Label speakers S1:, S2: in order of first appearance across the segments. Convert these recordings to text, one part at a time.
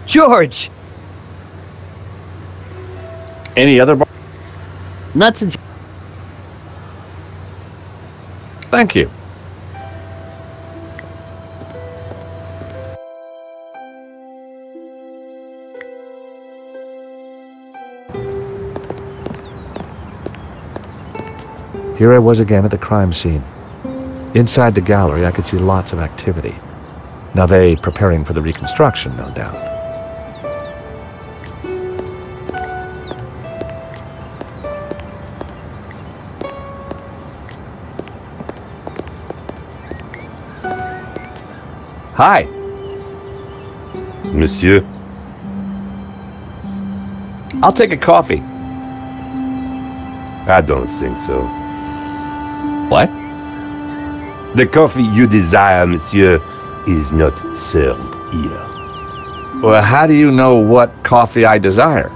S1: George!
S2: Any other bar?
S1: Not since...
S2: Thank you. Here I was again at the crime scene. Inside the gallery, I could see lots of activity. Nave preparing for the reconstruction, no doubt. Hi.
S3: Monsieur?
S2: I'll take a coffee.
S3: I don't think so.
S2: What?
S3: The coffee you desire, monsieur, is not served here.
S2: Well, how do you know what coffee I desire?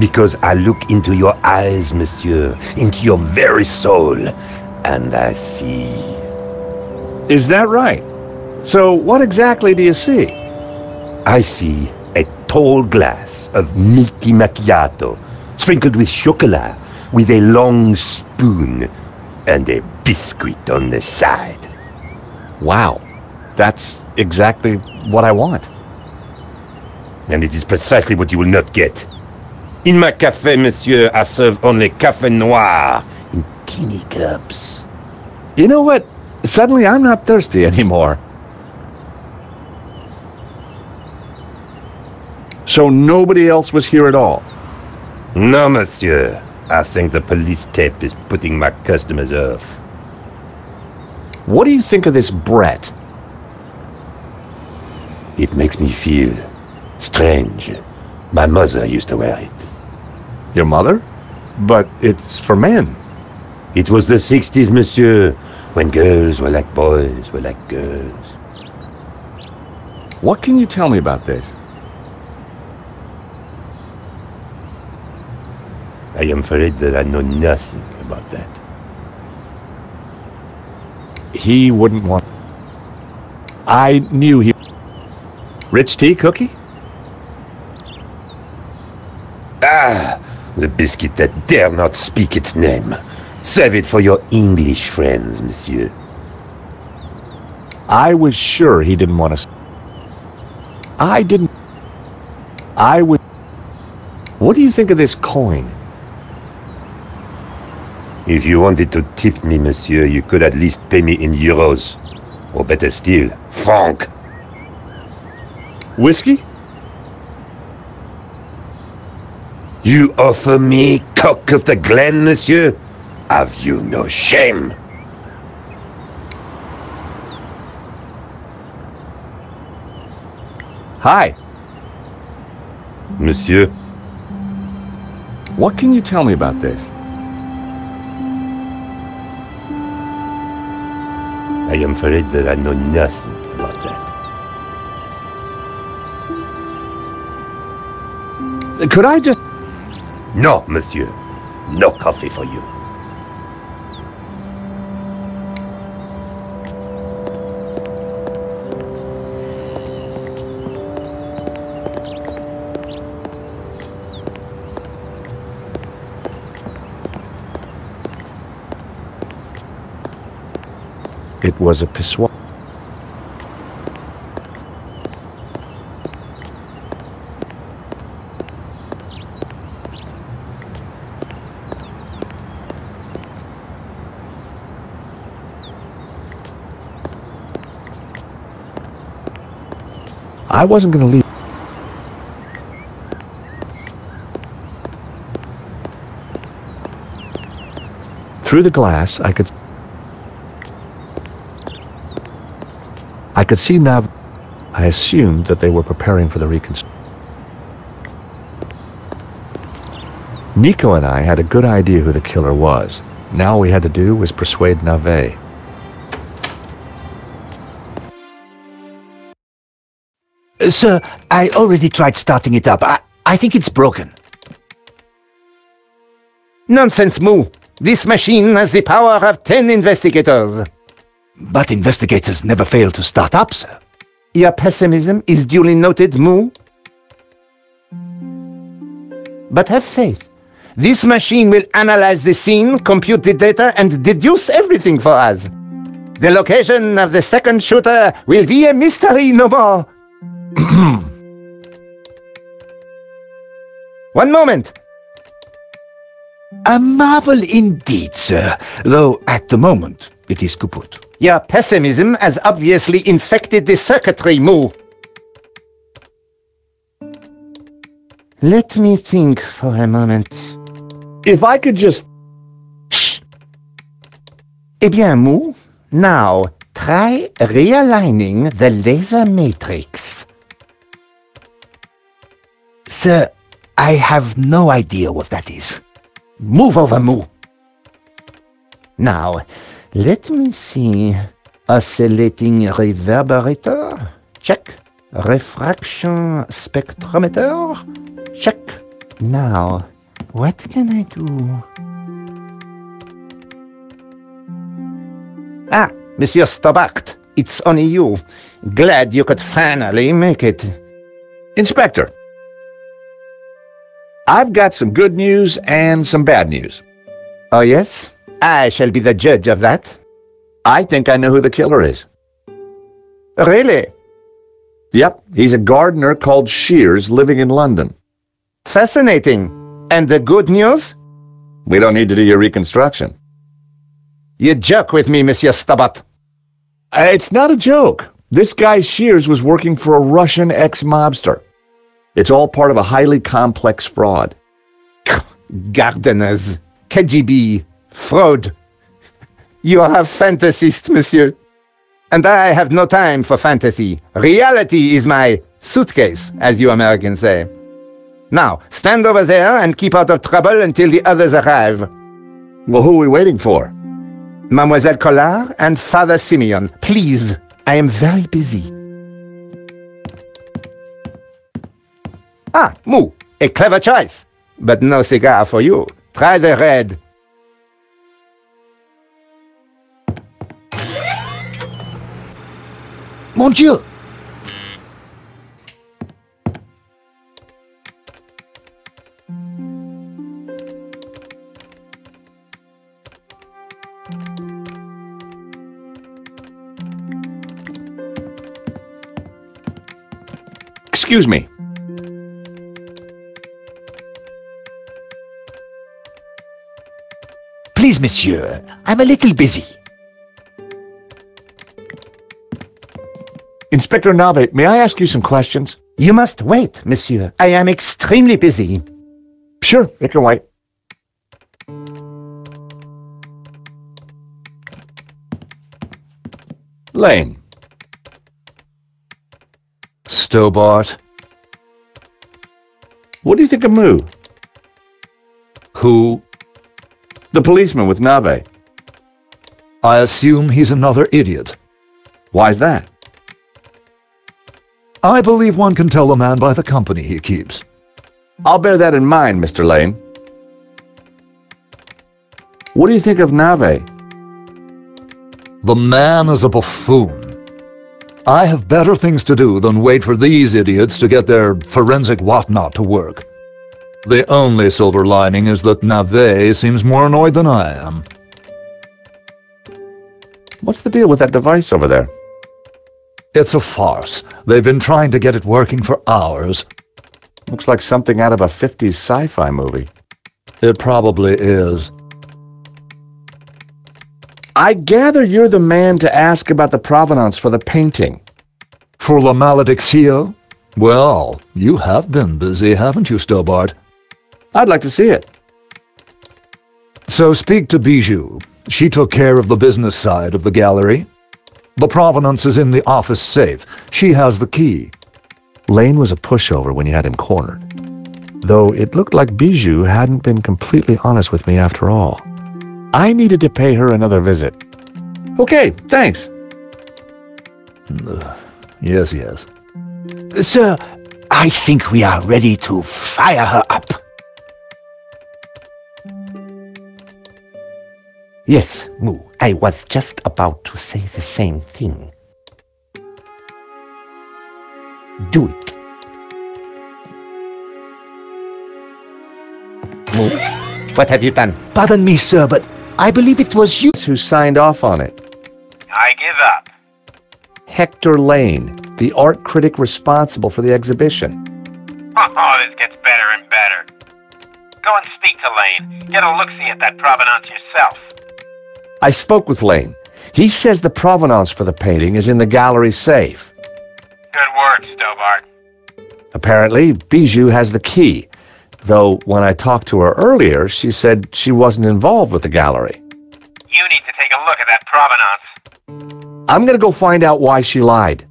S3: Because I look into your eyes, monsieur, into your very soul, and I see.
S2: Is that right? So what exactly do you see?
S3: I see a tall glass of milky macchiato, sprinkled with chocolat, with a long spoon, and a biscuit on the side.
S2: Wow. That's exactly what I want.
S3: And it is precisely what you will not get. In my café, monsieur, I serve only café noir in teeny cups.
S2: You know what? Suddenly I'm not thirsty anymore. So nobody else was here at all?
S3: No, monsieur. I think the police tape is putting my customers off.
S2: What do you think of this Brett?
S3: It makes me feel strange. My mother used to wear it.
S2: Your mother? But it's for men.
S3: It was the 60s, monsieur, when girls were like boys, were like girls.
S2: What can you tell me about this?
S3: I am afraid that I know nothing about that.
S2: He wouldn't want... I knew he... Rich tea cookie?
S3: Ah! The biscuit that dare not speak its name. Save it for your English friends, monsieur.
S2: I was sure he didn't want to... I didn't... I would... What do you think of this coin?
S3: If you wanted to tip me, monsieur, you could at least pay me in euros. Or better still, franc.
S2: Whiskey?
S3: You offer me cock of the Glen, monsieur? Have you no shame?
S2: Hi.
S3: Monsieur?
S2: What can you tell me about this?
S3: I am afraid that I know nothing about that.
S2: Could I just...
S3: No, monsieur. No coffee for you.
S2: It was a pissoir. I wasn't going to leave. Through the glass, I could see Nav. I assumed that they were preparing for the reconstruction. Nico and I had a good idea who the killer was. Now all we had to do was persuade Nave.
S4: Sir, I already tried starting it up. I think it's broken.
S5: Nonsense, Moo. This machine has the power of 10 investigators.
S4: But investigators never fail to start up, sir.
S5: Your pessimism is duly noted, Moo. But have faith. This machine will analyze the scene, compute the data, and deduce everything for us. The location of the second shooter will be a mystery no more. One moment.
S4: A marvel indeed, sir, though at the moment it is kaput.
S5: Your pessimism has obviously infected the circuitry, Moo. Let me think for a moment.
S2: If I could just...
S5: Shh! Eh bien, Moo, now try realigning the laser matrix.
S4: Sir, I have no idea what that is.
S5: Move over, Moo. Now, let me see. Oscillating reverberator? Check. Refraction spectrometer? Check. Now, what can I do? Ah, Monsieur Stobart, it's only you. Glad you could finally make it.
S2: Inspector, I've got some good news and some bad news.
S5: Oh, yes? I shall be the judge of that.
S2: I think I know who the killer is.
S5: Really?
S2: Yep, he's a gardener called Shears living in London.
S5: Fascinating. And the good news?
S2: We don't need to do your reconstruction.
S5: You joke with me, Monsieur Stobart.
S2: It's not a joke. This guy Shears was working for a Russian ex-mobster. It's all part of a highly complex fraud.
S5: Gardeners, KGB, fraud. You are a fantasist, monsieur. And I have no time for fantasy. Reality is my suitcase, as you Americans say. Now, stand over there and keep out of trouble until the others arrive.
S2: Well, who are we waiting for?
S5: Mademoiselle Collard and Father Simeon. Please, I am very busy. Ah, Moo, a clever choice. But no cigar for you. Try the red.
S4: Mon Dieu!
S2: Excuse me.
S4: Please, monsieur, I'm a little busy.
S2: Inspector Nave, may I ask you some questions?
S5: You must wait, monsieur. I am extremely busy.
S2: Sure, it can wait. Lane.
S6: Stobart.
S2: What do you think of Moo?
S6: Who?
S2: The policeman with Nave.
S6: I assume he's another idiot.
S2: Why's that?
S6: I believe one can tell a man by the company he keeps.
S2: I'll bear that in mind, Mr. Lane. What do you think of Nave?
S6: The man is a buffoon. I have better things to do than wait for these idiots to get their forensic whatnot to work. The only silver lining is that Nave seems more annoyed than I am.
S2: What's the deal with that device over there?
S6: It's a farce. They've been trying to get it working for hours.
S2: Looks like something out of a 50s sci-fi movie.
S6: It probably is.
S2: I gather you're the man to ask about the provenance for the painting.
S6: For La Maledictio? Well, you have been busy, haven't you, Stobart?
S2: I'd like to see it.
S6: So speak to Bijou. She took care of the business side of the gallery. The provenance is in the office safe. She has the key.
S2: Lane was a pushover when you had him cornered. Though it looked like Bijou hadn't been completely honest with me after all. I needed to pay her another visit. Okay, thanks.
S6: Yes, yes.
S4: Sir, I think we are ready to fire her up.
S5: Yes, Moo, I was just about to say the same thing. Do it. What have you done?
S4: Pardon me, sir, but I believe it was you
S2: Who signed off on it?
S7: I give up.
S2: Hector Lane, the art critic responsible for the exhibition.
S7: Oh, this gets better and better. Go and speak to Lane. Get a look-see at that provenance yourself.
S2: I spoke with Lane. He says the provenance for the painting is in the gallery safe.
S7: Good work, Stobart.
S2: Apparently, Bijou has the key, though when I talked to her earlier, she said she wasn't involved with the gallery.
S7: You need to take a look at that provenance.
S2: I'm gonna go find out why she lied.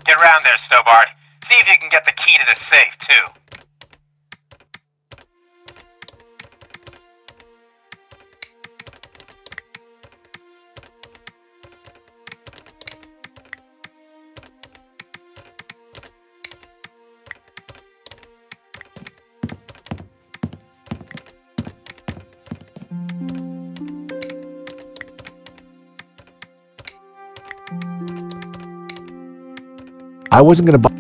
S7: Get round there, Stobart. See if you can get the key to the safe, too.
S2: I wasn't gonna buy.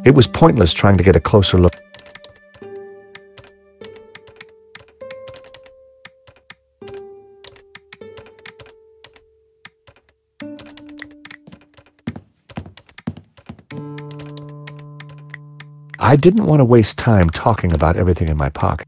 S2: It was pointless trying to get a closer look. I didn't want to waste time talking about everything in my pocket.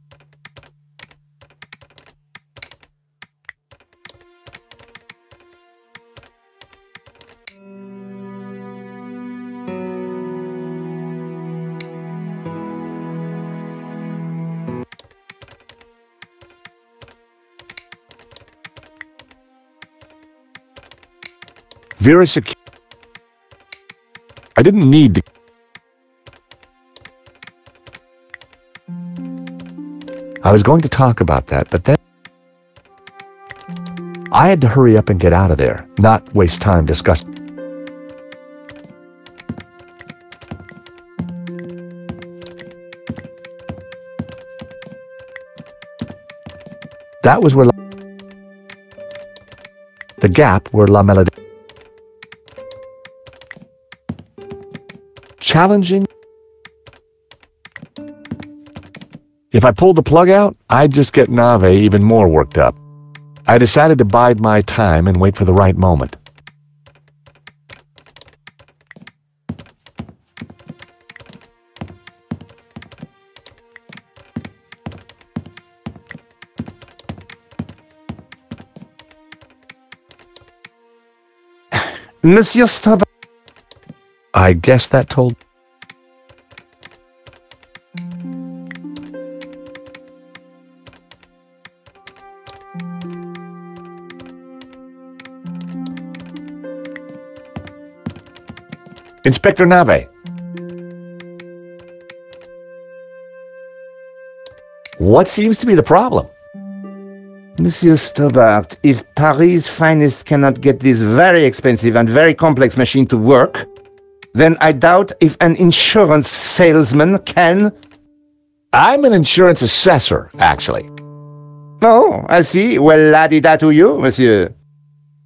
S2: Vera Secure. I didn't need to. I was going to talk about that, but then I had to hurry up and get out of there, not waste time discussing. That was where the gap where La Melody. Challenging. If I pulled the plug out, I'd just get Nave even more worked up. I decided to bide my time and wait for the right moment.
S5: Monsieur Stobart.
S2: I guess that told. Inspector Nave. What seems to be the problem?
S5: Monsieur Stobart, if Paris' finest cannot get this very expensive and very complex machine to work, then I doubt if an insurance salesman can.
S2: I'm an insurance assessor, actually.
S5: Oh, I see. Well, la-di-da to you, monsieur.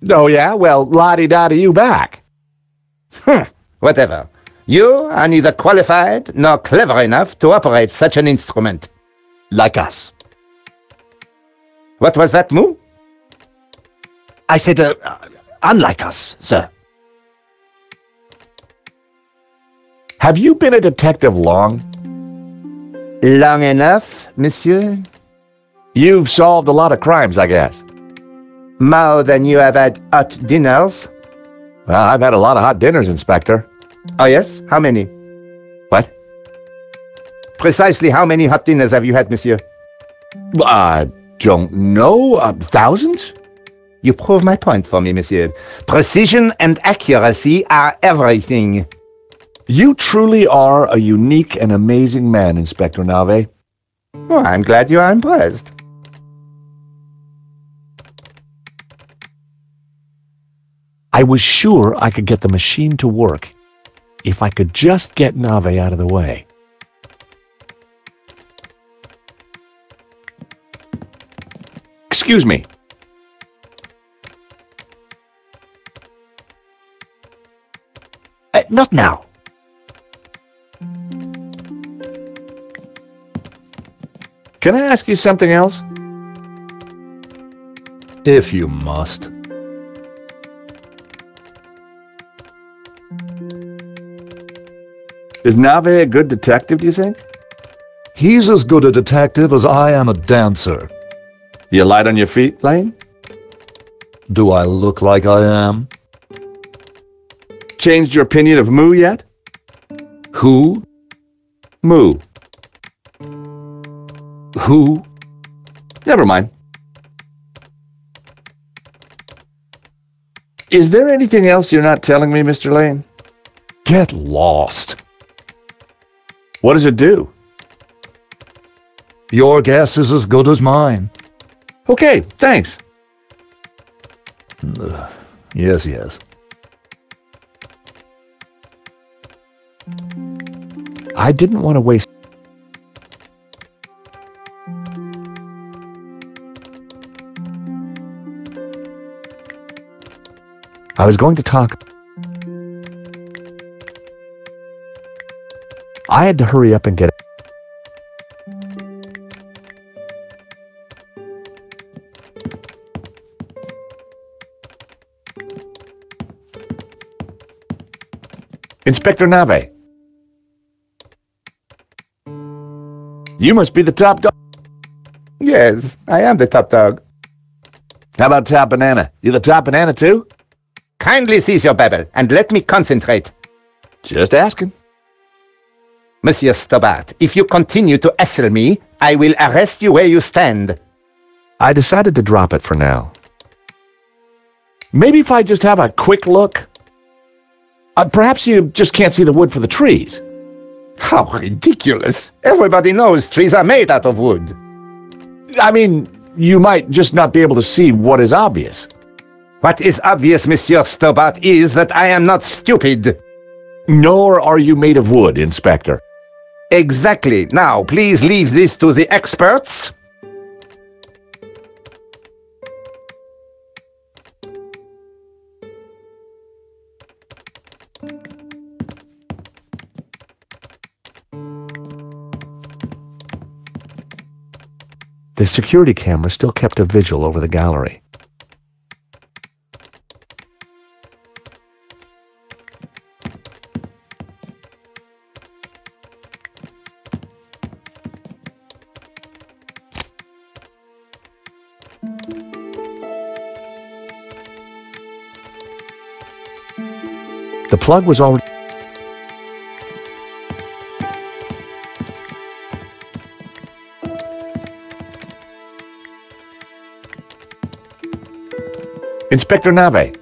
S2: Oh, yeah? Well, la-di-da to you back.
S5: Whatever. You are neither qualified nor clever enough to operate such an instrument.
S4: like us.
S5: What was that, Moo?
S4: I said, unlike us, sir.
S2: Have you been a detective long?
S5: Long enough, monsieur?
S2: You've solved a lot of crimes, I guess.
S5: More than you have had hot dinners?
S2: Well, I've had a lot of hot dinners, Inspector.
S5: Oh, yes? How many?
S2: What?
S5: Precisely how many hot dinners have you had, monsieur?
S2: I don't know. Thousands?
S5: You prove my point for me, monsieur. Precision and accuracy are everything.
S2: You truly are a unique and amazing man, Inspector Nave.
S5: Oh, I'm glad you are impressed.
S2: I was sure I could get the machine to work if I could just get Nave out of the way. Excuse me.
S4: Not now.
S2: Can I ask you something else?
S6: If you must.
S2: Is Nave a good detective, do you think?
S6: He's as good a detective as I am a dancer.
S2: You light on your feet, Lane?
S6: Do I look like I am?
S2: Changed your opinion of Moo yet?
S6: Who?
S2: Moo.
S6: Who?
S2: Never mind. Is there anything else you're not telling me, Mr. Lane?
S6: Get lost.
S2: What does it do?
S6: Your guess is as good as mine.
S2: Okay, thanks.
S6: Yes, yes.
S2: I didn't want to waste... I was going to talk... I had to hurry up and get... Inspector Nave. You must be the top dog.
S5: Yes, I am the top dog.
S2: How about Top Banana? You the top banana too?
S5: Kindly cease your babble, and let me concentrate.
S2: Just asking.
S5: Monsieur Stobart, if you continue to hassle me, I will arrest you where you stand.
S2: I decided to drop it for now. Maybe if I just have a quick look? Perhaps you just can't see the wood for the trees.
S5: How ridiculous! Everybody knows trees are made out of wood.
S2: I mean, you might just not be able to see what is obvious.
S5: What is obvious, Monsieur Stobart, is that I am not stupid.
S2: Nor are you made of wood, Inspector.
S5: Exactly. Now, please leave this to the experts.
S2: The security camera still kept a vigil over the gallery. The plug was already... Inspector Nave.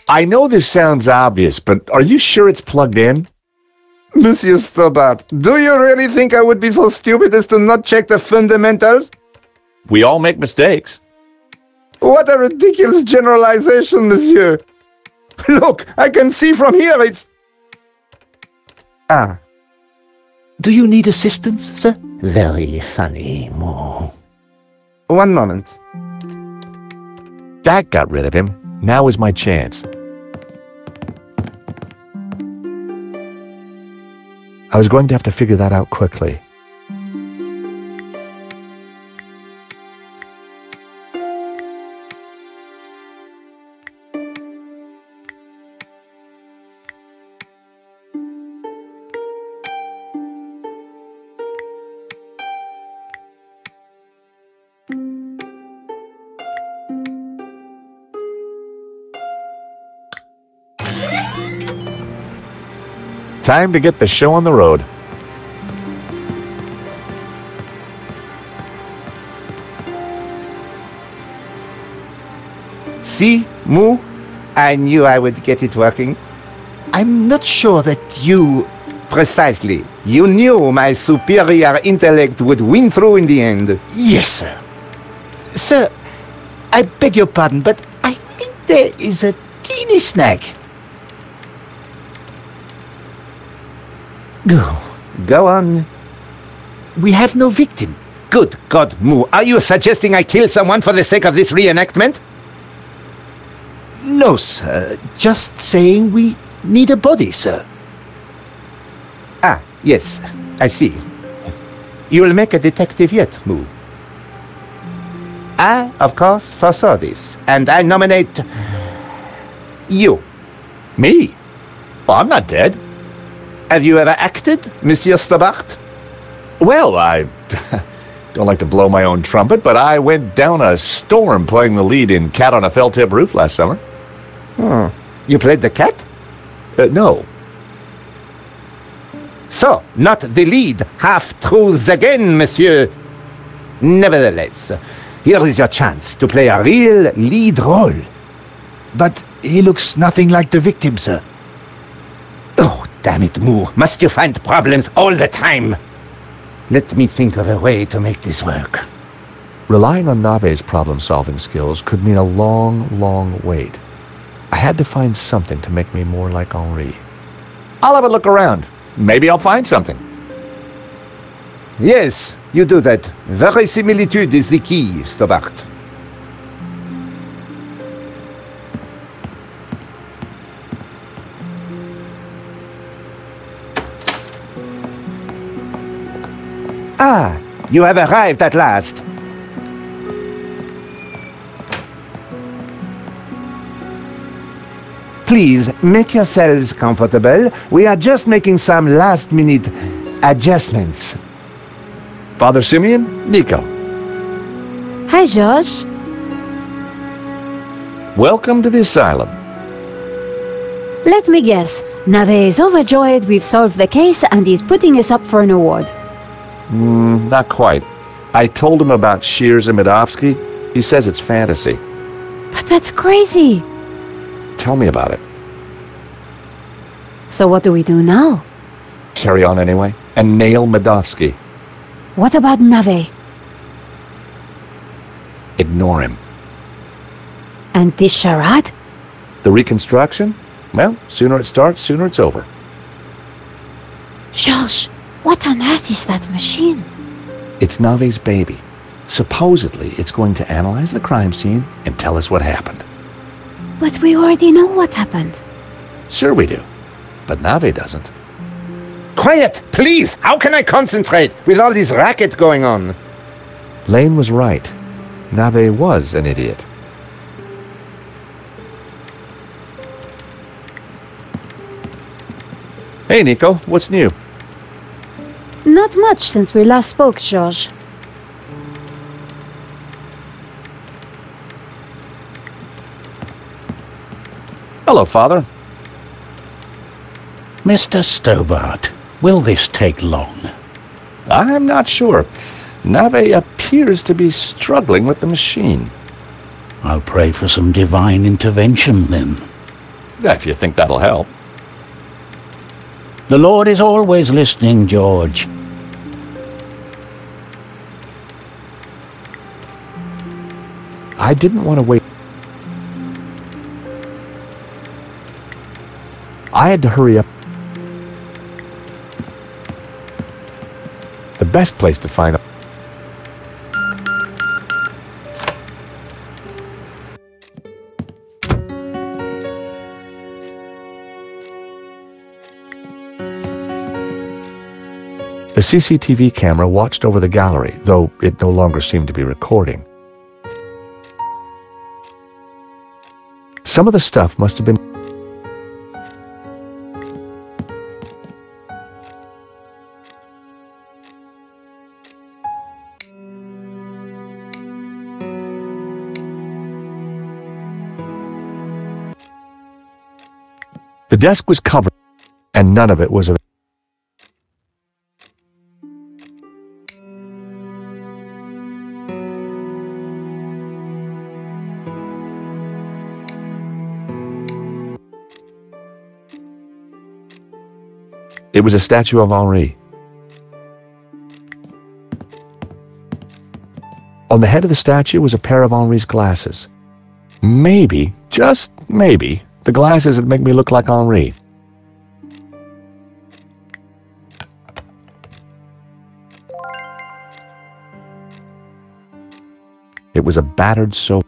S2: I know this sounds obvious, but are you sure it's plugged in?
S5: Monsieur Stobart, do you really think I would be so stupid as to not check the fundamentals?
S2: We all make mistakes.
S5: What a ridiculous generalization, monsieur. Look, I can see from here it's... Ah.
S4: Do you need assistance, sir?
S5: Very funny, Moo. One moment.
S2: That got rid of him. Now is my chance. I was going to have to figure that out quickly. Time to get the show on the road.
S5: See, Moo? I knew I would get it working.
S4: I'm not sure that you...
S5: Precisely. You knew my superior intellect would win through in the end.
S4: Yes, sir. Sir, I beg your pardon, but I think there is a teeny snag.
S5: Go on.
S4: We have no victim.
S5: Good God, Moo. Are you suggesting I kill someone for the sake of this reenactment?
S4: No, sir. Just saying we need a body, sir.
S5: Ah, yes, I see. You'll make a detective yet, Moo. I, of course, foresaw this, and I nominate you.
S2: Me? Well, I'm not dead.
S5: Have you ever acted, Monsieur Stobart?
S2: Well, I don't like to blow my own trumpet, but I went down a storm playing the lead in Cat on a Felt-Tip Roof last summer.
S5: You played the cat?
S2: No.
S5: So, not the lead. Half-truths again, monsieur. Nevertheless, here is your chance to play a real lead role.
S4: But he looks nothing like the victim, sir.
S5: Oh, damn it, Moo. Must you find problems all the time? Let me think of a way to make this work.
S2: Relying on Nave's problem-solving skills could mean a long, long wait. I had to find something to make me more like Henri. I'll have a look around. Maybe I'll find something.
S5: Yes, you do that. Verisimilitude is the key, Stobart. Ah, you have arrived at last. Please, make yourselves comfortable. We are just making some last-minute adjustments.
S2: Father Simeon, Nico.
S8: Hi, George.
S2: Welcome to the asylum.
S8: Let me guess. Nave is overjoyed we've solved the case and he's putting us up for an award.
S2: Not quite. I told him about Shears and Medovsky. He says it's fantasy.
S8: But that's crazy.
S2: Tell me about it.
S8: So what do we do now?
S2: Carry on anyway, and nail Medovsky.
S8: What about Nave?
S2: Ignore him.
S8: And this charade?
S2: The reconstruction? Well, sooner it starts, sooner it's over.
S8: George, what on earth is that machine?
S2: It's Nave's baby. Supposedly, it's going to analyze the crime scene and tell us what happened.
S8: But we already know what happened.
S2: Sure we do. But Nave doesn't.
S5: Quiet, please! How can I concentrate with all this racket going on?
S2: Lane was right. Nave was an idiot. Hey, Nico, what's new?
S8: Not much since we last spoke, George.
S2: Hello, Father.
S9: Mr. Stobart, will this take long?
S2: I'm not sure. Nave appears to be struggling with the machine.
S9: I'll pray for some divine intervention then.
S2: If you think that'll help.
S9: The Lord is always listening, George.
S2: I didn't want to wait. I had to hurry up. The best place to find out. The CCTV camera watched over the gallery, though it no longer seemed to be recording. Some of the stuff must have been... The desk was covered, and none of it was... It was a statue of Henri. On the head of the statue was a pair of Henri's glasses. Maybe, just maybe, the glasses would make me look like Henri. It was a battered soap.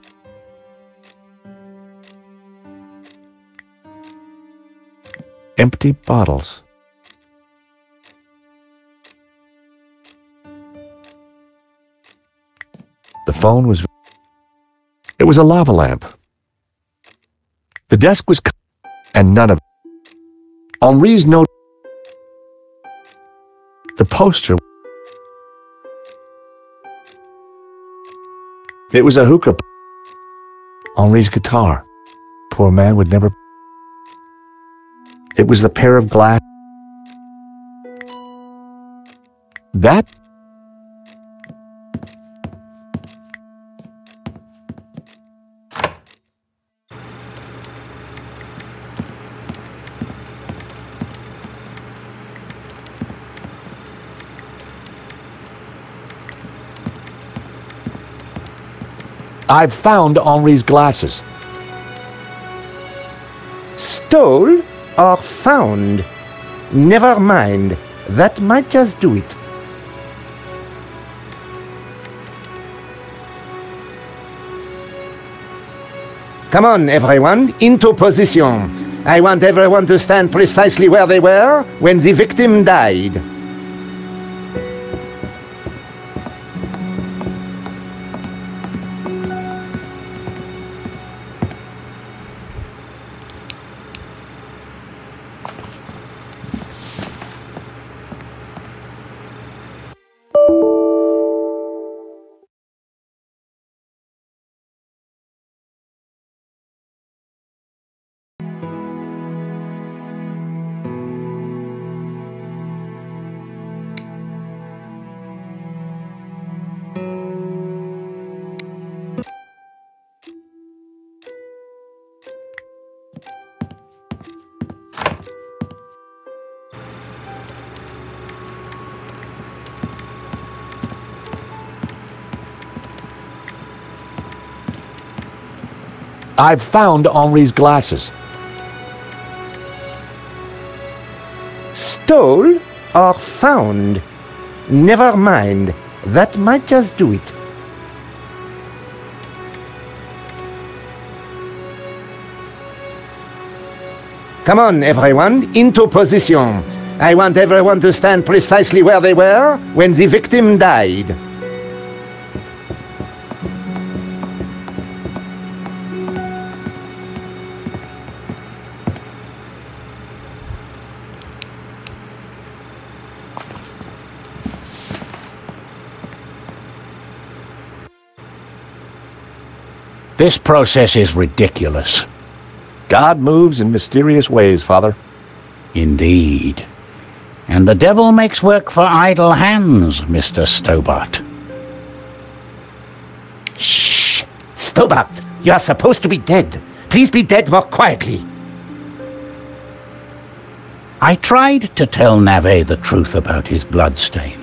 S2: empty bottles. The phone was... It was a lava lamp. The desk was... and none of... Henri's note... The poster... It was a hookah... Henri's guitar. Poor man would never... It was the pair of glass... That... I've found Henri's glasses.
S5: Stole or found? Never mind. That might just do it. Come on, everyone, into position. I want everyone to stand precisely where they were when the victim died.
S2: I've found Henri's glasses.
S5: Stole or found? Never mind. That might just do it. Come on, everyone, into position. I want everyone to stand precisely where they were when the victim died.
S9: This process is ridiculous.
S2: God moves in mysterious ways, Father.
S9: Indeed. And the devil makes work for idle hands, Mr. Stobart.
S5: Shh! Stobart, you are supposed to be dead. Please be dead more quietly.
S9: I tried to tell Nave the truth about his bloodstain.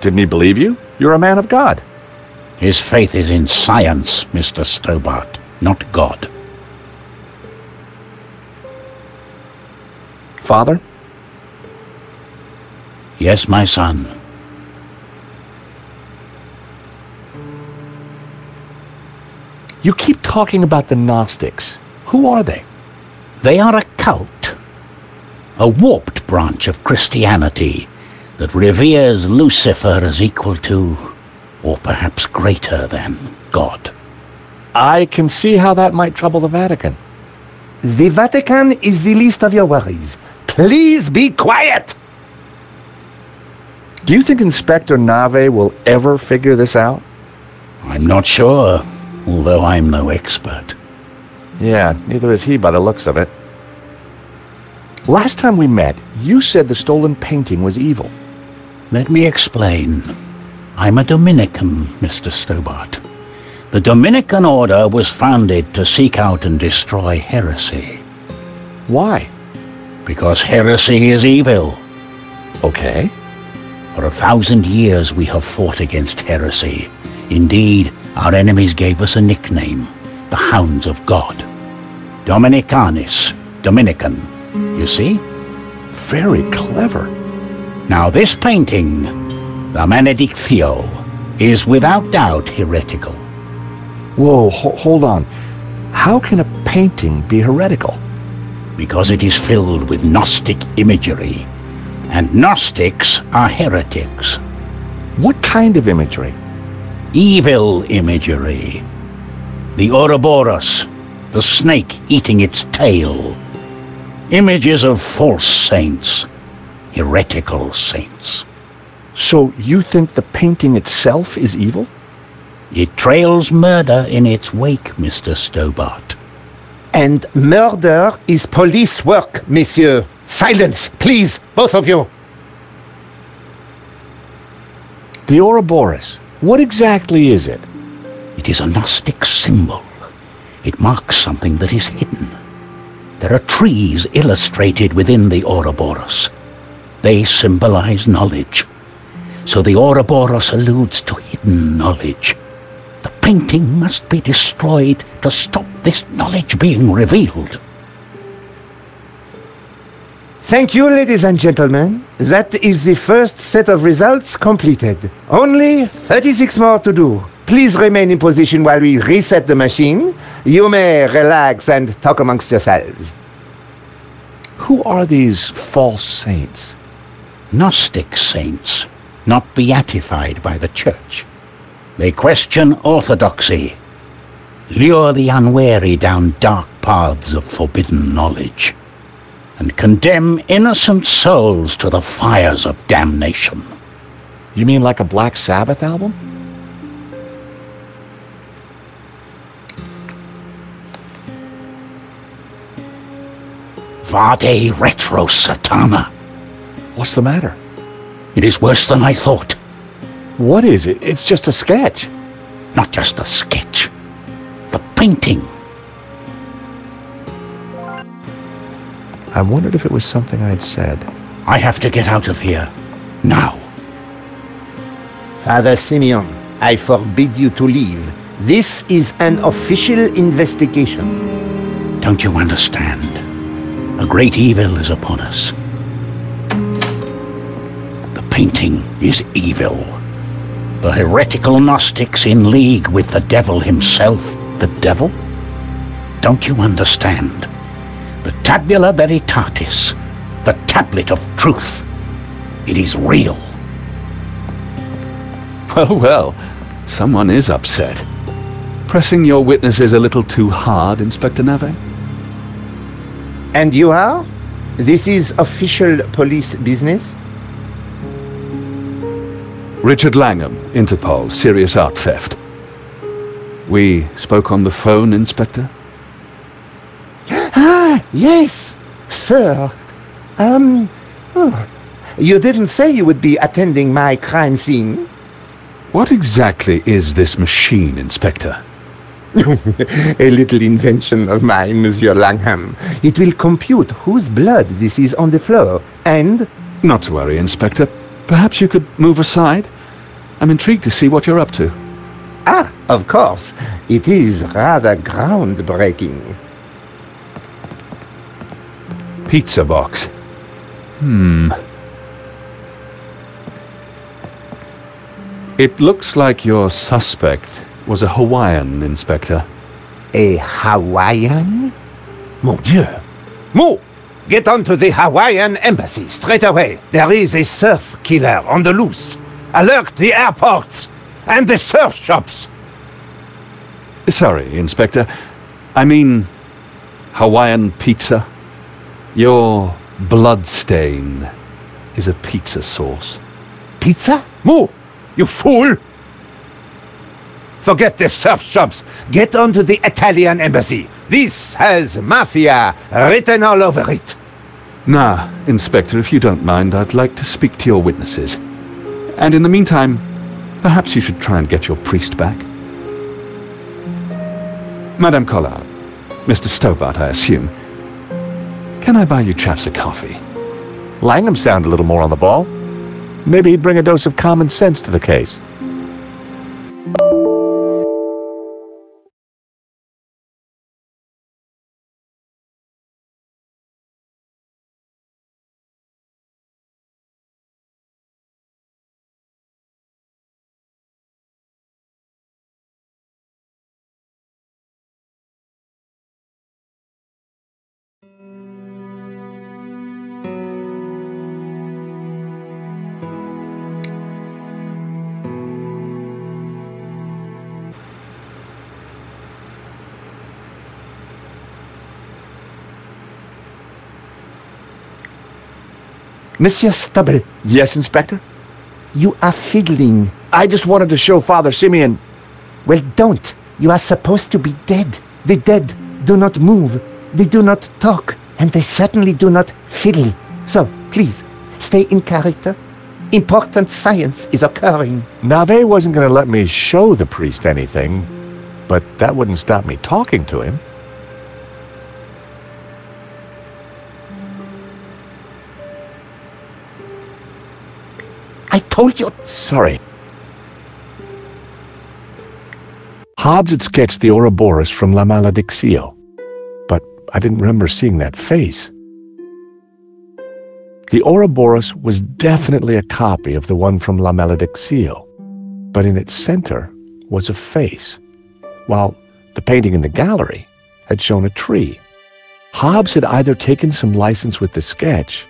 S2: Didn't he believe you? You're a man of God.
S9: His faith is in science, Mr. Stobart, not God.
S2: Father?
S9: Yes, my son.
S2: You keep talking about the Gnostics. Who are they?
S9: They are a cult. A warped branch of Christianity that reveres Lucifer as equal to, or perhaps greater than, God.
S2: I can see how that might trouble the Vatican.
S5: The Vatican is the least of your worries. Please be quiet!
S2: Do you think Inspector Nave will ever figure this out?
S9: I'm not sure, although I'm no expert.
S2: Yeah, neither is he by the looks of it. Last time we met, you said the stolen painting was evil.
S9: Let me explain. I'm a Dominican, Mr. Stobart. The Dominican order was founded to seek out and destroy heresy.
S2: Why?
S9: Because heresy is evil.
S2: Okay.
S9: For 1,000 years we have fought against heresy. Indeed, our enemies gave us a nickname, the Hounds of God. Dominicanis, Dominican, you see?
S2: Very clever.
S9: Now this painting, the Benedictio, is without doubt heretical.
S2: Whoa, hold on. How can a painting be heretical?
S9: because it is filled with Gnostic imagery. And Gnostics are heretics.
S2: What kind of imagery?
S9: Evil imagery. The Ouroboros, the snake eating its tail. Images of false saints, heretical saints.
S2: So you think the painting itself is evil?
S9: It trails murder in its wake, Mr. Stobart.
S5: And murder is police work, monsieur. Silence, please, both of you.
S2: The Ouroboros. What exactly is it?
S9: It is a Gnostic symbol. It marks something that is hidden. There are trees illustrated within the Ouroboros. They symbolize knowledge. So the Ouroboros alludes to hidden knowledge. The painting must be destroyed to stop this knowledge being revealed.
S5: Thank you, ladies and gentlemen. That is the first set of results completed. Only 36 more to do. Please remain in position while we reset the machine. You may relax and talk amongst yourselves.
S2: Who are these false saints?
S9: Gnostic saints, not beatified by the Church. They question orthodoxy, lure the unwary down dark paths of forbidden knowledge, and condemn innocent souls to the fires of damnation.
S2: You mean like a Black Sabbath album?
S9: Vade retro satana.
S2: What's the matter?
S9: It is worse than I thought.
S2: What is it? It's just a sketch.
S9: Not just a sketch. The painting.
S2: I wondered if it was something I'd said.
S9: I have to get out of here. Now.
S5: Father Simeon, I forbid you to leave. This is an official investigation.
S9: Don't you understand? A great evil is upon us. The painting is evil. The heretical Gnostics in league with the devil himself.
S2: The devil?
S9: Don't you understand? The Tabula Veritatis, the tablet of truth. It is real.
S10: Well, someone is upset. Pressing your witnesses a little too hard, Inspector Nave?
S5: And you are? This is official police business?
S10: Richard Langham, Interpol, serious art theft. We spoke on the phone, Inspector?
S5: Ah, yes, sir. You didn't say you would be attending my crime scene.
S10: What exactly is this machine, Inspector?
S5: A little invention of mine, Monsieur Langham. It will compute whose blood this is on the floor, and...
S10: Not to worry, Inspector. Perhaps you could move aside? I'm intrigued to see what you're up to.
S5: Ah, of course. It is rather groundbreaking.
S10: Pizza box. It looks like your suspect was a Hawaiian, Inspector.
S5: A Hawaiian? Mon Dieu! Mo! Get onto the Hawaiian embassy straight away. There is a surf killer on the loose. Alert the airports and the surf shops.
S10: Sorry, Inspector. I mean, Hawaiian pizza. Your bloodstain is a pizza sauce.
S5: Pizza? Mo! You fool! Forget the surf shops. Get onto the Italian embassy. This has mafia written all over it.
S10: Nah, Inspector, if you don't mind, I'd like to speak to your witnesses. And in the meantime, perhaps you should try and get your priest back. Madame Collard, Mr. Stobart, I assume. Can I buy you chaps a coffee?
S2: Langham sounded a little more on the ball. Maybe he'd bring a dose of common sense to the case.
S5: Monsieur Stubble,
S2: Yes, Inspector?
S5: you are fiddling.
S2: I just wanted to show Father Simeon.
S5: Well, don't. You are supposed to be dead. The dead do not move. They do not talk. And they certainly do not fiddle. So, please, stay in character. Important science is occurring.
S2: Nave wasn't going to let me show the priest anything, but that wouldn't stop me talking to him.
S5: I told you.
S2: Sorry. Hobbs had sketched the Ouroboros from La Malediccio, but I didn't remember seeing that face. The Ouroboros was definitely a copy of the one from La Malediccio, but in its center was a face, while the painting in the gallery had shown a tree. Hobbs had either taken some license with the sketch,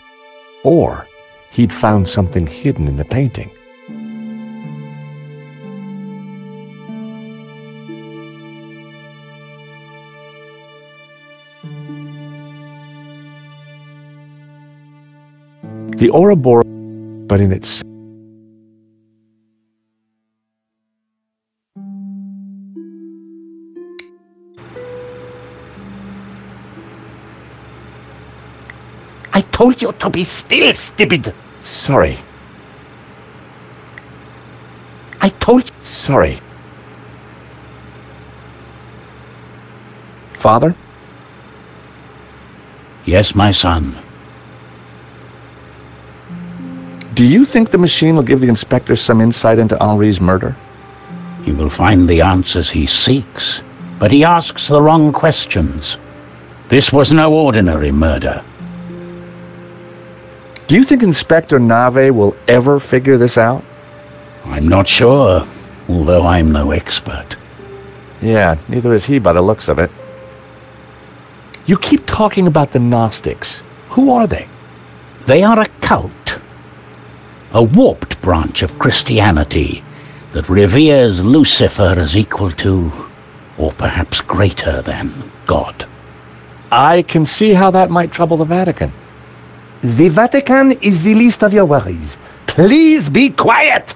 S2: or he'd found something hidden in the painting. The Ouroboros, but in its
S5: I told you to be still, stupid.
S2: Sorry.
S5: I told you.
S2: Sorry. Father?
S9: Yes, my son.
S2: Do you think the machine will give the inspector some insight into Henri's murder?
S9: He will find the answers he seeks, but he asks the wrong questions. This was no ordinary murder.
S2: Do you think Inspector Nave will ever figure this out?
S9: I'm not sure, although I'm no expert.
S2: Yeah, neither is he by the looks of it. You keep talking about the Gnostics. Who are they?
S9: They are a cult, a warped branch of Christianity that reveres Lucifer as equal to, or perhaps greater than, God.
S2: I can see how that might trouble the Vatican.
S5: The Vatican is the least of your worries. Please be quiet!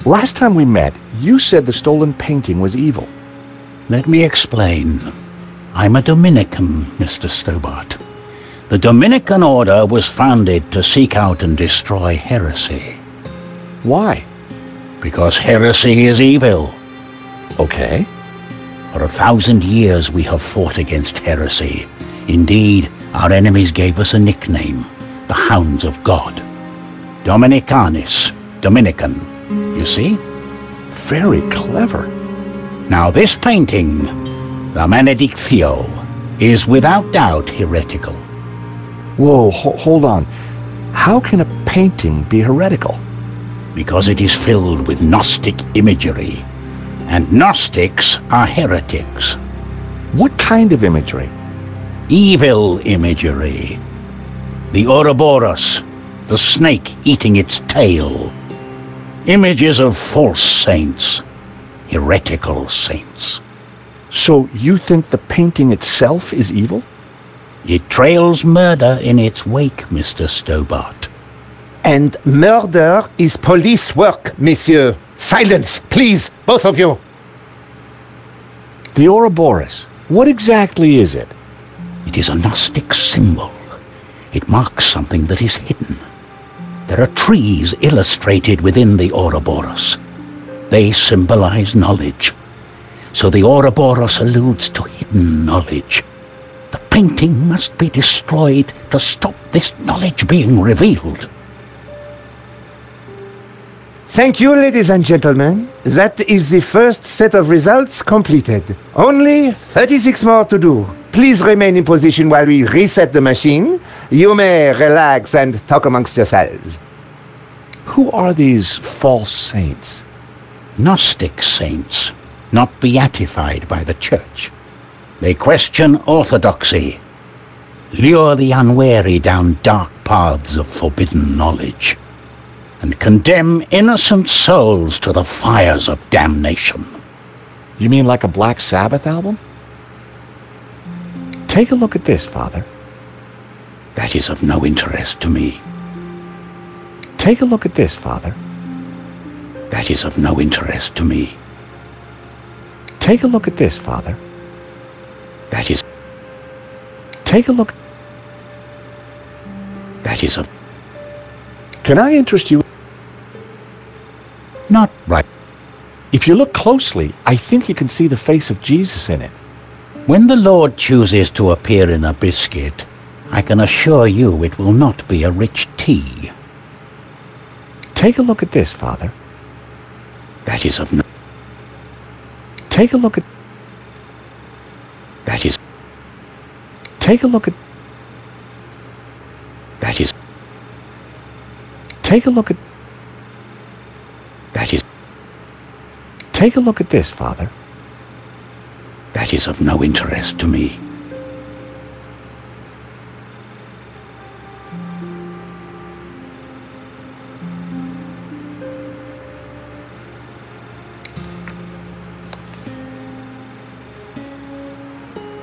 S2: Last time we met, you said the stolen painting was evil.
S9: Let me explain. I'm a Dominican, Mr. Stobart. The Dominican order was founded to seek out and destroy heresy.
S2: Why?
S9: Because heresy is evil.
S2: Okay.
S9: For 1,000 years we have fought against heresy. Indeed, our enemies gave us a nickname, the Hounds of God. Dominicanis, Dominican, you see?
S2: Very clever.
S9: Now this painting, La Malediccio, is without doubt heretical.
S2: Whoa, hold on. How can a painting be heretical?
S9: Because it is filled with Gnostic imagery. And Gnostics are heretics.
S2: What kind of imagery?
S9: Evil imagery. The Ouroboros, the snake eating its tail. Images of false saints, heretical saints.
S2: So you think the painting itself is evil?
S9: It trails murder in its wake, Mr. Stobart.
S5: And murder is police work, monsieur. Silence, please, both of you.
S2: The Ouroboros, what exactly is it?
S9: It is a Gnostic symbol. It marks something that is hidden. There are trees illustrated within the Ouroboros. They symbolize knowledge. So the Ouroboros alludes to hidden knowledge. The painting must be destroyed to stop this knowledge being revealed.
S5: Thank you, ladies and gentlemen. That is the first set of results completed. Only 36 more to do. Please remain in position while we reset the machine. You may relax and talk amongst yourselves.
S2: Who are these false saints?
S9: Gnostic saints, not beatified by the Church. They question orthodoxy, lure the unwary down dark paths of forbidden knowledge, and condemn innocent souls to the fires of damnation.
S2: You mean like a Black Sabbath album? Take a look at this, Father.
S9: That is of no interest to me.
S2: Take a look at this, Father.
S9: That is of no interest to me.
S2: Take a look at this, Father.
S9: That is...
S2: Take a look...
S9: That is of...
S2: Can I interest you?
S9: Not right.
S2: If you look closely, I think you can see the face of Jesus in it.
S9: When the Lord chooses to appear in a biscuit, I can assure you it will not be a rich tea.
S2: Take a look at this, Father.
S9: That is of no...
S2: Take a look at...
S9: That is...
S2: Take a look at...
S9: That is...
S2: Take a look at...
S9: That is...
S2: Take a look at this, Father.
S9: That is of no interest to me.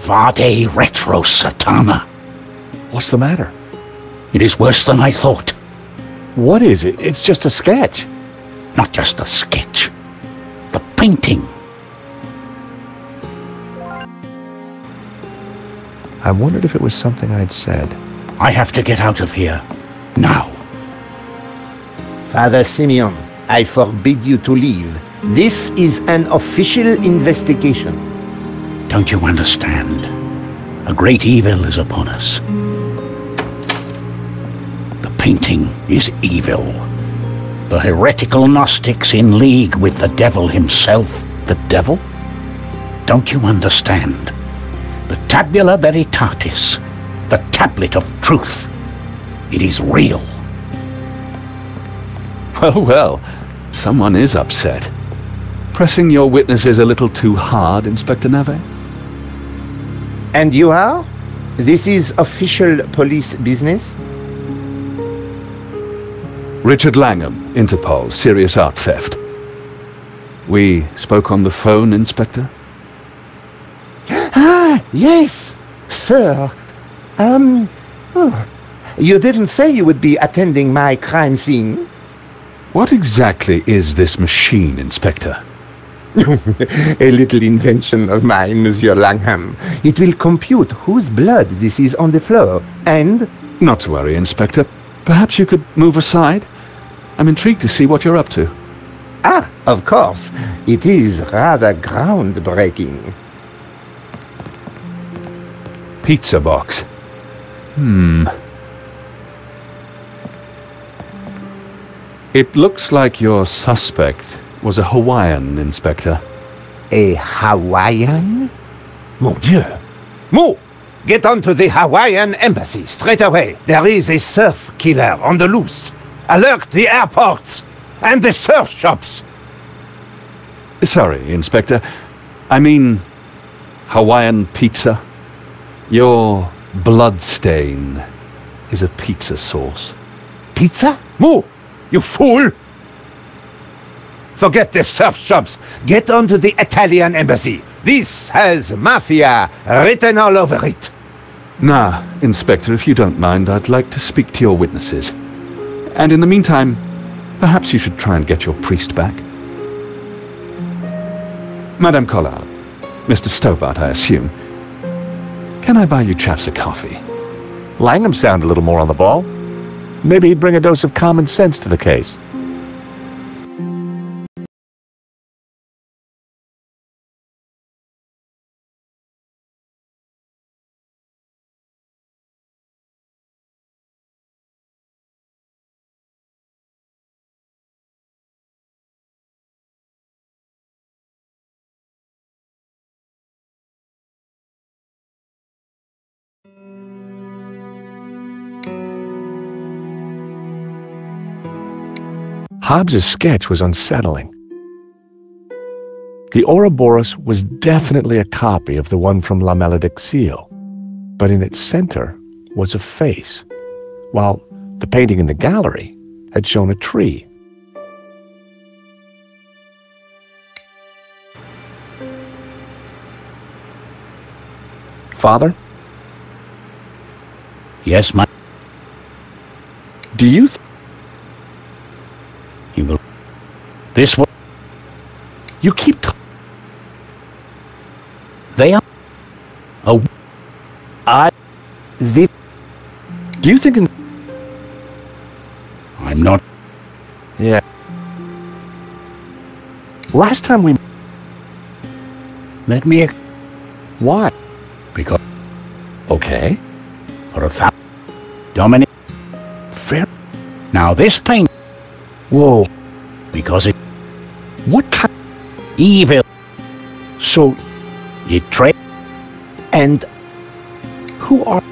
S9: Vade retro, Satana.
S2: What's the matter?
S9: It is worse than I thought.
S2: What is it? It's just a sketch.
S9: Not just a sketch. The painting.
S2: I wondered if it was something I'd said.
S9: I have to get out of here. Now.
S5: Father Simeon, I forbid you to leave. This is an official investigation.
S9: Don't you understand? A great evil is upon us. The painting is evil. The heretical Gnostics in league with the devil himself.
S2: The devil?
S9: Don't you understand? The Tabula Veritatis, the tablet of truth. It is real.
S10: Well, well, someone is upset. Pressing your witnesses a little too hard, Inspector Nave?
S5: And you are? This is official police business?
S10: Richard Langham, Interpol, serious art theft. We spoke on the phone, Inspector?
S5: Ah, yes, sir. You didn't say you would be attending my crime scene.
S10: What exactly is this machine, Inspector?
S5: A little invention of mine, Monsieur Langham. It will compute whose blood this is on the floor, and...
S10: Not to worry, Inspector. Perhaps you could move aside? I'm intrigued to see what you're up to.
S5: Ah, of course. It is rather groundbreaking.
S10: Pizza box. It looks like your suspect was a Hawaiian, Inspector.
S5: A Hawaiian? Mon Dieu! Mo! Get on to the Hawaiian embassy straight away. There is a surf killer on the loose. Alert the airports and the surf shops.
S10: Sorry, Inspector. I mean, Hawaiian pizza. Your bloodstain is a pizza sauce.
S5: Pizza? Mo! You fool! Forget the surf shops. Get on to the Italian embassy. This has mafia written all over it.
S10: Nah, Inspector, if you don't mind, I'd like to speak to your witnesses. And in the meantime, perhaps you should try and get your priest back. Madame Collard, Mr. Stobart, I assume. Can I buy you chaps a coffee?
S2: Langham sounded a little more on the ball. Maybe he'd bring a dose of common sense to the case. Hobbs's sketch was unsettling. The Ouroboros was definitely a copy of the one from La Malediccio, but in its center was a face, while the painting in the gallery had shown a tree. Father?
S9: Yes, my...
S2: Do you
S9: He will... This will...
S2: You keep
S9: They are... Oh...
S2: Do you think
S9: I'm not...
S2: Yeah. Last time we...
S9: Let me...
S2: Why?
S9: Because...
S2: Okay.
S9: For a fact... Dominic...
S2: Fair.
S9: Now this pain...
S2: Whoa.
S9: Because it...
S2: What kind...
S9: Evil...
S2: So...
S9: It tra...
S2: And... Who are...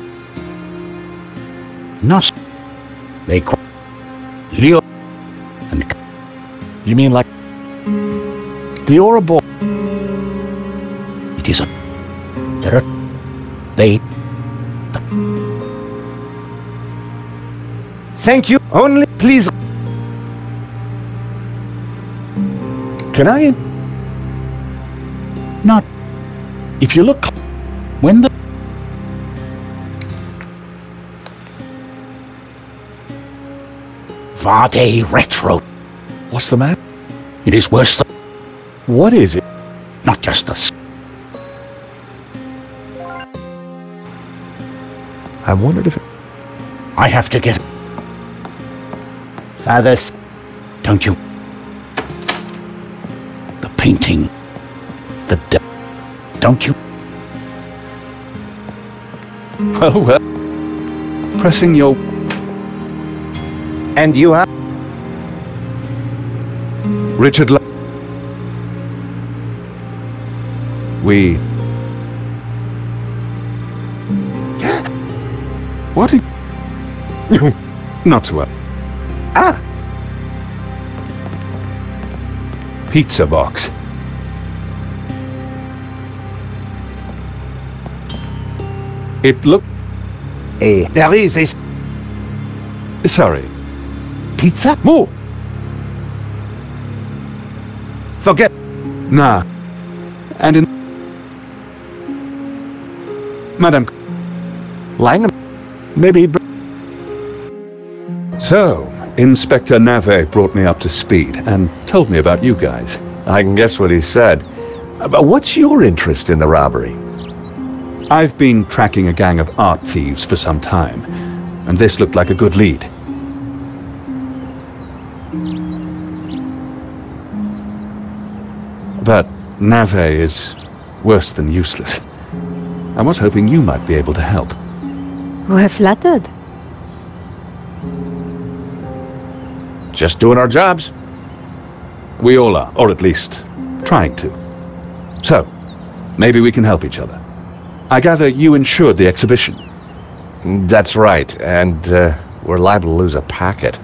S9: Not... They call... Leo... And...
S2: You mean like... The Ouroboros?
S9: It is a... There are... They...
S5: Thank you. Only, please.
S2: Can I...
S9: Not...
S2: If you look...
S9: When the... Vade retro.
S2: What's the matter?
S9: It is worse than...
S2: What is it?
S9: Not just us.
S2: I wondered if it...
S9: I have to get...
S5: Father,
S9: Don't you... The painting. The Don't you...
S10: Well. Pressing your...
S5: and you are...
S10: Richard We... What are you... Not to worry.
S5: Ah!
S10: Pizza box. It looked...
S5: There is a
S10: Sorry.
S5: pizza? Move! Forget...
S10: Nah. And in... Madam...
S2: Langham? Maybe...
S10: So, Inspector Nave brought me up to speed and told me about you guys.
S2: I can guess what he said. But what's your interest in the robbery?
S10: I've been tracking a gang of art thieves for some time, and this looked like a good lead. But Nave is worse than useless. I was hoping you might be able to help.
S8: We're flattered.
S2: Just doing our jobs.
S10: We all are, or at least trying to. So, maybe we can help each other. I gather you insured the exhibition.
S2: That's right, and we're liable to lose a packet.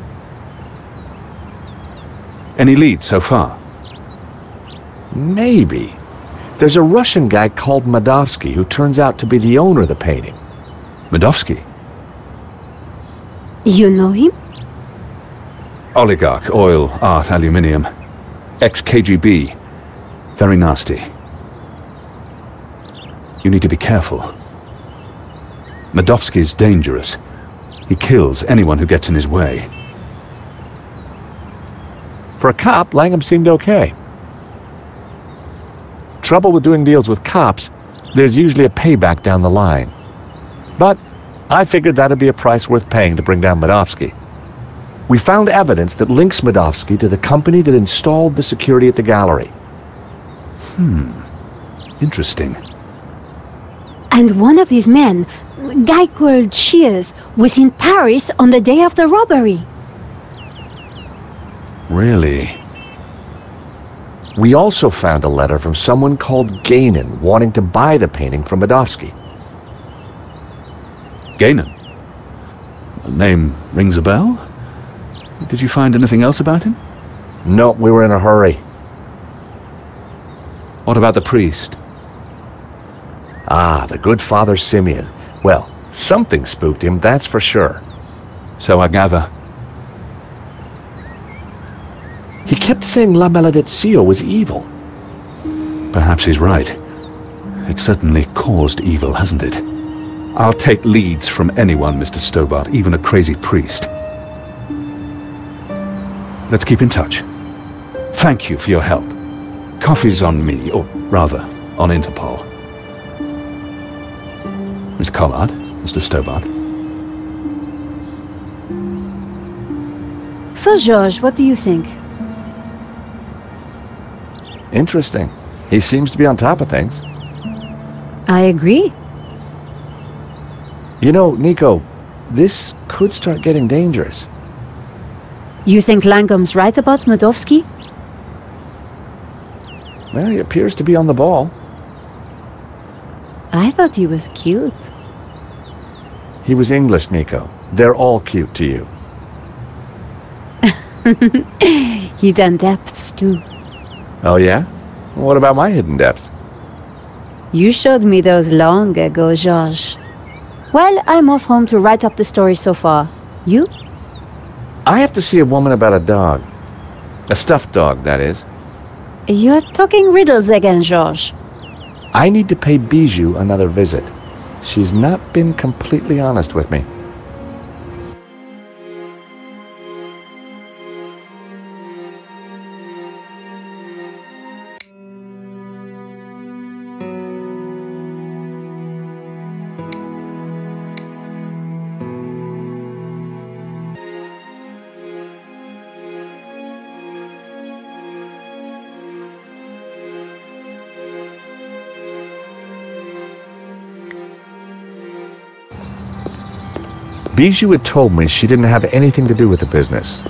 S10: Any leads so far?
S2: Maybe. There's a Russian guy called Madovsky who turns out to be the owner of the painting.
S10: Madovsky?
S8: You know him?
S10: Oligarch, oil, art, aluminium. Ex-KGB. Very nasty. You need to be careful. Madovsky's dangerous. He kills anyone who gets in his way.
S2: For a cop, Langham seemed okay. Trouble with doing deals with cops, there's usually a payback down the line. But I figured that'd be a price worth paying to bring down Madovsky. We found evidence that links Madovsky to the company that installed the security at the gallery.
S10: Interesting.
S8: And one of his men, a guy called Shears, was in Paris on the day of the robbery.
S10: Really?
S2: We also found a letter from someone called Gainan wanting to buy the painting from Madovsky.
S10: Gainan? The name rings a bell? Did you find anything else about him?
S2: No, we were in a hurry.
S10: What about the priest?
S2: Ah, the good Father Simeon. Well, something spooked him, that's for sure.
S10: So I gather.
S2: He kept saying La Maledizio was evil.
S10: Perhaps he's right. It's certainly caused evil, hasn't it? I'll take leads from anyone, Mr. Stobart, even a crazy priest. Let's keep in touch. Thank you for your help. Coffee's on me, or rather, on Interpol. Miss Collard, Mr. Stobart.
S8: So, George, what do you think?
S2: Interesting. He seems to be on top of things.
S8: I agree.
S2: You know, Nico, this could start getting dangerous.
S8: You think Langham's right about Mudovsky?
S2: Well, he appears to be on the ball.
S8: I thought he was cute.
S2: He was English, Nico. They're all cute to you.
S8: Hidden depths, too.
S2: Oh, yeah? What about my hidden depths?
S8: You showed me those long ago, George. Well, I'm off home to write up the story so far. You?
S2: I have to see a woman about a dog. A stuffed dog, that is.
S8: You're talking riddles again, George.
S2: I need to pay Bijou another visit. She's not been completely honest with me. Bijou had told me she didn't have anything to do with the business.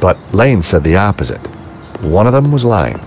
S2: But Lane said the opposite. One of them was lying.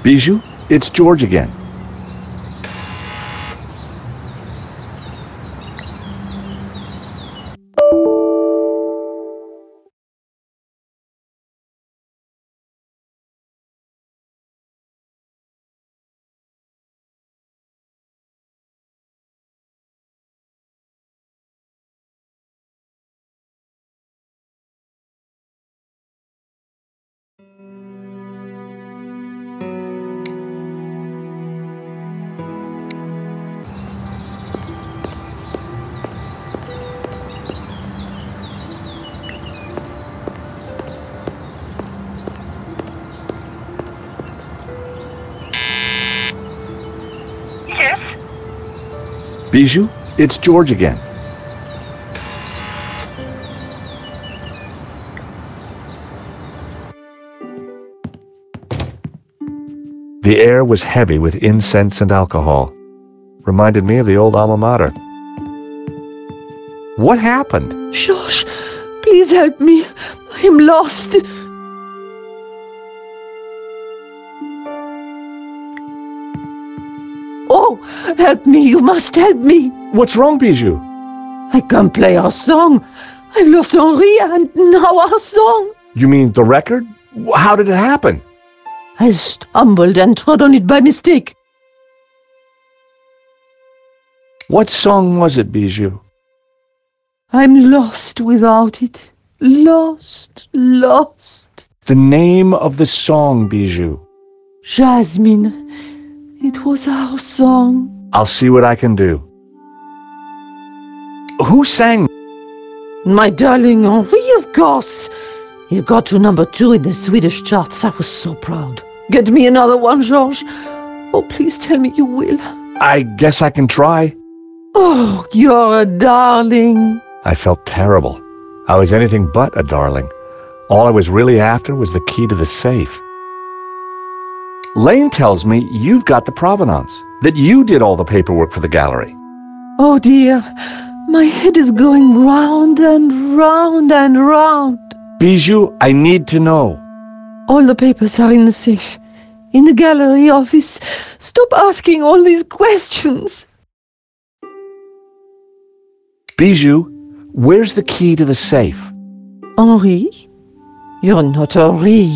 S2: Bijou, it's George again. Bijou, it's George again. The air was heavy with incense and alcohol. Reminded me of the old alma mater. What happened?
S11: George, please help me. I am lost. Oh, help me. You must help me.
S2: What's wrong, Bijou?
S11: I can't play our song. I've lost Henri and now our song.
S2: You mean the record? How did it happen?
S11: I stumbled and trod on it by mistake.
S2: What song was it, Bijou?
S11: I'm lost without it. Lost, lost.
S2: The name of the song, Bijou.
S11: Jasmine. It was our song.
S2: I'll see what I can do. Who sang?
S11: My darling Henri, of course. It got to #2 in the Swedish charts. I was so proud. Get me another one, George. Oh, please tell me you will.
S2: I guess I can try.
S11: Oh, you're a darling.
S2: I felt terrible. I was anything but a darling. All I was really after was the key to the safe. Lane tells me you've got the provenance, that you did all the paperwork for the gallery.
S11: Oh, dear. My head is going round and round and round.
S2: Bijou, I need to know.
S11: All the papers are in the safe. In the gallery office. Stop asking all these questions.
S2: Bijou, where's the key to the safe?
S11: Henri? You're not Henri.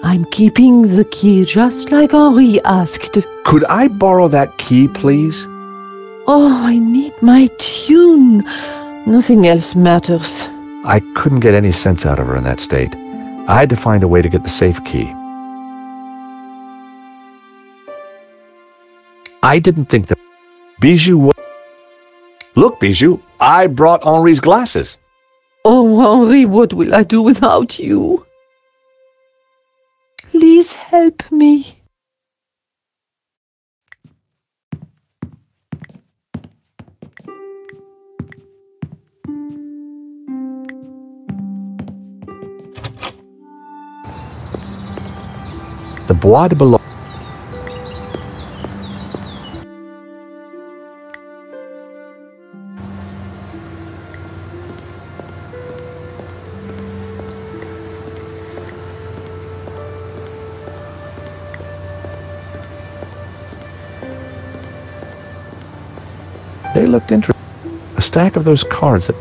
S11: I'm keeping the key just like Henri asked.
S2: Could I borrow that key, please?
S11: Oh, I need my tune. Nothing else matters.
S2: I couldn't get any sense out of her in that state. I had to find a way to get the safe key. I didn't think that Bijou would... Look, Bijou, I brought Henri's glasses.
S11: Oh, Henri, what will I do without you? Please help me.
S2: The Bois de Boulogne. They looked interesting. A stack of those cards that...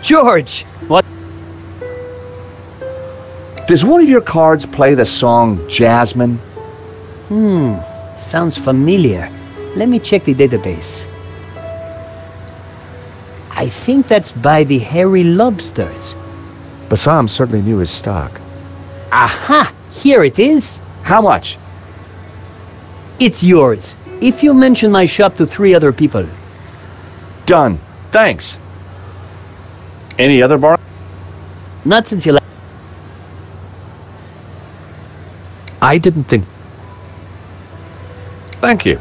S1: George! What?
S2: Does one of your cards play the song Jasmine?
S1: Sounds familiar. Let me check the database. I think that's by the Hairy Lobsters.
S2: Bassam certainly knew his stock.
S1: Aha! Here it is!
S2: How much?
S1: It's yours, if you mention my shop to 3 other people.
S2: Done. Thanks. Any other bar?
S1: Not since you left.
S2: I didn't think... Thank you.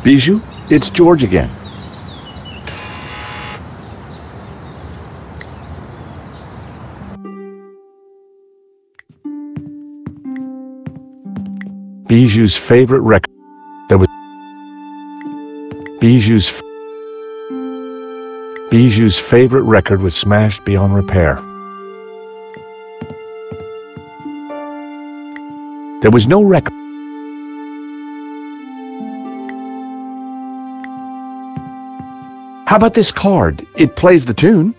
S2: Bijou, it's George again. Bijou's favorite record. There was Bijou's favorite record was smashed beyond repair. There was no record. How about this card? It plays the tune.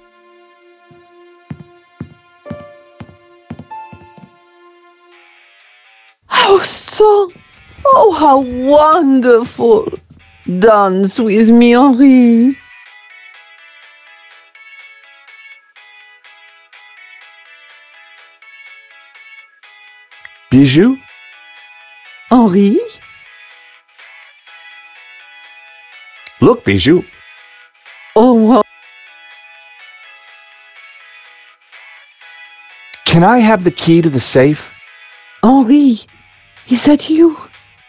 S11: Our song! Oh, how wonderful! Dance with me, Henri.
S2: Bijou?
S11: Henri?
S2: Look, Bijou.
S11: Oh, wow.
S2: Can I have the key to the safe?
S11: Henri, is that you?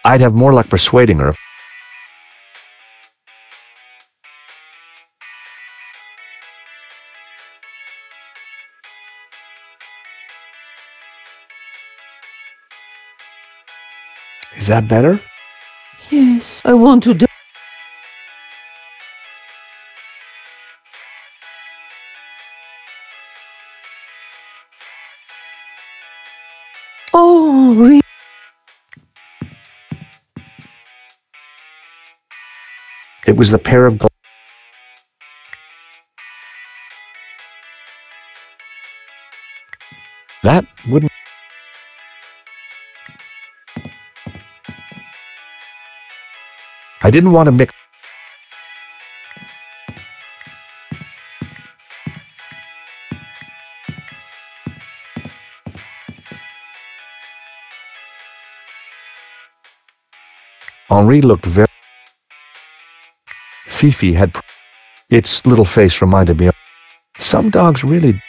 S2: I'd have more luck persuading her. Is that better?
S11: Yes, I want to die. Oh, Henri.
S2: It was the pair of that wouldn't. I didn't want to mix. Henri looked very. Fifi had. Its little face reminded me of. Some dogs really.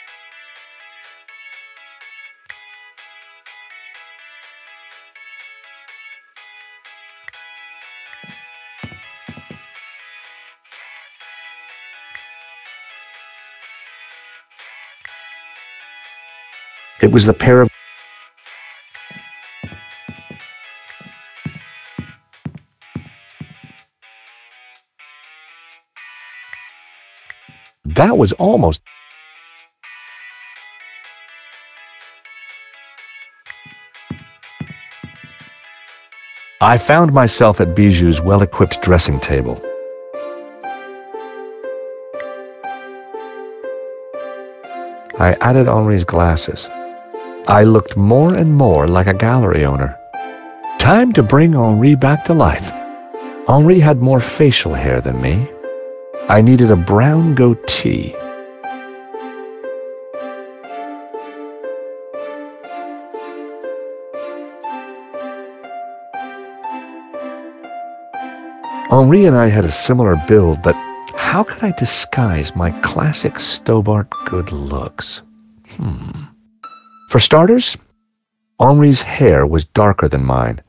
S2: It was the pair of. That was almost. I found myself at Bijou's well-equipped dressing table. I added Henri's glasses. I looked more and more like a gallery owner. Time to bring Henri back to life. Henri had more facial hair than me. I needed a brown goatee. Henri and I had a similar build, but how could I disguise my classic Stobart good looks? For starters, Henri's hair was darker than mine.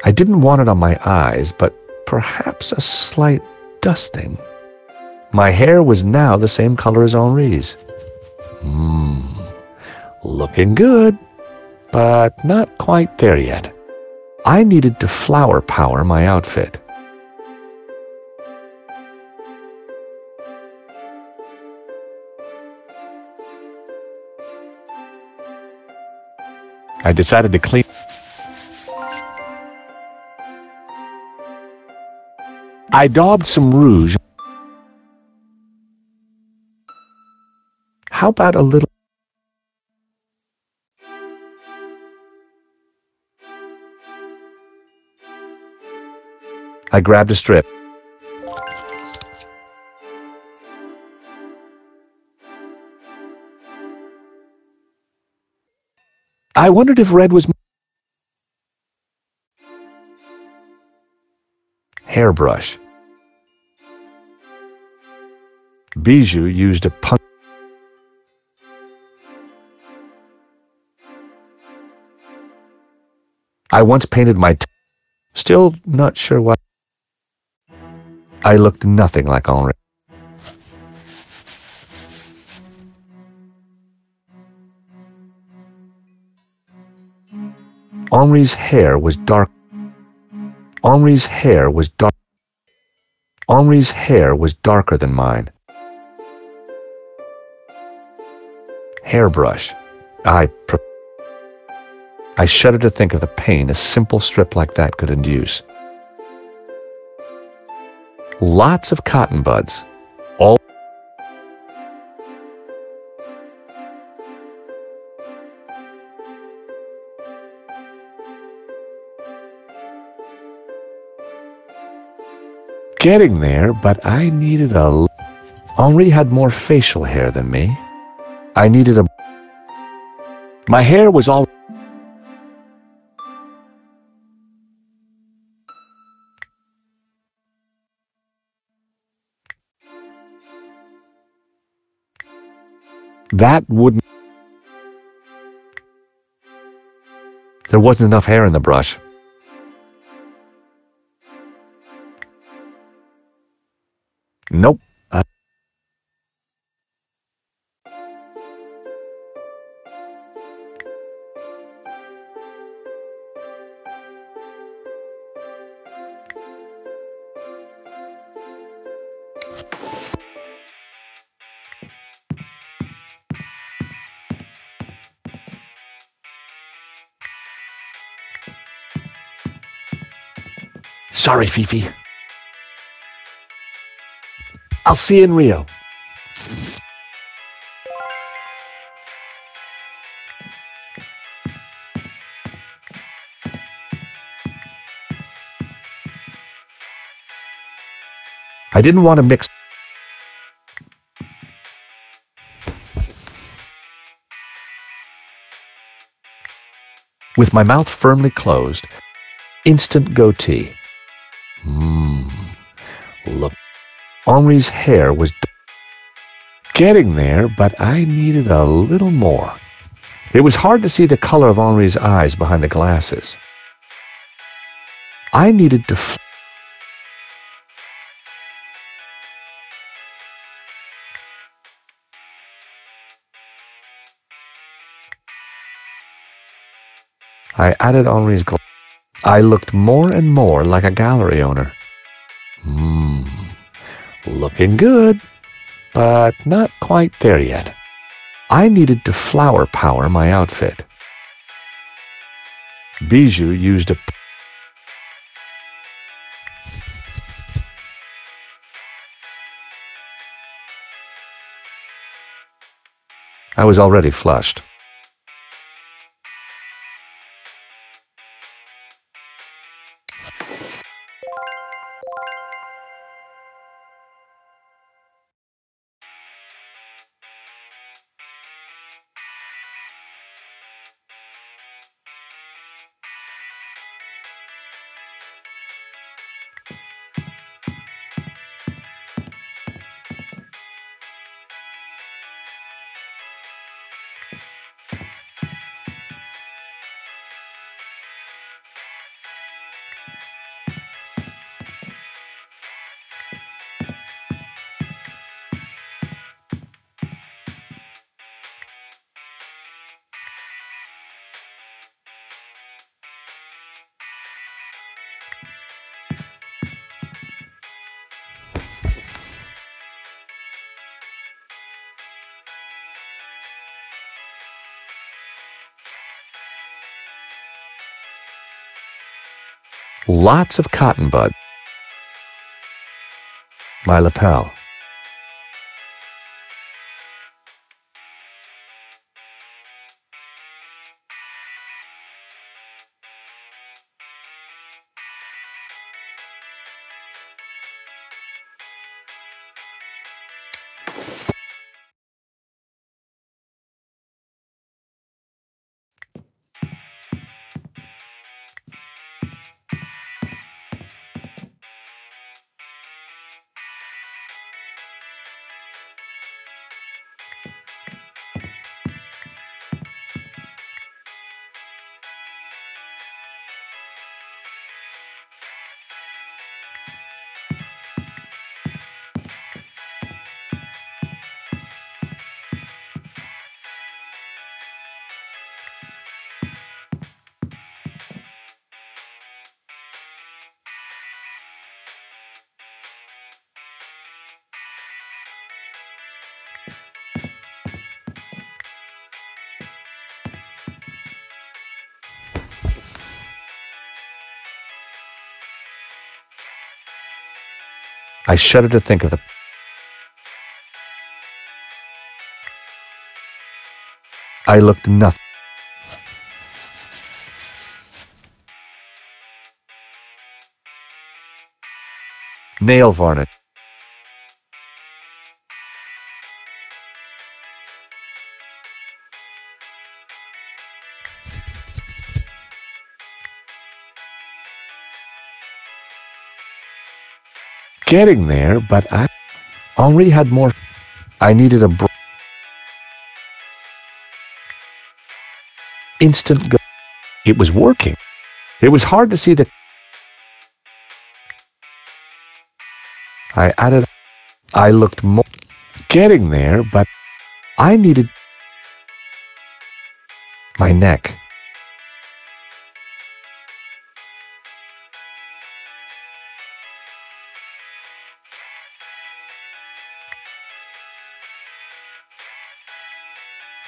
S2: I didn't want it on my eyes, but perhaps a slight dusting. My hair was now the same color as Henri's. Looking good, but not quite there yet. I needed to flower power my outfit. I decided to clean. I daubed some rouge. How about a little? I grabbed a strip. I wondered if red was hairbrush. Bijou used a punch. I once painted my still not sure what. I looked nothing like Henri. Henri's hair was dark. Henri's hair was dark. Henri's hair was darker than mine. Hairbrush. I shudder to think of the pain a simple strip like that could induce. Lots of cotton buds. All getting there, but I needed a... Henri had more facial hair than me. I needed a... My hair was all... That wouldn't... There wasn't enough hair in the brush. Nope. Sorry, Fifi. I'll see you in Rio. I didn't want to mix. With my mouth firmly closed, instant goatee. Look. Henri's hair was getting there, but I needed a little more. It was hard to see the color of Henri's eyes behind the glasses. I needed to... I added Henri's glasses. I looked more and more like a gallery owner. Looking good, but not quite there yet. I needed to flower power my outfit. Bijou used a... I was already flushed. Lots of cotton bud. My lapel. I shudder to think of the... I looked nothing. Nail varnish. Getting there, but Henri had more. I needed a instant go. It was working. It was hard to see the... I added... I looked more... Getting there, but I needed... My neck.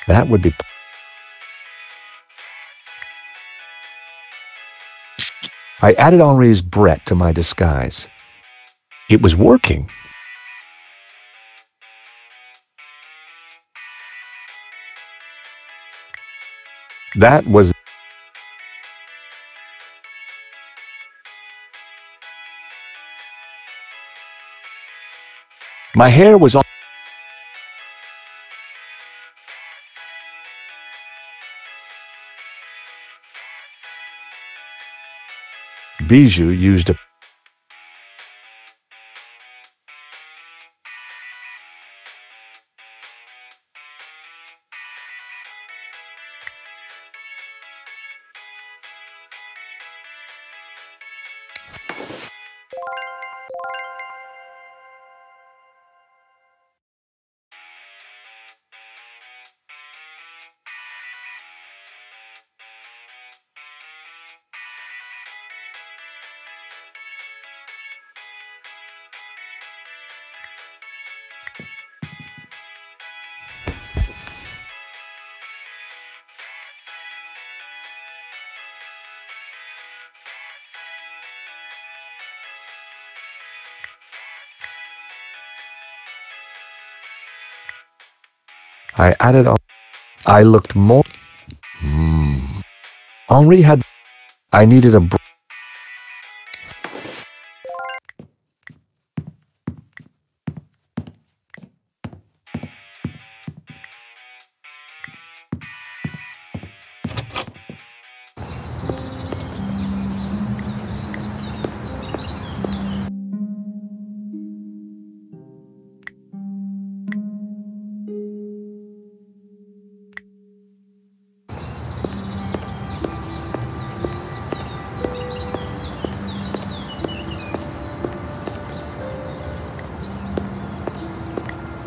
S2: That would be... I added Henri's Brett to my disguise. It was working. That was... My hair was on... Bijou used a... I added on... I looked more... Henri had... I needed a...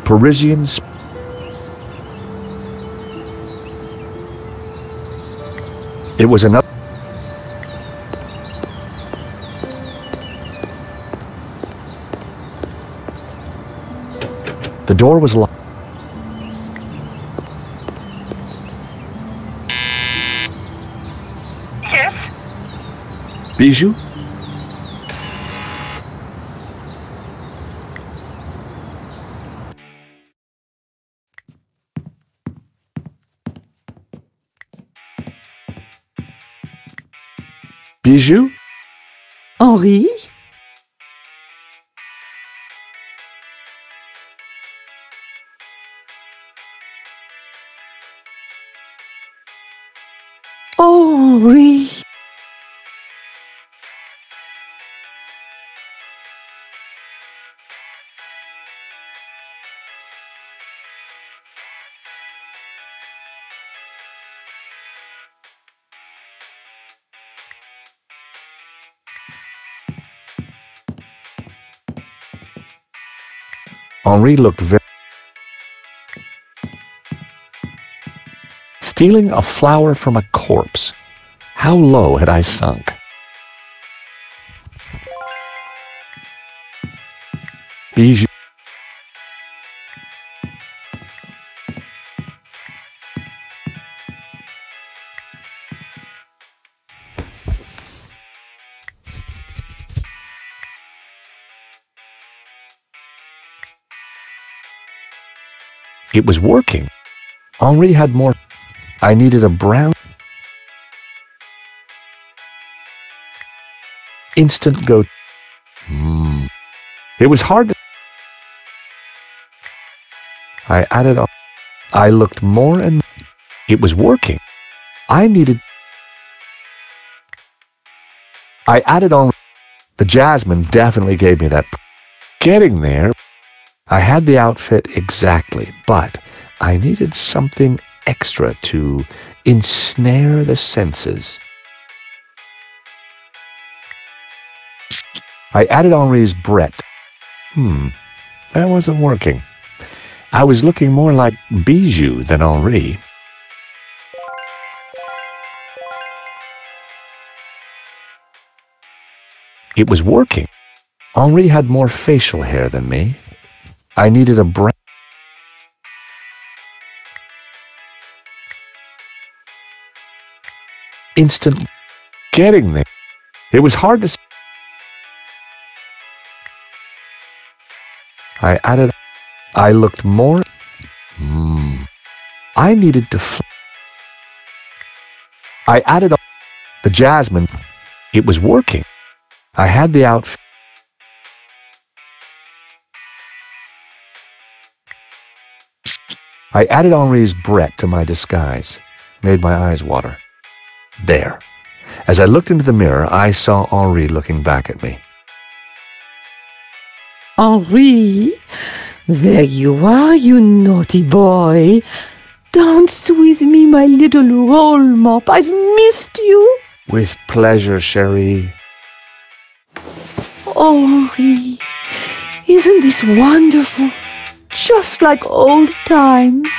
S2: Parisians. It was another... The door was locked.
S7: Yes?
S2: Bijou? Bijou?
S11: Henri? Oh, Henri.
S2: Henri looked very... Stealing a flower from a corpse. How low had I sunk? Bijou. It was working. Henri had more. I needed a brown. Instant go. It was hard to. I added on. I looked more and. It was working. I needed. I added on. The jasmine definitely gave me that. Getting there, I had the outfit exactly, but I needed something extra to ensnare the senses. I added Henri's Brett. That wasn't working. I was looking more like Bijou than Henri. It was working. Henri had more facial hair than me. I needed a brown. Instant getting there. It was hard to. I added. I looked more. I needed to. I added the jasmine. It was working. I had the outfit. I added Henri's Brett to my disguise, made my eyes water. There. As I looked into the mirror, I saw Henri looking back at me.
S11: Henri, there you are, you naughty boy. Dance with me, my little roll mop. I've missed you.
S2: With pleasure, chérie.
S11: Oh, Henri, isn't this wonderful? Just like old times.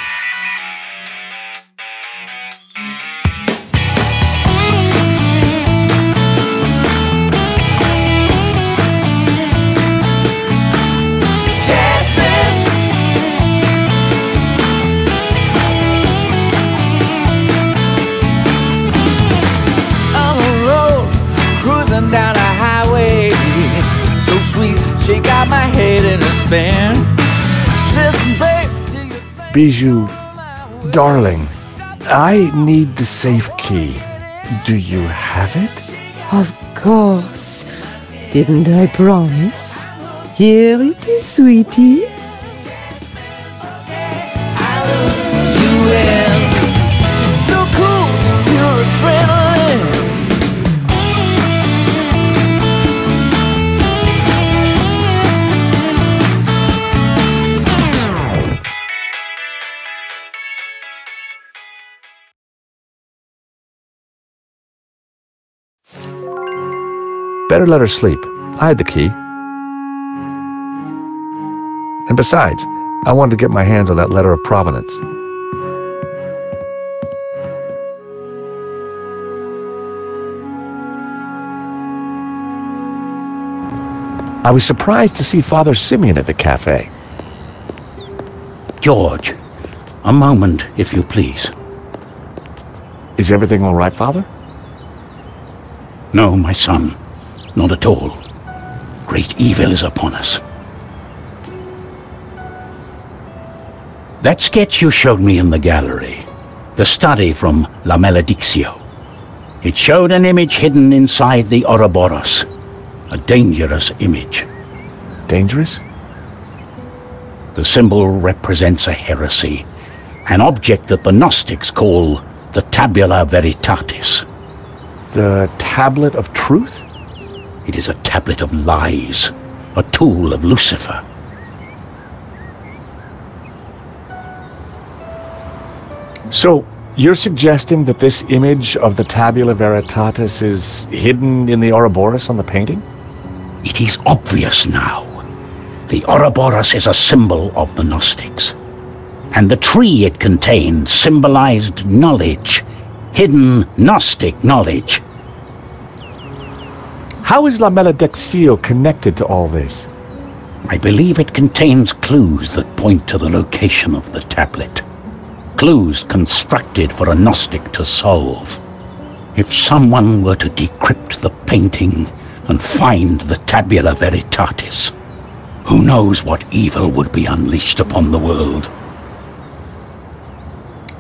S12: Down a highway, so sweet, she got my head in a spin. Listen, babe,
S2: Bijou, darling, I need the safe key. Do you have it?
S11: Of course. Didn't I promise? Here it is, sweetie.
S12: You in. She's so cool, she's pure adrenaline.
S2: Better let her sleep. I had the key. And besides, I wanted to get my hands on that letter of provenance. I was surprised to see Father Simeon at the cafe.
S9: George, a moment, if you please.
S2: Is everything all right, Father?
S9: No, my son. Not at all. Great evil is upon us. That sketch you showed me in the gallery, the study from La Maledictio, it showed an image hidden inside the Ouroboros, a dangerous image.
S2: Dangerous?
S9: The symbol represents a heresy, an object that the Gnostics call the Tabula Veritatis.
S2: The Tablet of Truth?
S9: It is a tablet of lies, a tool of Lucifer.
S2: So, you're suggesting that this image of the Tabula Veritatis is hidden in the Ouroboros on the painting?
S9: It is obvious now. The Ouroboros is a symbol of the Gnostics. And the tree it contained symbolized knowledge, hidden Gnostic knowledge.
S2: How is La Maledictio connected to all this?
S9: I believe it contains clues that point to the location of the tablet. Clues constructed for a Gnostic to solve. If someone were to decrypt the painting and find the Tabula Veritatis, who knows what evil would be unleashed upon the world?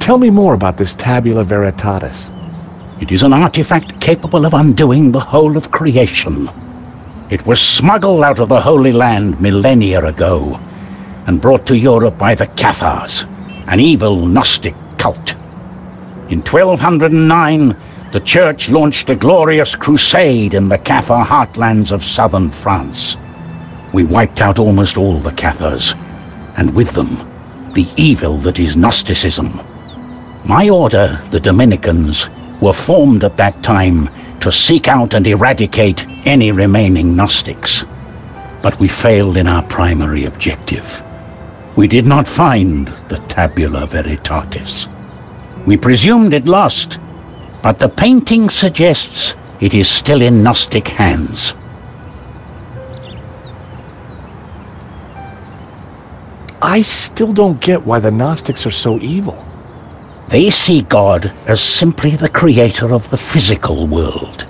S2: Tell me more about this Tabula Veritatis.
S9: It is an artifact capable of undoing the whole of creation. It was smuggled out of the Holy Land millennia ago and brought to Europe by the Cathars, an evil Gnostic cult. In 1209, the Church launched a glorious crusade in the Cathar heartlands of southern France. We wiped out almost all the Cathars, and with them, the evil that is Gnosticism. My order, the Dominicans, were formed at that time to seek out and eradicate any remaining Gnostics. But we failed in our primary objective. We did not find the Tabula Veritatis. We presumed it lost, but the painting suggests it is still in Gnostic hands.
S2: I still don't get why the Gnostics are so evil.
S9: They see God as simply the creator of the physical world,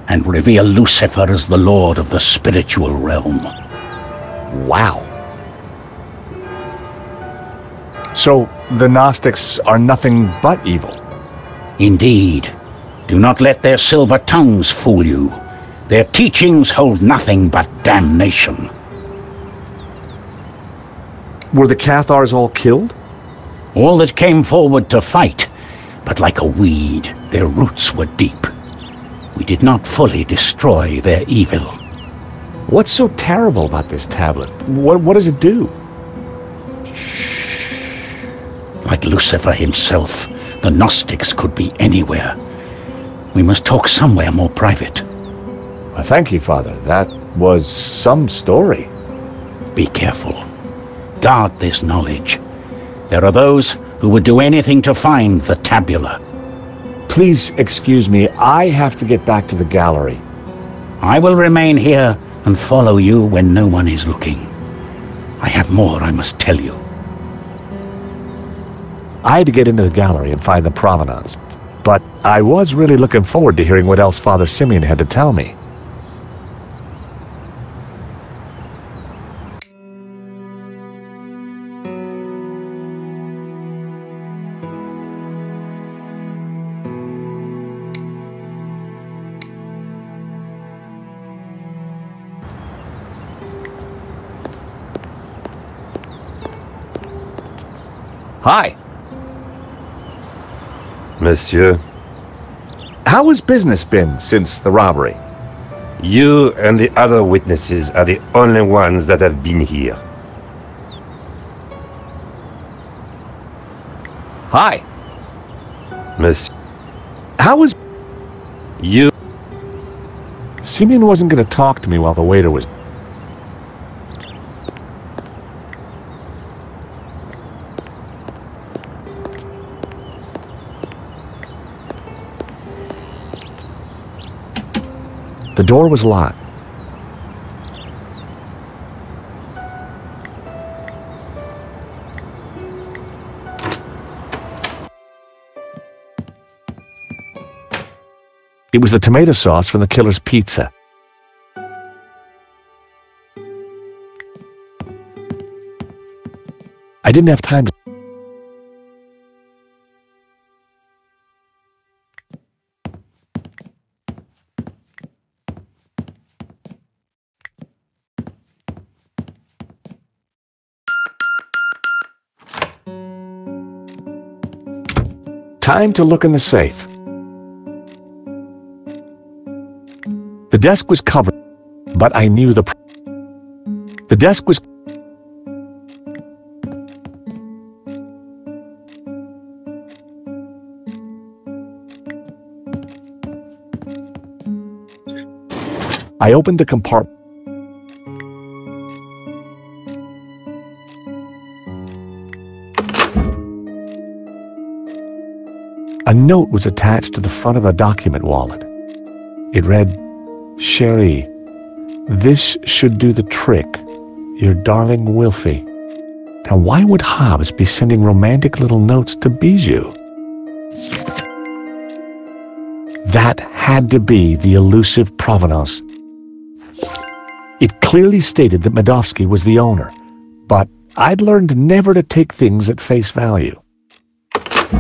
S9: and revere Lucifer as the lord of the spiritual realm.
S2: Wow. So, the Gnostics are nothing but evil?
S9: Indeed. Do not let their silver tongues fool you. Their teachings hold nothing but damnation.
S2: Were the Cathars all killed?
S9: All that came forward to fight, but like a weed, their roots were deep. We did not fully destroy their evil.
S2: What's so terrible about this tablet? What does it do?
S9: Like Lucifer himself, the Gnostics could be anywhere. We must talk somewhere more private.
S2: Well, thank you, Father. That was some story.
S9: Be careful. Guard this knowledge. There are those who would do anything to find the tabula.
S2: Please excuse me, I have to get back to the gallery.
S9: I will remain here and follow you when no one is looking. I have more I must tell you.
S2: I had to get into the gallery and find the provenance, but I was really looking forward to hearing what else Father Simeon had to tell me. Hi.
S3: Monsieur.
S2: How has business been since the robbery?
S3: You and the other witnesses are the only ones that have been here.
S2: Hi.
S3: Monsieur.
S2: How was...
S3: You...
S2: Simeon wasn't going to talk to me while the waiter was... The door was locked. It was the tomato sauce from the killer's pizza. I didn't have time to... Time to look in the safe. The desk was covered, but I knew the desk was... I opened the compartment. A note was attached to the front of the document wallet. It read, "Sherry, this should do the trick. Your darling Wilfie." Now, why would Hobbs be sending romantic little notes to Bijou? That had to be the elusive provenance. It clearly stated that Medovsky was the owner, but I'd learned never to take things at face value.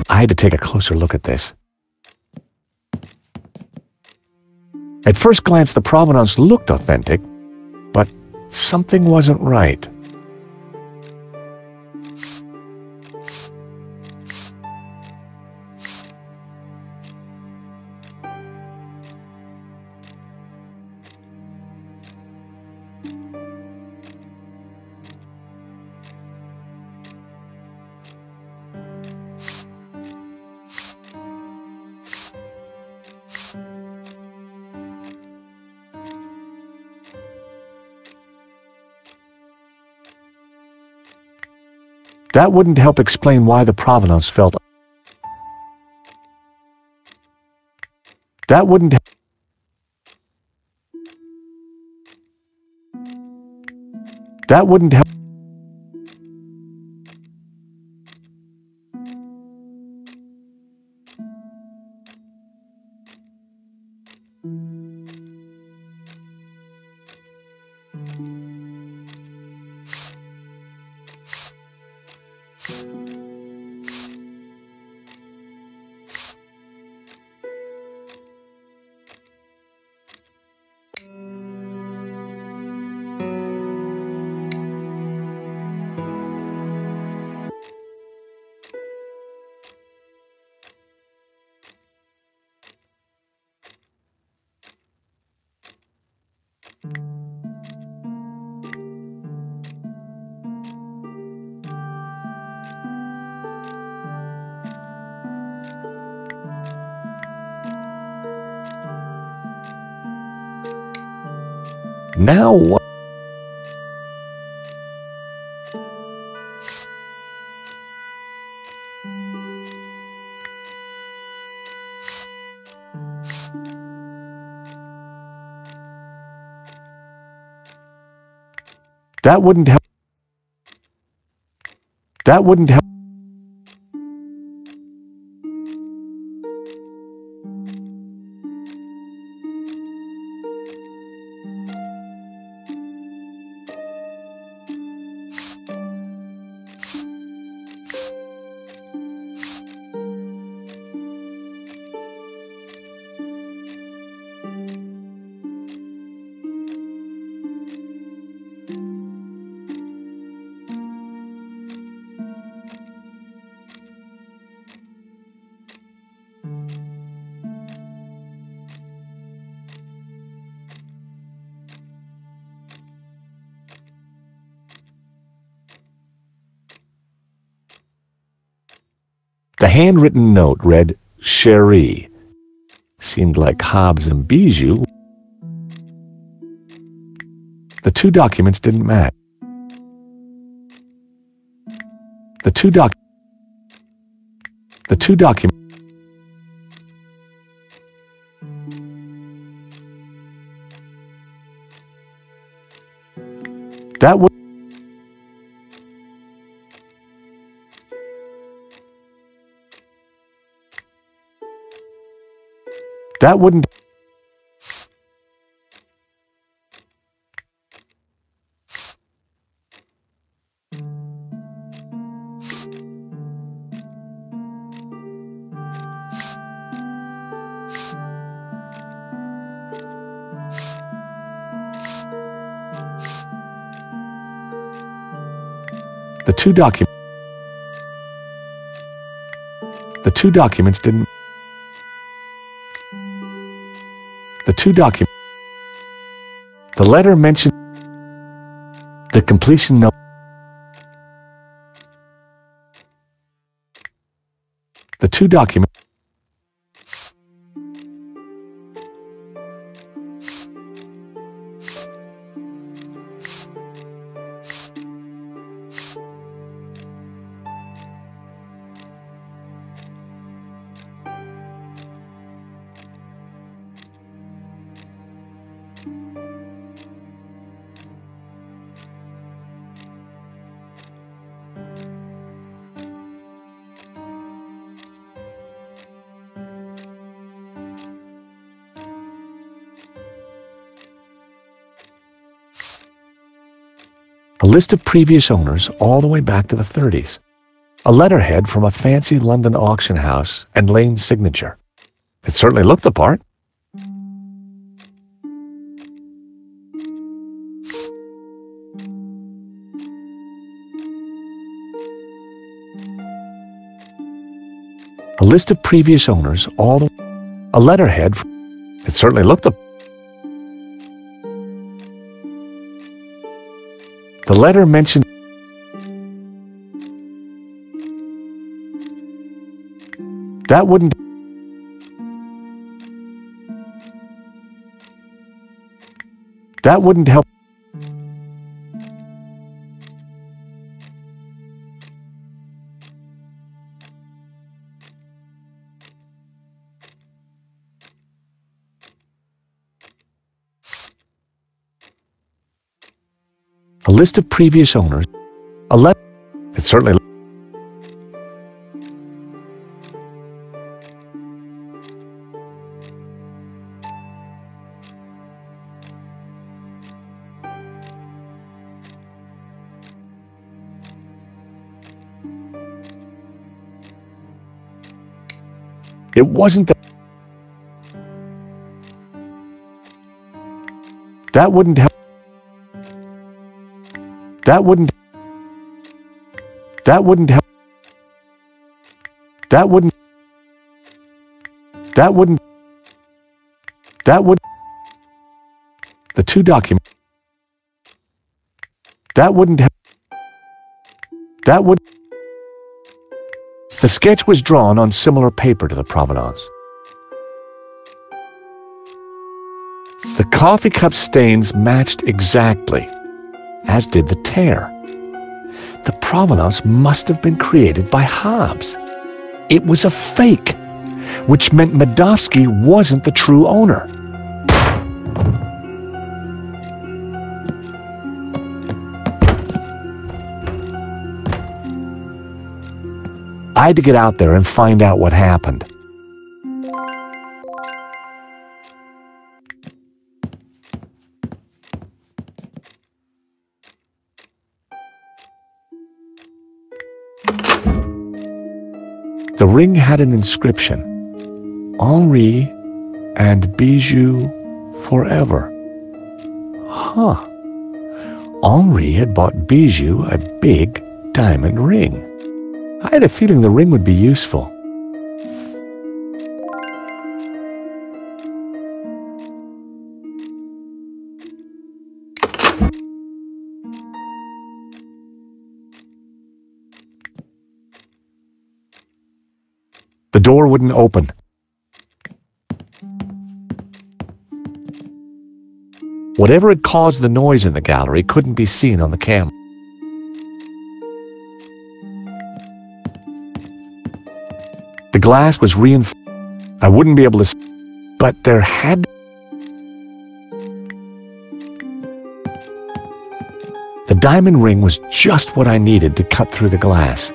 S2: I had to take a closer look at this. At first glance, the provenance looked authentic, but something wasn't right. That wouldn't help explain why the provenance felt. That wouldn't. That wouldn't help. Now what? That wouldn't help. That wouldn't help. The handwritten note read, Cherie. Seemed like Hobbs and Bijou. The two documents didn't match. The two documents. That would. That wouldn't. The two documents didn't. The two documents. The letter mentioned the completion note. The two documents. A list of previous owners all the way back to the 30s. A letterhead from a fancy London auction house and Lane's signature. It certainly looked the part. A list of previous owners, a letterhead. It certainly looked the letter mentioned that wouldn't help. A list of previous owners. It certainly. It wasn't that wouldn't help. That wouldn't help. That wouldn't. That would. The two documents. That wouldn't help. That would. The sketch was drawn on similar paper to the provenance. The coffee cup stains matched exactly, as did the tear. The provenance must have been created by Hobbs. It was a fake, which meant Medovsky wasn't the true owner. I had to get out there and find out what happened. The ring had an inscription, Henri and Bijou forever. Huh. Henri had bought Bijou a big diamond ring. I had a feeling the ring would be useful. The door wouldn't open. Whatever had caused the noise in the gallery couldn't be seen on the camera. The glass was reinforced. I wouldn't be able to see, but there had. The diamond ring was just what I needed to cut through the glass.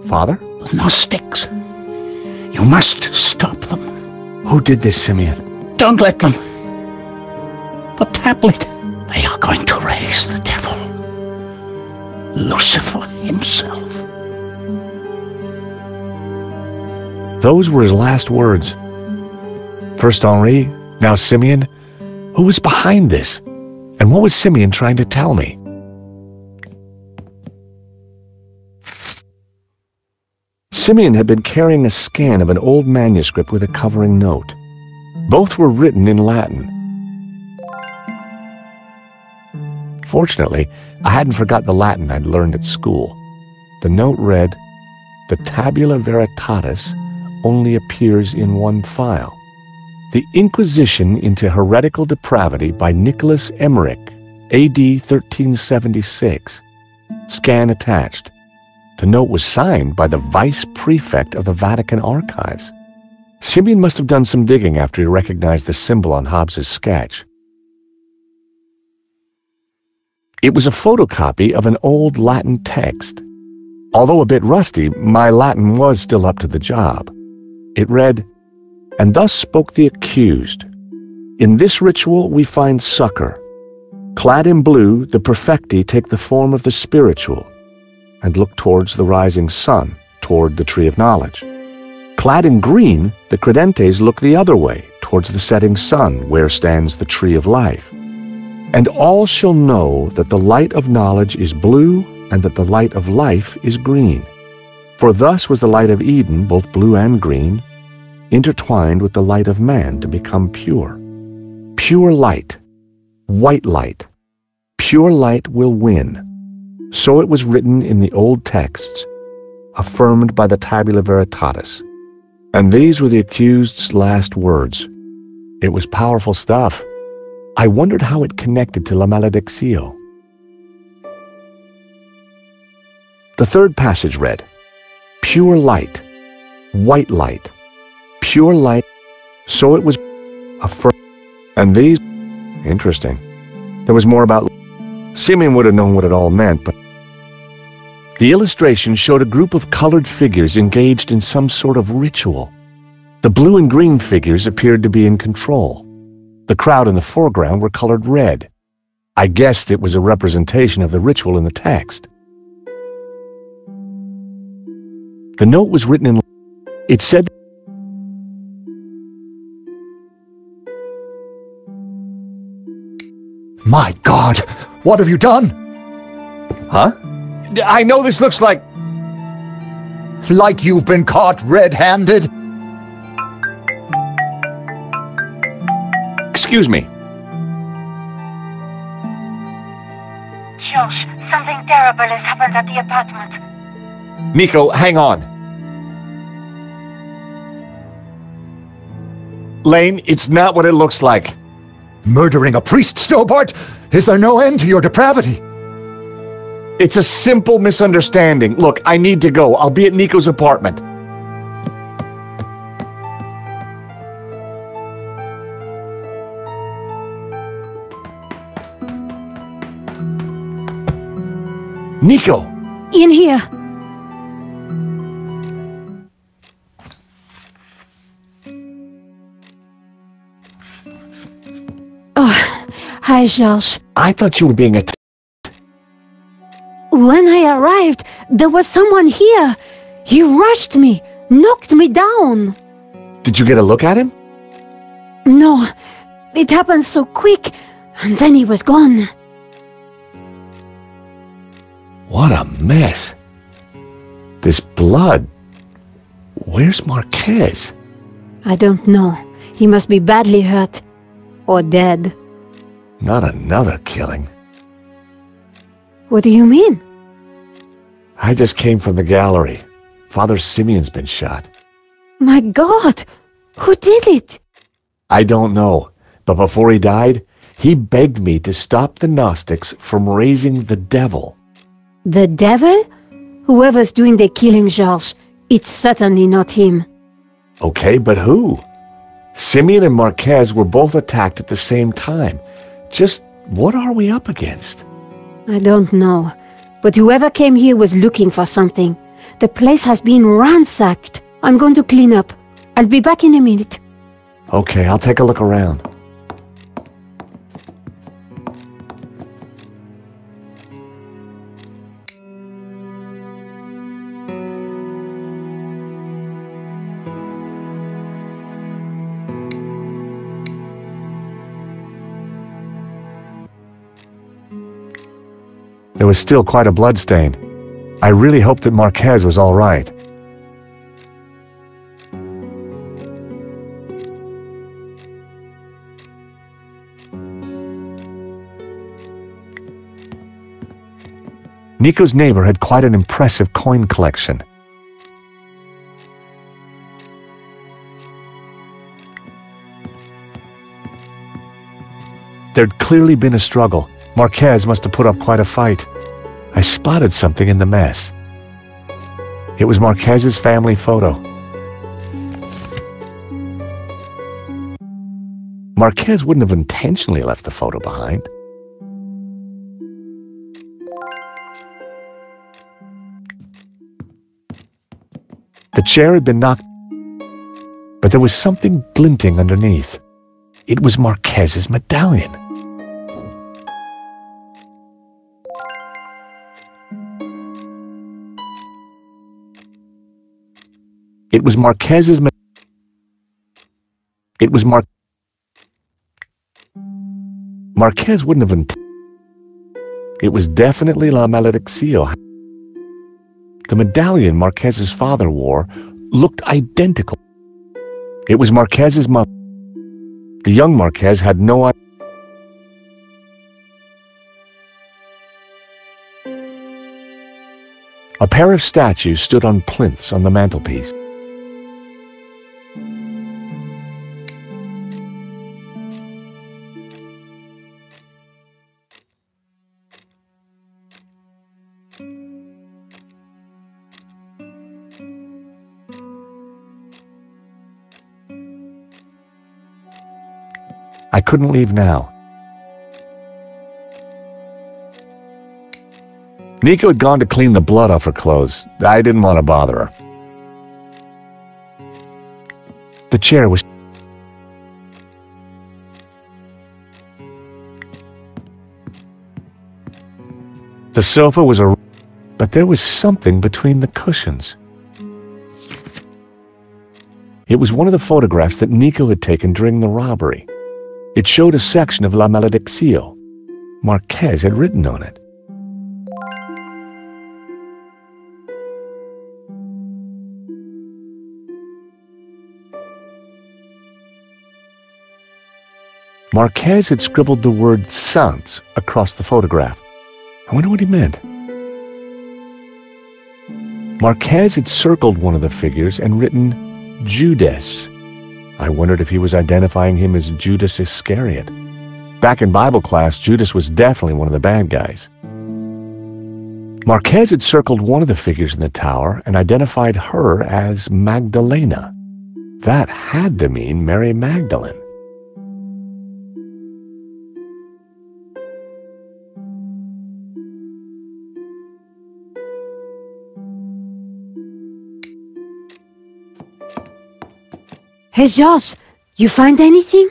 S2: Father?
S9: No sticks. You must stop them.
S2: Who did this, Simeon?
S9: Don't let them. The tablet. They are going to raise the devil. Lucifer himself.
S2: Those were his last words. First Henri, now Simeon. Who was behind this? And what was Simeon trying to tell me? Simeon had been carrying a scan of an old manuscript with a covering note. Both were written in Latin. Fortunately, I hadn't forgot the Latin I'd learned at school. The note read, "The tabula veritatis only appears in one file. The Inquisition into Heretical Depravity by Nicholas Emmerich, A.D. 1376. Scan attached. The note was signed by the Vice Prefect of the Vatican Archives. Simeon must have done some digging after he recognized the symbol on Hobbes's sketch. It was a photocopy of an old Latin text. Although a bit rusty, my Latin was still up to the job. It read, "And thus spoke the accused. In this ritual we find succor. Clad in blue, the perfecti take the form of the spiritual and look towards the rising sun, toward the tree of knowledge. Clad in green, the credentes look the other way, towards the setting sun, where stands the tree of life. And all shall know that the light of knowledge is blue, and that the light of life is green. For thus was the light of Eden, both blue and green, intertwined with the light of man to become pure. Pure light, white light, pure light will win." So it was written in the old texts, affirmed by the Tabula Veritatis. And these were the accused's last words. It was powerful stuff. I wondered how it connected to La Maledictio. The third passage read, "Pure light, white light, pure light, so it was affirmed." And these, interesting. There was more about, Simeon would have known what it all meant, but the illustration showed a group of colored figures engaged in some sort of ritual. The blue and green figures appeared to be in control. The crowd in the foreground were colored red. I guessed it was a representation of the ritual in the text. The note was written in... It said...
S6: My God! What have you done?
S2: Huh? I know this looks like...
S6: Like you've been caught red-handed?
S2: Excuse me.
S8: Josh, something terrible has happened at the apartment.
S2: Nico, hang on. Lane, it's not what it looks like.
S6: Murdering a priest, Stobart? Is there no end to your depravity?
S2: It's a simple misunderstanding. Look, I need to go. I'll be at Nico's apartment. Nico!
S8: In here. Oh, hi, George.
S2: I thought you were being attacked.
S8: When I arrived, there was someone here. He rushed me, knocked me down.
S2: Did you get a look at him?
S8: No, it happened so quick, and then he was gone.
S2: What a mess. This blood. Where's Marquez?
S8: I don't know. He must be badly hurt. Or dead.
S2: Not another killing.
S8: What do you mean?
S2: I just came from the gallery. Father Simeon's been shot.
S8: My God! Who did it?
S2: I don't know, but before he died, he begged me to stop the Gnostics from raising the devil.
S8: The devil? Whoever's doing the killing, Georges, it's certainly not him.
S2: Okay, but who? Simeon and Marquez were both attacked at the same time. Just what are we up against?
S8: I don't know, but whoever came here was looking for something. The place has been ransacked. I'm going to clean up. I'll be back in a minute.
S2: Okay, I'll take a look around. There was still quite a bloodstain. I really hoped that Marquez was all right. Nico's neighbor had quite an impressive coin collection. There'd clearly been a struggle. Marquez must have put up quite a fight. I spotted something in the mess. It was Marquez's family photo. Marquez wouldn't have intentionally left the photo behind. The chair had been knocked, but there was something glinting underneath. It was Marquez's medallion. It was Marquez's Marquez wouldn't have It was definitely La Malediccio. The medallion Marquez's father wore looked identical. It was Marquez's mother. The young Marquez had no idea. A pair of statues stood on plinths on the mantelpiece. I couldn't leave now. Nico had gone to clean the blood off her clothes. I didn't want to bother her. The chair was... The sofa was a... But there was something between the cushions. It was one of the photographs that Nico had taken during the robbery. It showed a section of La Malediccio. Marquez had written on it. Marquez had scribbled the word Sans across the photograph. I wonder what he meant. Marquez had circled one of the figures and written Judas. I wondered if he was identifying him as Judas Iscariot. Back in Bible class, Judas was definitely one of the bad guys. Marquez had circled one of the figures in the tower and identified her as Magdalena. That had to mean Mary Magdalene.
S8: Hey, George, you find anything?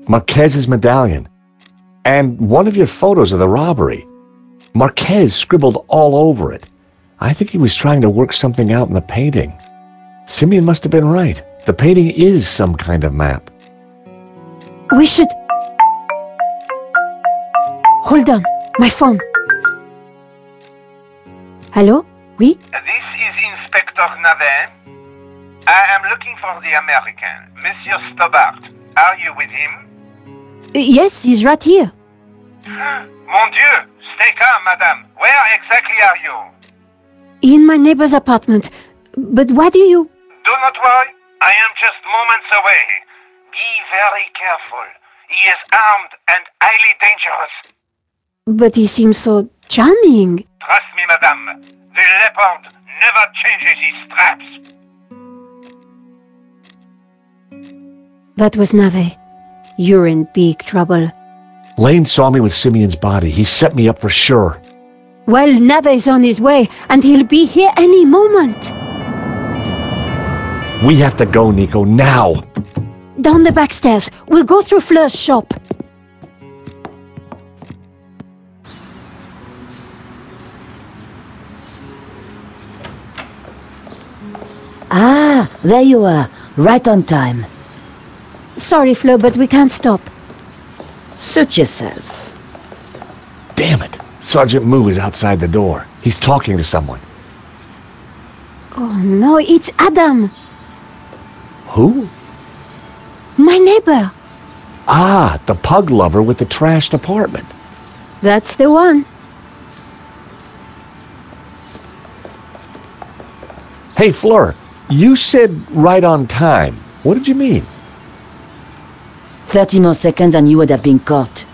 S2: Marquez's medallion. And one of your photos of the robbery. Marquez scribbled all over it. I think he was trying to work something out in the painting. Simeon must have been right. The painting is some kind of map.
S8: We should... Hold on, my phone. Hello? Oui?
S7: This is Inspector Navet. I am looking for the American, Monsieur Stobart. Are you with him?
S8: Yes, he's right here.
S7: Mon Dieu! Stay calm, madame. Where exactly are you?
S8: In my neighbor's apartment. But why do you...
S7: Do not worry. I am just moments away. Be very careful. He is armed and highly dangerous.
S8: But he seems so charming.
S7: Trust me, madame. The leopard never changes his straps.
S8: That was Nave. You're in big trouble.
S2: Lane saw me with Simeon's body. He set me up for sure.
S8: Well, Nave's on his way, and he'll be here any moment.
S2: We have to go, Nico, now.
S8: Down the back stairs. We'll go through Fleur's shop.
S13: Ah, there you are. Right on time.
S8: Sorry, Fleur, but we can't stop.
S13: Suit yourself.
S2: Damn it. Sergeant Moo is outside the door. He's talking to someone.
S8: Oh no, it's Adam.
S2: Who?
S8: My neighbor.
S2: Ah, the pug lover with the trashed apartment.
S8: That's the one.
S2: Hey, Fleur, you said right on time. What did you mean?
S13: 30 more seconds and you would have been caught.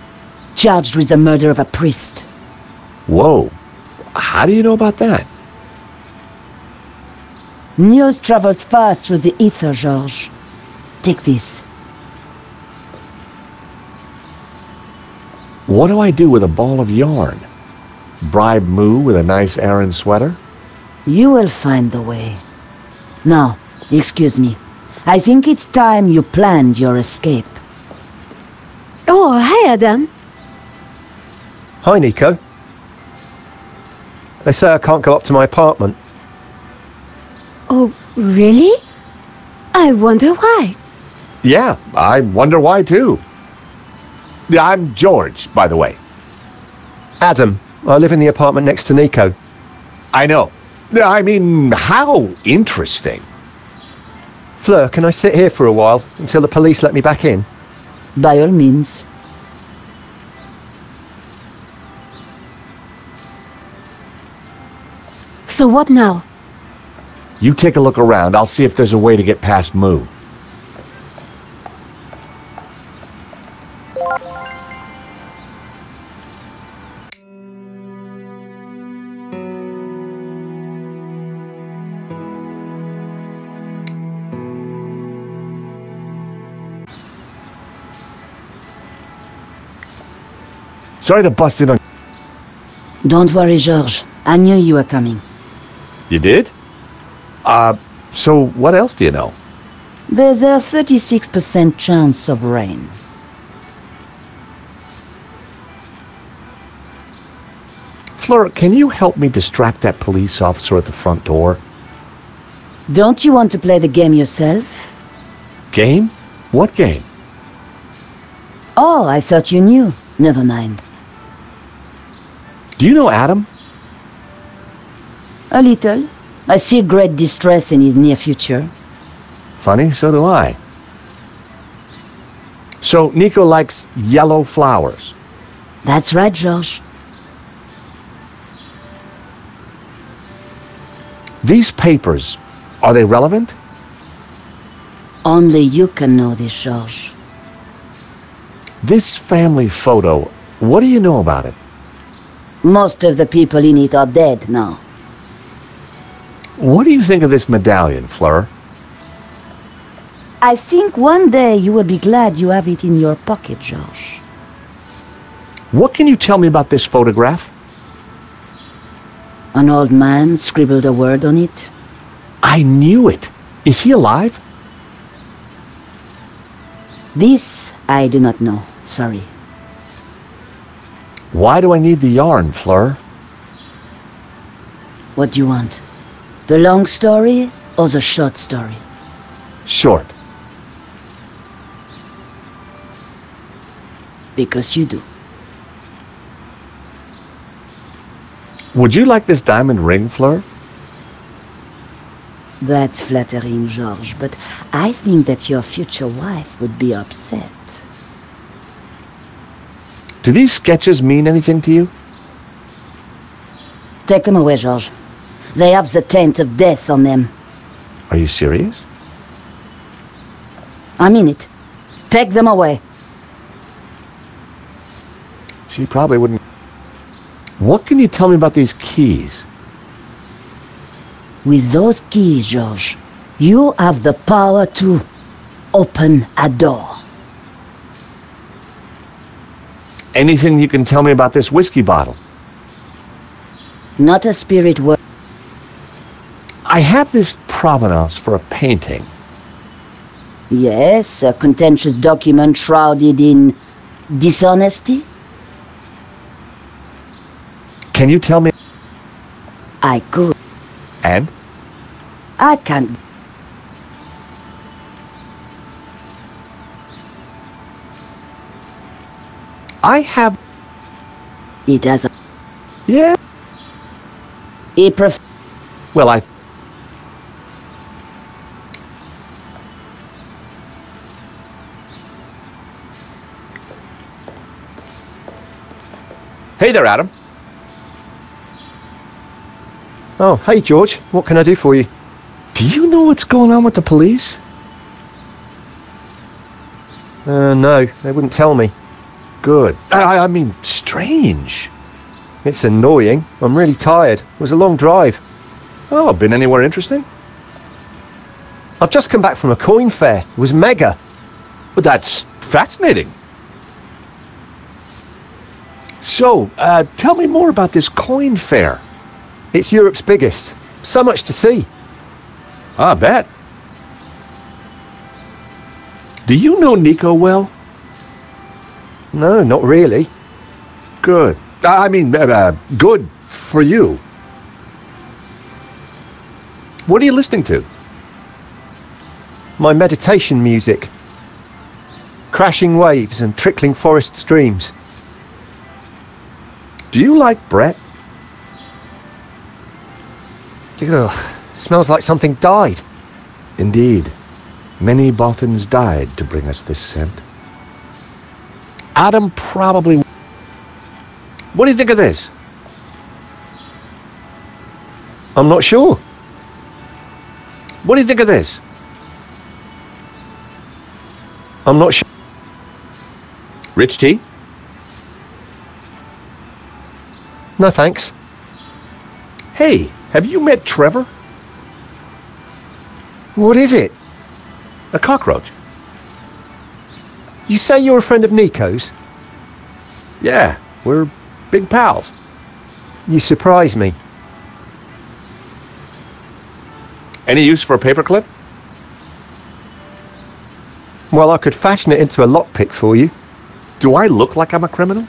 S13: charged with the murder of a priest.
S2: Whoa. How do you know about that?
S13: News travels fast through the ether, Georges. Take this.
S2: What do I do with a ball of yarn? Bribe Moo with a nice Aran sweater?
S13: You will find the way. Now, excuse me. I think it's time you planned your escape.
S8: Oh, hi, Adam.
S14: Hi, Nico. They say I can't go up to my apartment.
S8: Oh, really? I wonder why.
S2: Yeah, I wonder why too. I'm George, by the way.
S14: Adam. I live in the apartment next to Nico.
S2: I know. I mean, how interesting.
S14: Fleur, can I sit here for a while until the police let me back in?
S13: By all means.
S8: So what now?
S2: You take a look around. I'll see if there's a way to get past Moo. Sorry to bust in on...
S13: Don't worry, Georges. I knew you were coming.
S2: You did? So what else do you know?
S13: There's a 36% chance of rain.
S2: Fleur, can you help me distract that police officer at the front door?
S13: Don't you want to play the game yourself?
S2: Game? What game?
S13: Oh, I thought you knew. Never mind.
S2: Do you know Adam?
S13: A little. I see great distress in his near future.
S2: Funny, so do I. So, Nico likes yellow flowers.
S13: That's right, Georges.
S2: These papers, are they relevant?
S13: Only you can know this, Georges.
S2: This family photo, what do you know about it?
S13: Most of the people in it are dead now.
S2: What do you think of this medallion, Fleur?
S13: I think one day you will be glad you have it in your pocket, Georges.
S2: What can you tell me about this photograph?
S13: An old man scribbled a word on it.
S2: I knew it. Is he alive?
S13: This I do not know. Sorry.
S2: Why do I need the yarn, Fleur?
S13: What do you want? The long story or the short story?
S2: Short.
S13: Because you do.
S2: Would you like this diamond ring, Fleur?
S13: That's flattering, Georges, but I think that your future wife would be upset.
S2: Do these sketches mean anything to you?
S13: Take them away, Georges. They have the taint of death on them.
S2: Are you serious?
S13: I mean it. Take them away.
S2: She probably wouldn't... What can you tell me about these keys?
S13: With those keys, Georges, you have the power to open a door.
S2: Anything you can tell me about this whiskey bottle?
S13: Not a spirit word.
S2: I have this provenance for a painting.
S13: Yes, a contentious document shrouded in dishonesty?
S2: Can you tell me?
S13: I could.
S2: And?
S13: I can't.
S2: I have...
S13: It has a...
S2: Yeah? Well, I... Hey there, Adam.
S14: Oh, hey, George. What can I do for you?
S2: Do you know what's going on with the police?
S14: No, they wouldn't tell me.
S2: good. I mean, strange.
S14: It's annoying. I'm really tired. It was a long drive.
S2: Oh, been anywhere interesting?
S14: I've just come back from a coin fair. It was mega.
S2: But that's fascinating. So, tell me more about this coin fair.
S14: It's Europe's biggest. So much to see.
S2: I bet. Do you know Nico well?
S14: No, not really.
S2: Good. I mean, good for you. What are you listening to?
S14: My meditation music. Crashing waves and trickling forest streams.
S2: Do you like Brett?
S14: Ugh, smells like something died.
S2: Indeed. Many boffins died to bring us this scent. Adam probably... What do you think of this?
S14: I'm not sure.
S2: What do you think of this?
S14: I'm not sure.
S2: Rich tea?
S14: No thanks.
S2: Hey, have you met Trevor?
S14: What is it?
S2: A cockroach.
S14: You say you're a friend of Nico's?
S2: Yeah, we're big pals.
S14: You surprise me.
S2: Any use for a paperclip?
S14: Well, I could fashion it into a lockpick for you.
S2: Do I look like I'm a criminal?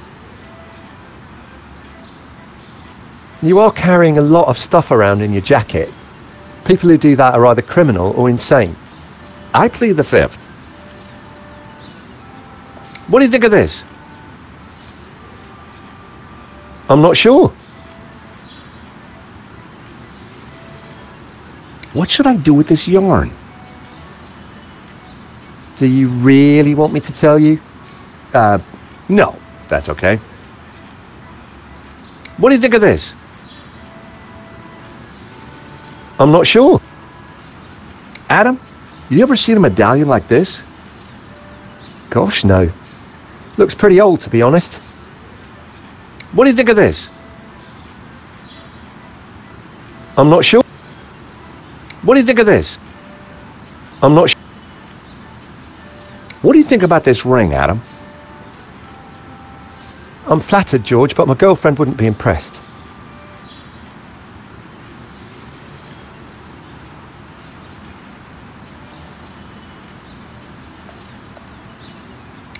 S14: You are carrying a lot of stuff around in your jacket. People who do that are either criminal or insane.
S2: I plead the fifth. What do you think of this?
S14: I'm not sure.
S2: What should I do with this yarn?
S14: Do you really want me to tell you?
S2: No, that's okay. What do you think of this?
S14: I'm not sure.
S2: Adam, you ever seen a medallion like this?
S14: Gosh, no. Looks pretty old, to be honest.
S2: What do you think of this?
S14: I'm not sure.
S2: What do you think of this?
S14: I'm not sure.
S2: What do you think about this ring, Adam?
S14: I'm flattered, George, but my girlfriend wouldn't be impressed.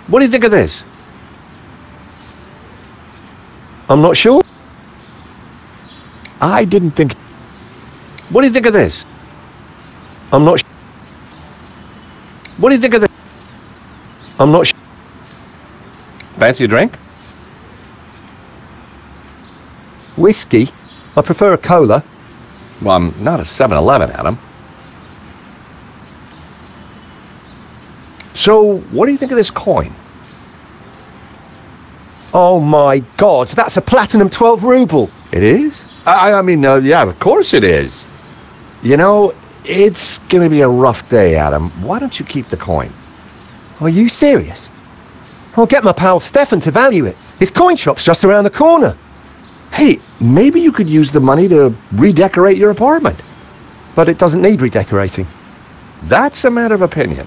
S2: What do you think of this?
S14: I'm not sure.
S2: I didn't think... What do you think of this?
S14: I'm not sure.
S2: What do you think of this?
S14: I'm not sure.
S2: Fancy a drink?
S14: Whiskey? I prefer a cola.
S2: Well, I'm not a 7-Eleven, Adam. So, what do you think of this coin?
S14: Oh my God, that's a platinum 12 ruble.
S2: It is? I mean, yeah, of course it is. You know, it's gonna be a rough day, Adam. Why don't you keep the coin?
S14: Are you serious? I'll get my pal Stefan to value it. His coin shop's just around the corner.
S2: Hey, maybe you could use the money to redecorate your apartment.
S14: But it doesn't need redecorating.
S2: That's a matter of opinion.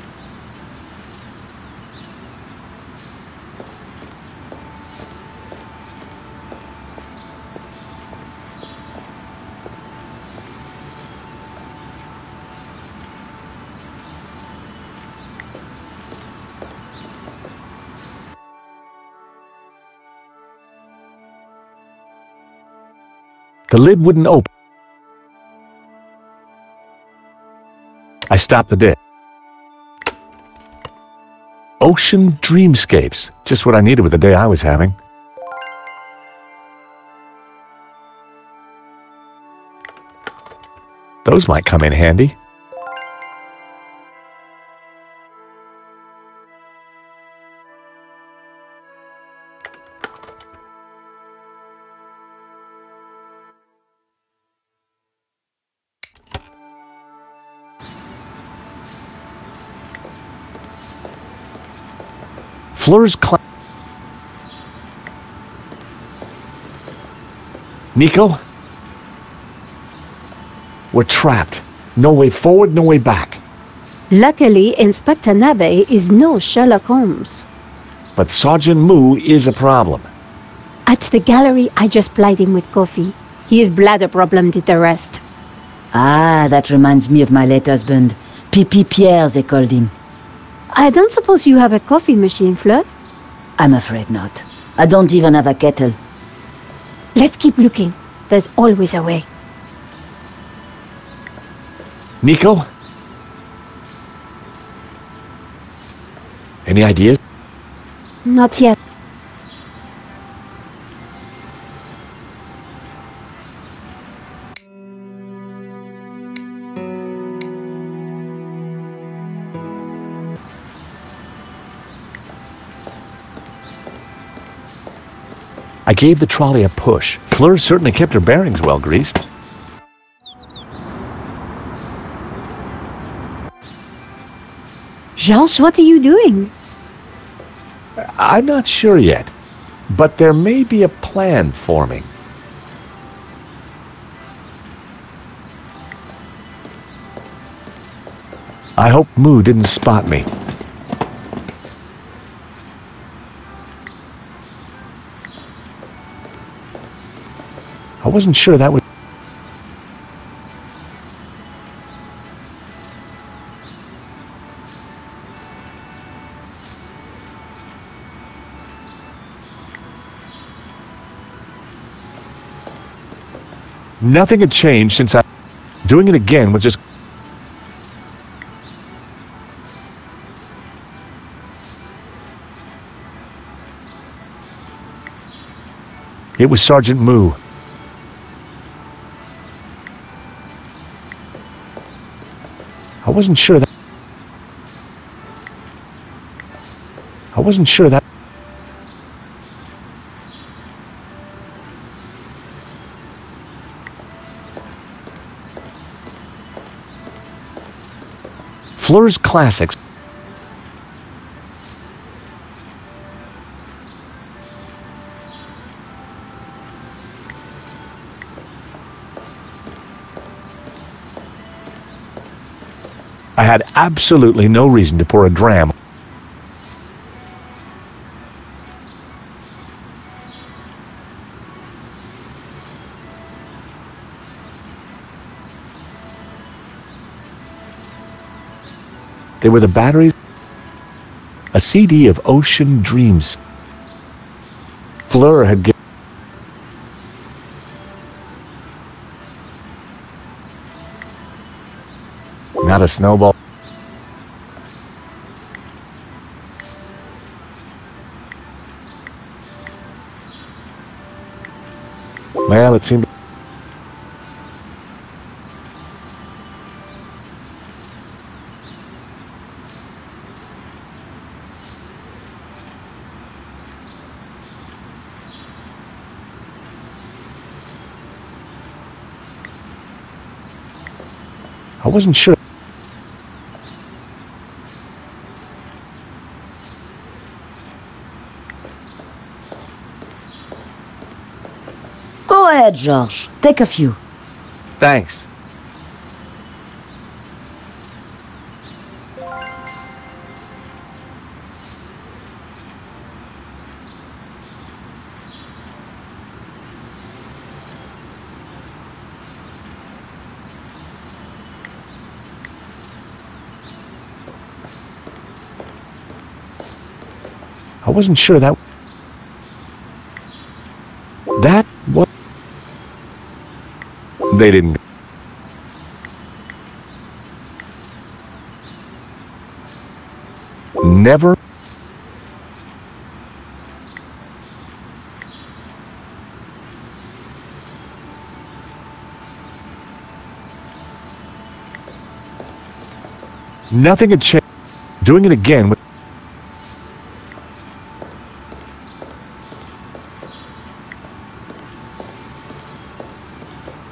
S2: The lid wouldn't open. I stopped the disc. Ocean dreamscapes. Just what I needed with the day I was having. Those might come in handy. Fleur's Nico? We're trapped. No way forward, no way back.
S8: Luckily, Inspector Nave is no Sherlock Holmes.
S2: But Sergeant Moo is a problem.
S8: At the gallery, I just plied him with coffee. His bladder problem did the rest.
S13: Ah, that reminds me of my late husband. Pipi Pierre, they called him.
S8: I don't suppose you have a coffee machine, Fleur?
S13: I'm afraid not. I don't even have a kettle.
S8: Let's keep looking. There's always a way.
S2: Nico? Any ideas?
S8: Not yet.
S2: I gave the trolley a push. Fleur certainly kept her bearings well greased.
S8: Georges, what are you doing?
S2: I'm not sure yet, but there may be a plan forming. I hope Moo didn't spot me. I wasn't sure that would... Nothing had changed since I... Doing it again was just... It was Sergeant Moo. I wasn't sure that... Fleur's classics. I had absolutely no reason to pour a dram. They were the batteries. A CD of Ocean Dreams. Fleur had given. Not a snowball. Well, it seemed... I wasn't sure.
S13: Go ahead, Georges. Take a few.
S2: Thanks. I wasn't sure that... That was... They didn't... Never... Nothing had changed. Doing it again with...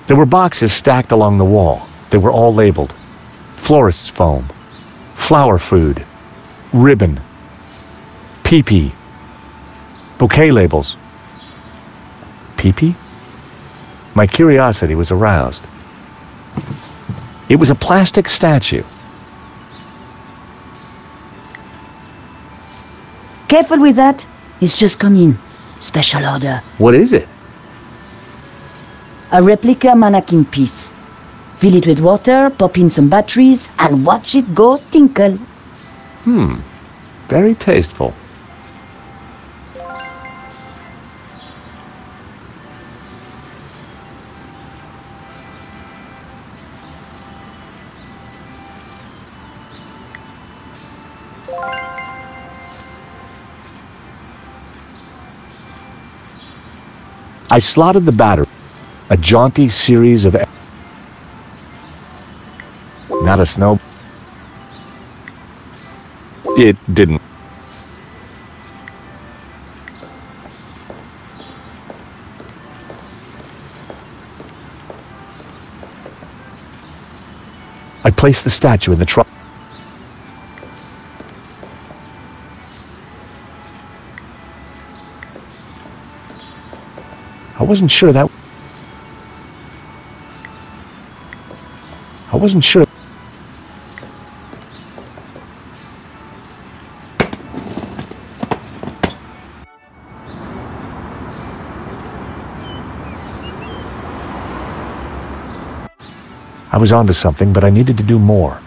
S2: There were boxes stacked along the wall. They were all labeled. Florist's foam, flower food, ribbon, pee-pee, bouquet labels. Pee-pee? My curiosity was aroused. It was a plastic statue.
S13: Careful with that. It's just come in. Special order.
S2: What is it?
S13: A replica mannequin piece. Fill it with water, pop in some batteries, and watch it go tinkle.
S2: Very tasteful. I slotted the battery, a jaunty series of... Not a snow... It didn't. I placed the statue in the truck. I wasn't sure. I was onto something, but I needed to do more.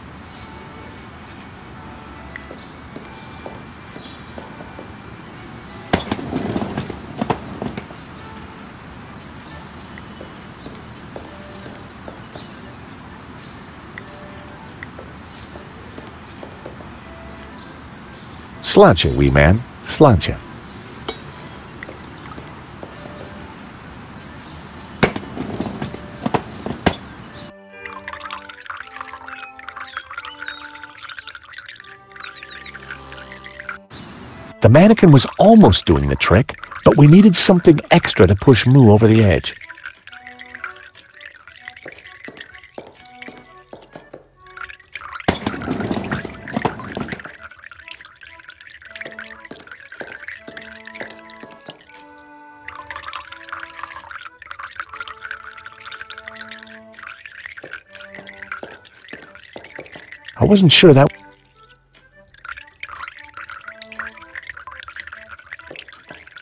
S2: Sláinte, wee man. Sláinte. The mannequin was almost doing the trick, but we needed something extra to push Moo over the edge. I wasn't sure that...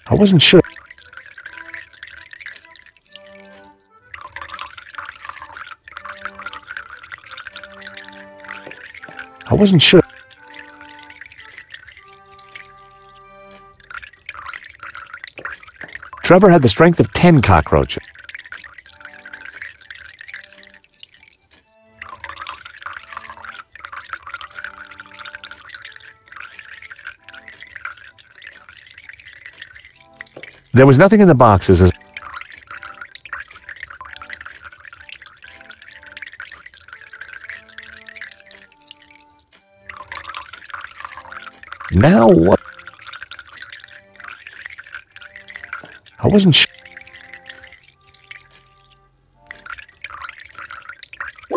S2: I wasn't sure. I wasn't sure. Trevor had the strength of 10 cockroaches. There was nothing in the boxes as... Now what? I wasn't sure.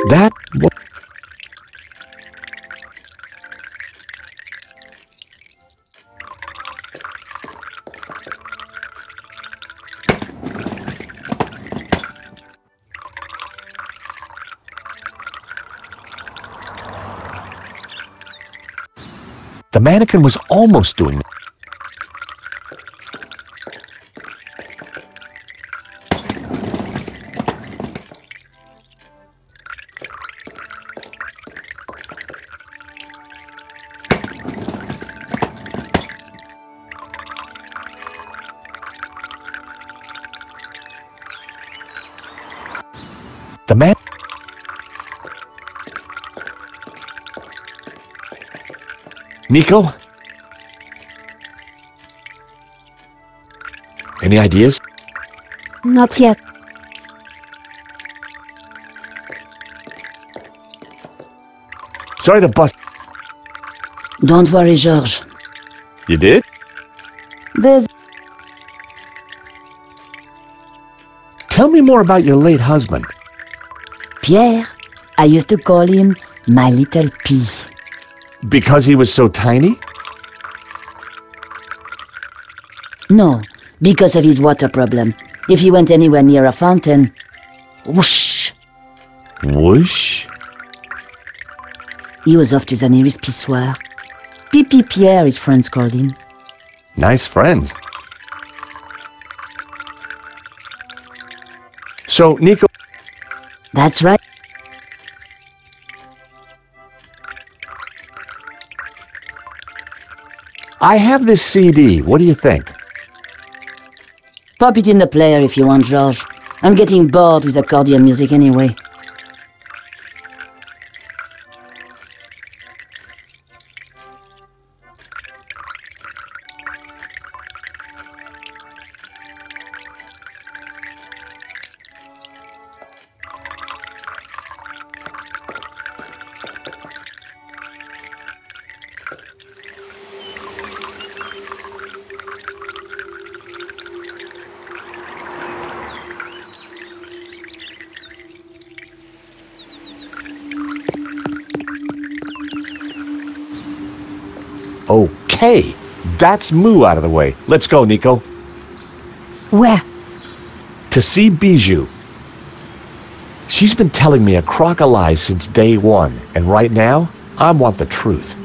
S2: That... What? The mannequin was almost doing it. The man... Nico? Any ideas?
S8: Not yet.
S2: Sorry to bust.
S13: Don't worry, Georges.
S2: You did?
S13: There's...
S2: Tell me more about your late husband.
S13: Pierre. I used to call him my little pea.
S2: Because he was so tiny?
S13: No, because of his water problem. If he went anywhere near a fountain, Whoosh!
S2: Whoosh?
S13: He was off to the nearest pissoir. Pipi Pierre, his friends called him.
S2: Nice friends. So, Nico...
S13: That's right.
S2: I have this CD. What do you think?
S13: Pop it in the player if you want, George. I'm getting bored with accordion music anyway.
S2: Okay, that's Moo out of the way. Let's go, Nico.
S8: Where?
S2: To see Bijou. She's been telling me a crock of lies since day one, and right now, I want the truth.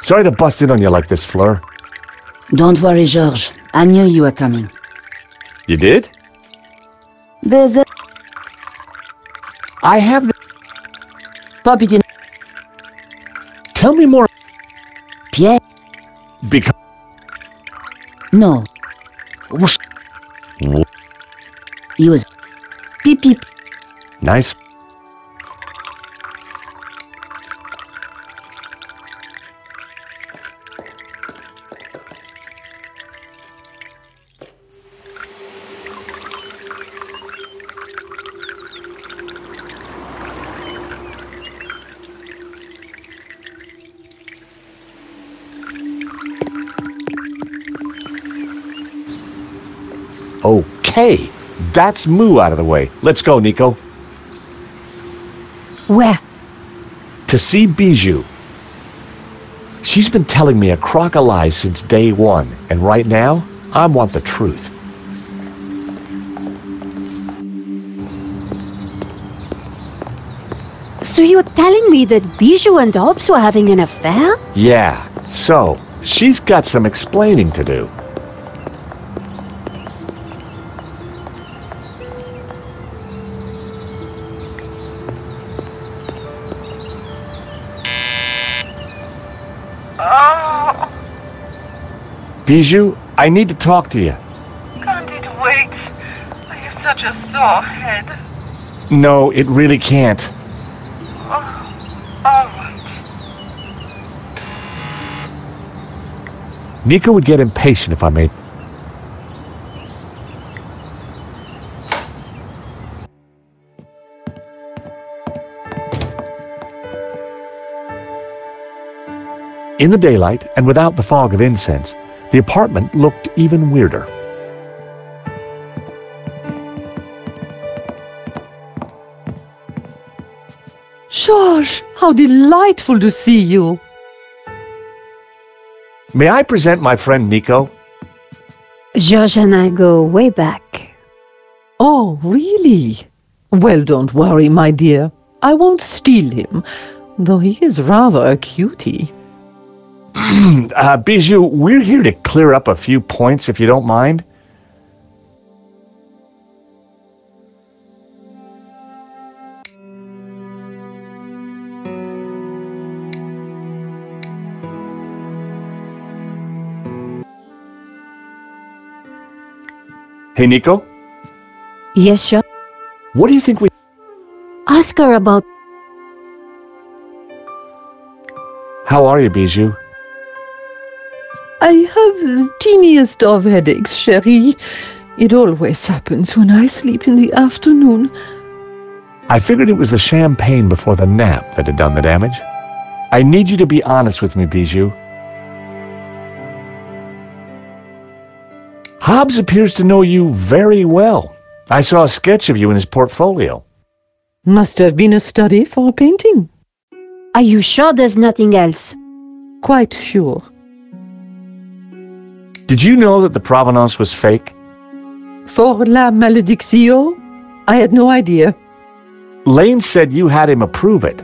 S2: Sorry to bust in on you like this, Fleur.
S13: Don't worry, George. I knew you were coming.
S2: You did?
S13: There's a...
S2: I have the...
S13: Pop it in...
S2: Tell me more.
S13: Pierre?
S2: Because...
S13: No. Whoosh. He was... Peep peep.
S2: Nice. Okay, that's Moo out of the way. Let's go, Nico.
S8: Where?
S2: To see Bijou. She's been telling me a crock of lies since day one, and right now, I want the truth.
S8: So you're telling me that Bijou and Hobbs were having an affair?
S2: Yeah, so, she's got some explaining to do. Bijou, I need to talk to you.
S11: Can't it wait? I have such a sore head.
S2: No, it really can't.
S11: All right.
S2: Nico would get impatient if I made... In the daylight, and without the fog of incense, the apartment looked even weirder.
S11: George, how delightful to see you.
S2: May I present my friend Nico?
S8: George and I go way back.
S11: Oh, really? Well, don't worry, my dear. I won't steal him, though he is rather a cutie.
S2: Bijou, we're here to clear up a few points, if you don't mind. Hey, Nico?
S8: Yes, sure.
S2: What do you think we...
S8: I Ask her about...
S2: How are you, Bijou?
S11: I have the teeniest of headaches, chérie. It always happens when I sleep in the afternoon.
S2: I figured it was the champagne before the nap that had done the damage. I need you to be honest with me, Bijou. Hobbs appears to know you very well. I saw a sketch of you in his portfolio.
S11: Must have been a study for a painting.
S8: Are you sure there's nothing else?
S11: Quite sure.
S2: Did you know that the provenance was fake?
S11: For la malediccio? I had no idea.
S2: Lane said you had him approve it.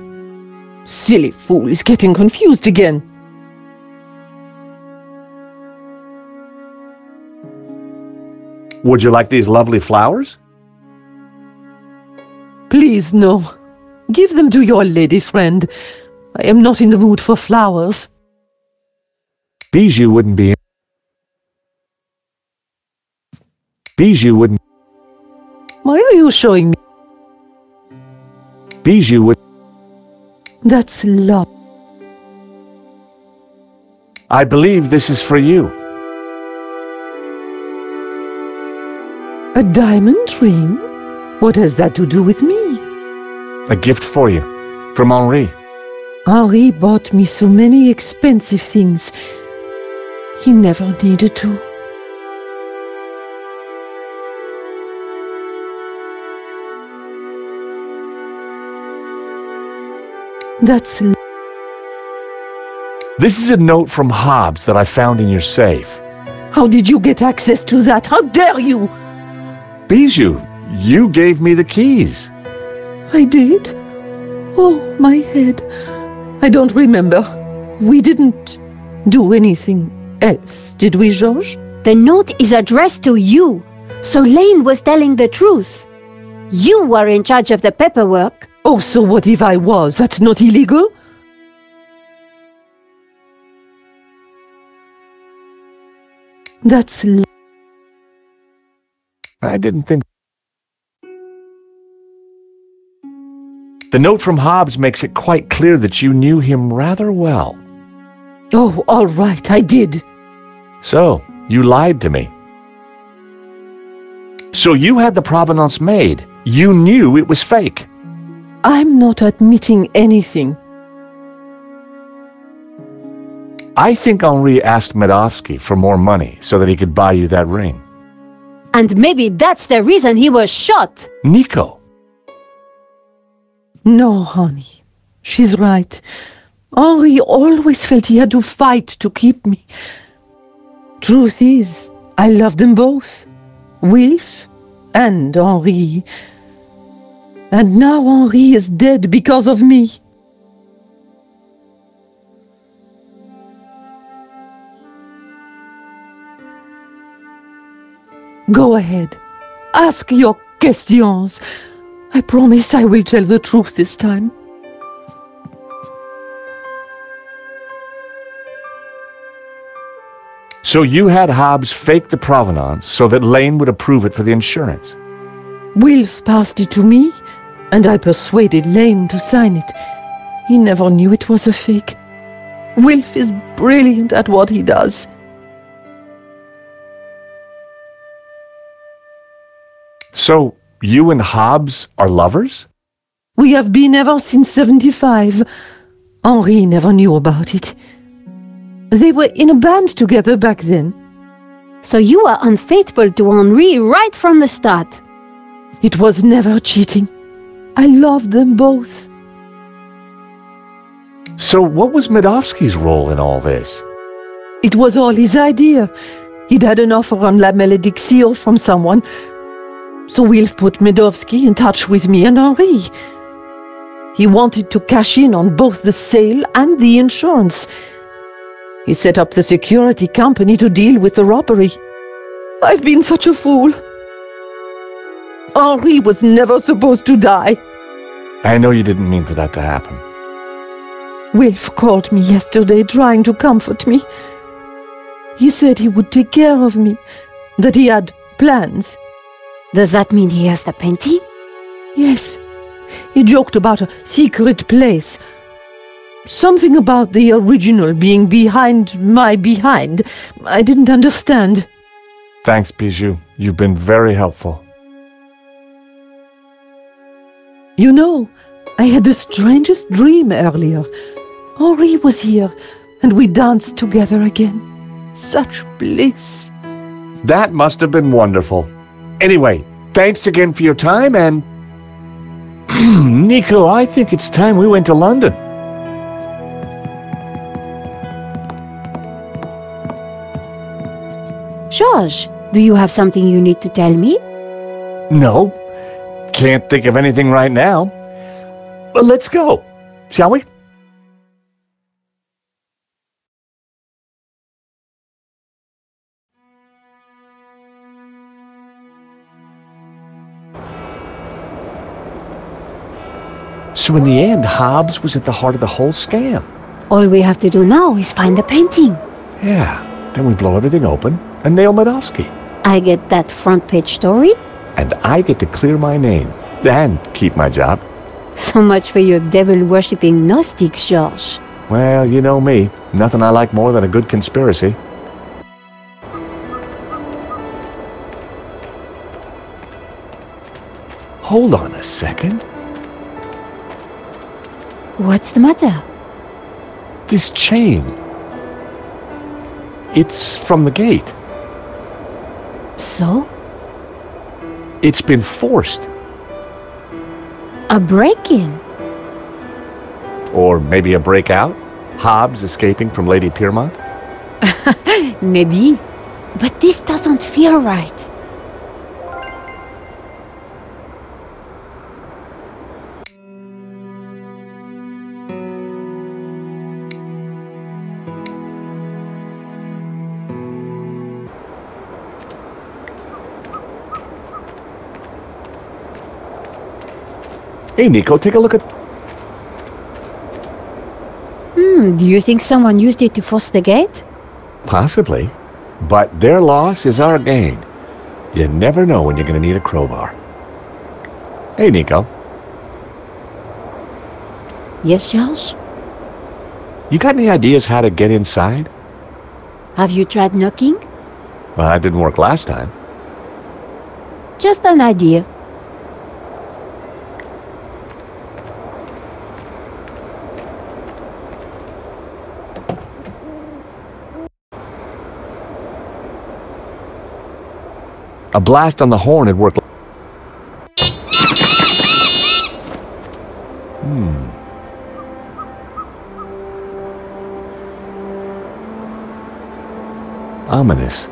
S11: Silly fool, he's getting confused again.
S2: Would you like these lovely flowers?
S11: Please, no. Give them to your lady friend. I am not in the mood for flowers.
S2: Bijou wouldn't be... Bijou wouldn't...
S11: Why are you showing me?
S2: Bijou would...
S11: That's love.
S2: I believe this is for you.
S11: A diamond ring? What has that to do with me?
S2: A gift for you. From Henri.
S11: Henri bought me so many expensive things. He never needed to. That's...
S2: This is a note from Hobbs that I found in your safe.
S11: How did you get access to that? How dare you?
S2: Bijou, you gave me the keys.
S11: I did? Oh, my head. I don't remember. We didn't do anything else, did we, Georges?
S8: The note is addressed to you, so Lane was telling the truth. You were in charge of the paperwork.
S11: Oh, so what if I was? That's not illegal? That's...
S2: I didn't think... The note from Hobbs makes it quite clear that you knew him rather well.
S11: Oh, all right, I did.
S2: So, you lied to me. So you had the provenance made. You knew it was fake.
S11: I'm not admitting anything.
S2: I think Henri asked Medovsky for more money so that he could buy you that ring.
S8: And maybe that's the reason he was shot.
S2: Nico.
S11: No, honey. She's right. Henri always felt he had to fight to keep me. Truth is, I love them both. Wilf and Henri. And now Henri is dead because of me. Go ahead. Ask your questions. I promise I will tell the truth this time.
S2: So you had Hobbs fake the provenance so that Lane would approve it for the insurance.
S11: Wilf passed it to me, and I persuaded Lane to sign it. He never knew it was a fake. Wilf is brilliant at what he does.
S2: So, you and Hobbs are lovers?
S11: We have been ever since 75. Henri never knew about it. They were in a band together back then.
S8: So you were unfaithful to Henri right from the start.
S11: It was never cheating. I loved them both.
S2: So what was Medovsky's role in all this?
S11: It was all his idea. He'd had an offer on La Malediccio from someone. So Wilf put Medovsky in touch with me and Henri. He wanted to cash in on both the sale and the insurance. He set up the security company to deal with the robbery. I've been such a fool. Henri was never supposed to die.
S2: I know you didn't mean for that to happen.
S11: Wilf called me yesterday trying to comfort me. He said he would take care of me, that he had plans.
S8: Does that mean he has the painting?
S11: Yes, He joked about a secret place. Something about the original being behind my behind. I didn't understand.
S2: Thanks, Bijou. You've been very helpful.
S11: You know, I had the strangest dream earlier. Henri was here, and we danced together again. Such bliss.
S2: That must have been wonderful. Anyway, thanks again for your time, and... Nico, I think it's time we went to London.
S8: George, do you have something you need to tell me?
S2: No, can't think of anything right now. But let's go, shall we? So in the end, Hobbs was at the heart of the whole scam.
S8: All we have to do now is find the painting.
S2: Yeah, then we blow everything open and nail Medovsky.
S8: I get that front page story.
S2: And I get to clear my name and keep my job.
S8: So much for your devil-worshipping Gnostics, George.
S2: Well, you know me. Nothing I like more than a good conspiracy. Hold on a second.
S8: What's the matter?
S2: This chain. It's from the gate.
S8: So?
S2: It's been forced.
S8: A break-in?
S2: Or maybe a breakout? Hobbs escaping from Lady Piermont?
S8: Maybe. But this doesn't feel right.
S2: Hey, Nico, take a look at...
S8: Do you think someone used it to force the gate?
S2: Possibly. But their loss is our gain. You never know when you're going to need a crowbar. Hey, Nico.
S8: Yes, George?
S2: You got any ideas how to get inside?
S8: Have you tried knocking?
S2: Well, that didn't work last time.
S8: Just an idea.
S2: A blast on the horn had worked. Ominous.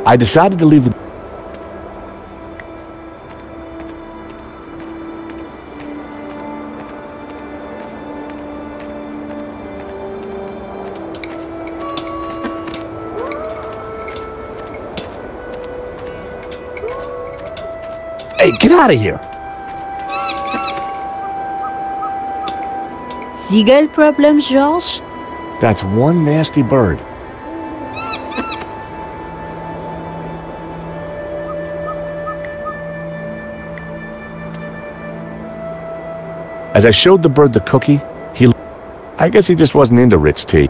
S2: I decided to leave the... Hey, get out of here!
S8: Seagull problems, George?
S2: That's one nasty bird. As I showed the bird the cookie, I guess he just wasn't into rich tea.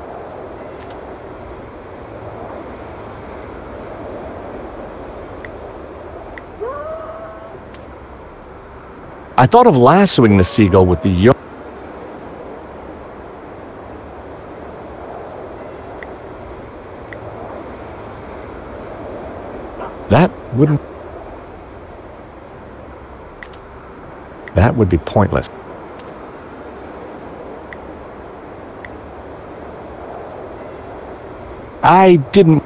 S2: I thought of lassoing the seagull with the yoke. That would be pointless. I didn't...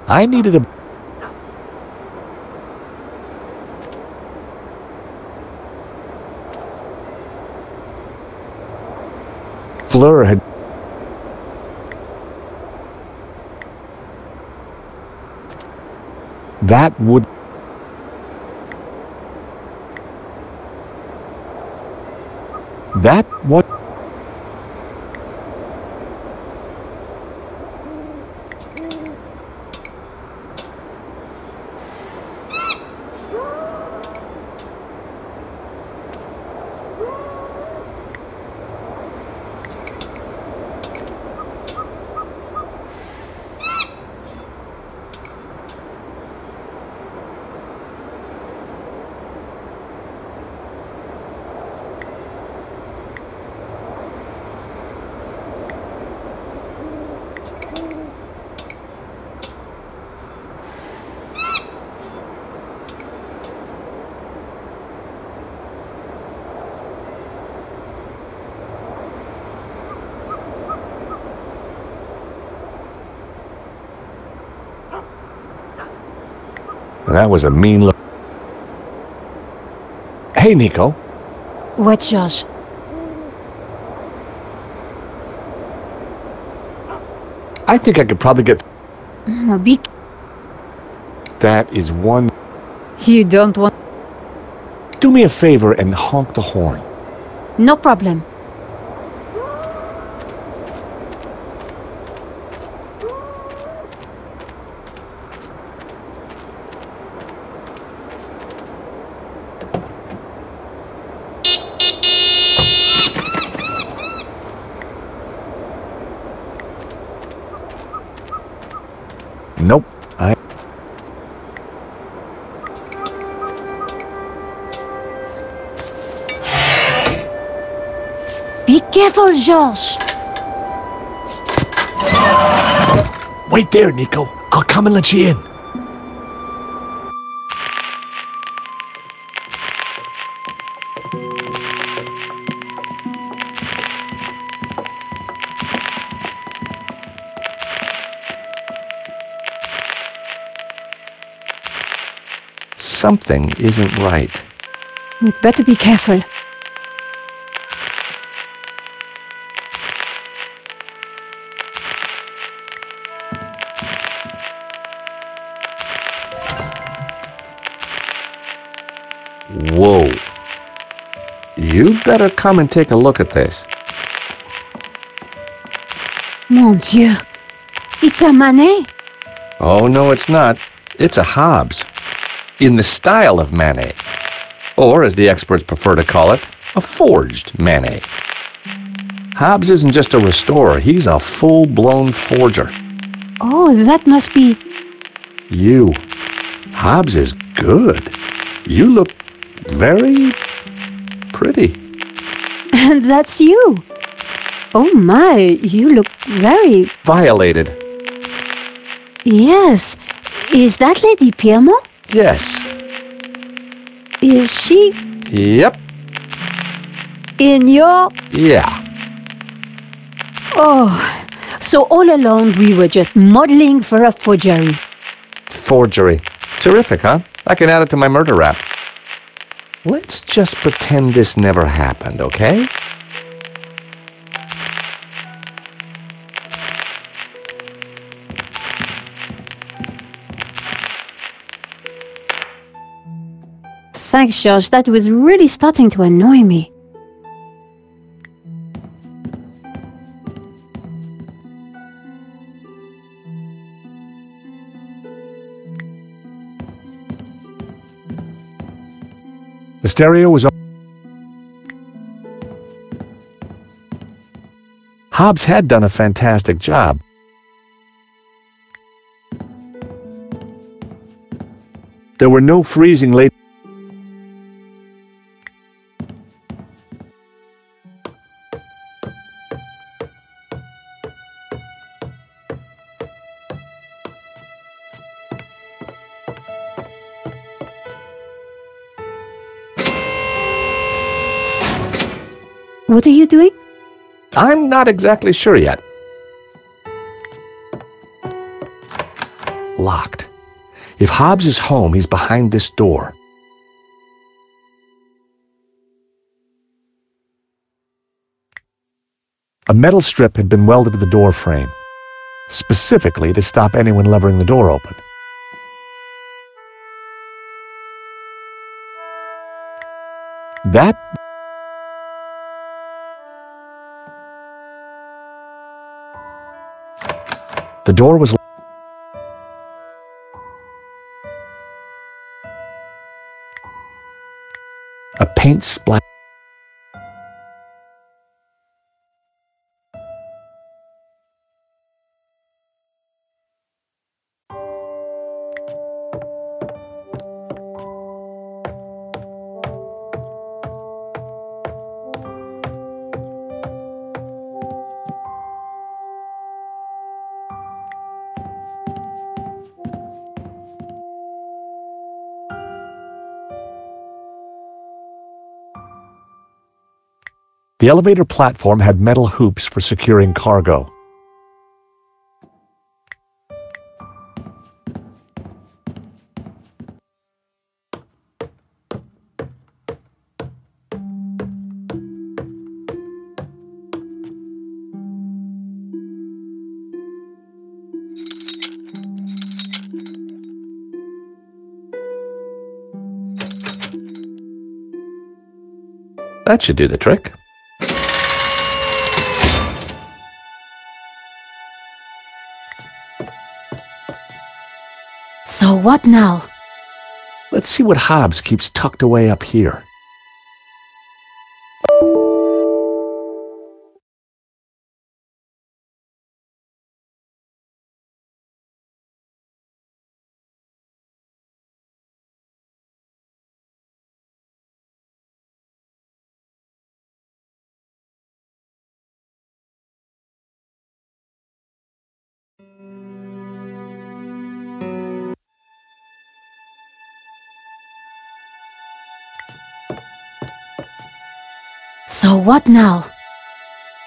S2: I needed a... Fleur had... That would... That what? That was a mean look. Hey, Nico.
S8: What, George?
S2: I think I could probably get...
S8: Big.
S2: That is one...
S8: You don't want...
S2: Do me a favor and honk the horn.
S8: No problem.
S2: Nope. I...
S8: Be careful, George.
S2: Wait there, Nico. I'll come and let you in. Something isn't right.
S8: We'd better be careful.
S2: Whoa. You better come and take a look at this.
S8: Mon Dieu. It's a Manet.
S2: Oh, no, it's not. It's a Hobbes. In the style of Manet. Or, as the experts prefer to call it, a forged Manet. Hobbes isn't just a restorer, he's a full-blown forger.
S8: Oh, that must be...
S2: You. Hobbes is good. You look very pretty.
S8: And that's you. Oh my, you look very...
S2: Violated.
S8: Yes. Is that Lady Piermont?
S2: Yes.
S8: Is she...
S2: Yep.
S8: In your...
S2: Yeah.
S8: Oh, so all along we were just modeling for a forgery.
S2: Forgery. Terrific, huh? I can add it to my murder rap. Let's just pretend this never happened, okay?
S8: Thanks, George. That was really starting to annoy me.
S2: The stereo was on. Hobbes had done a fantastic job. There were no freezing late.
S8: What are you doing?
S2: I'm not exactly sure yet. Locked. If Hobbes is home, he's behind this door. A metal strip had been welded to the door frame, specifically to stop anyone levering the door open. That... The door was... A paint splash. The elevator platform had metal hoops for securing cargo. That should do the trick.
S8: So what now?
S2: Let's see what Hobbs keeps tucked away up here.
S8: So what now?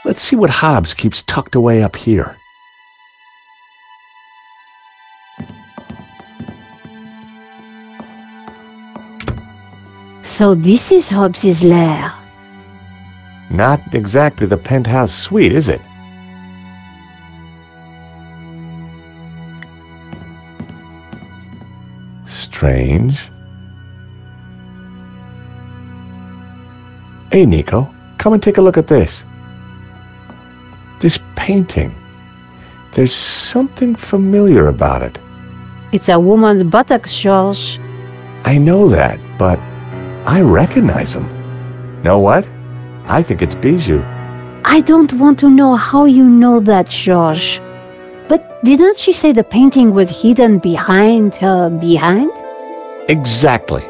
S2: Let's see what Hobbs keeps tucked away up here.
S8: So this is Hobbs's lair.
S2: Not exactly the penthouse suite, is it? Strange. Hey, Nico, come and take a look at this. This painting. There's something familiar about it.
S8: It's a woman's buttocks, George.
S2: I know that, but I recognize him. Know what? I think it's Bijou.
S8: I don't want to know how you know that, George. But didn't she say the painting was hidden behind her behind?
S2: Exactly.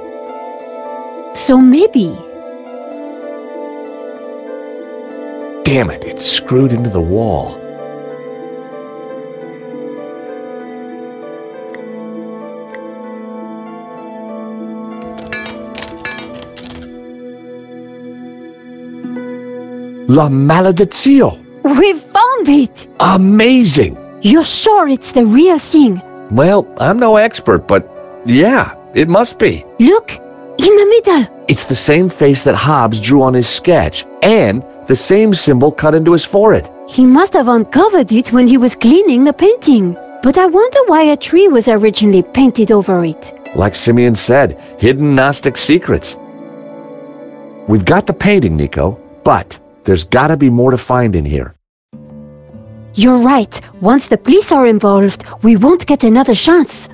S8: So maybe...
S2: Damn it, it's screwed into the wall. La Maledizio!
S8: We found it!
S2: Amazing!
S8: You're sure it's the real thing?
S2: Well, I'm no expert, but yeah, it must be.
S8: Look! In the middle!
S2: It's the same face that Hobbs drew on his sketch, and the same symbol cut into his forehead.
S8: He must have uncovered it when he was cleaning the painting. But I wonder why a tree was originally painted over it.
S2: Like Simeon said, hidden Gnostic secrets. We've got the painting, Nico, but there's gotta be more to find in here.
S8: You're right. Once the police are involved, we won't get another chance.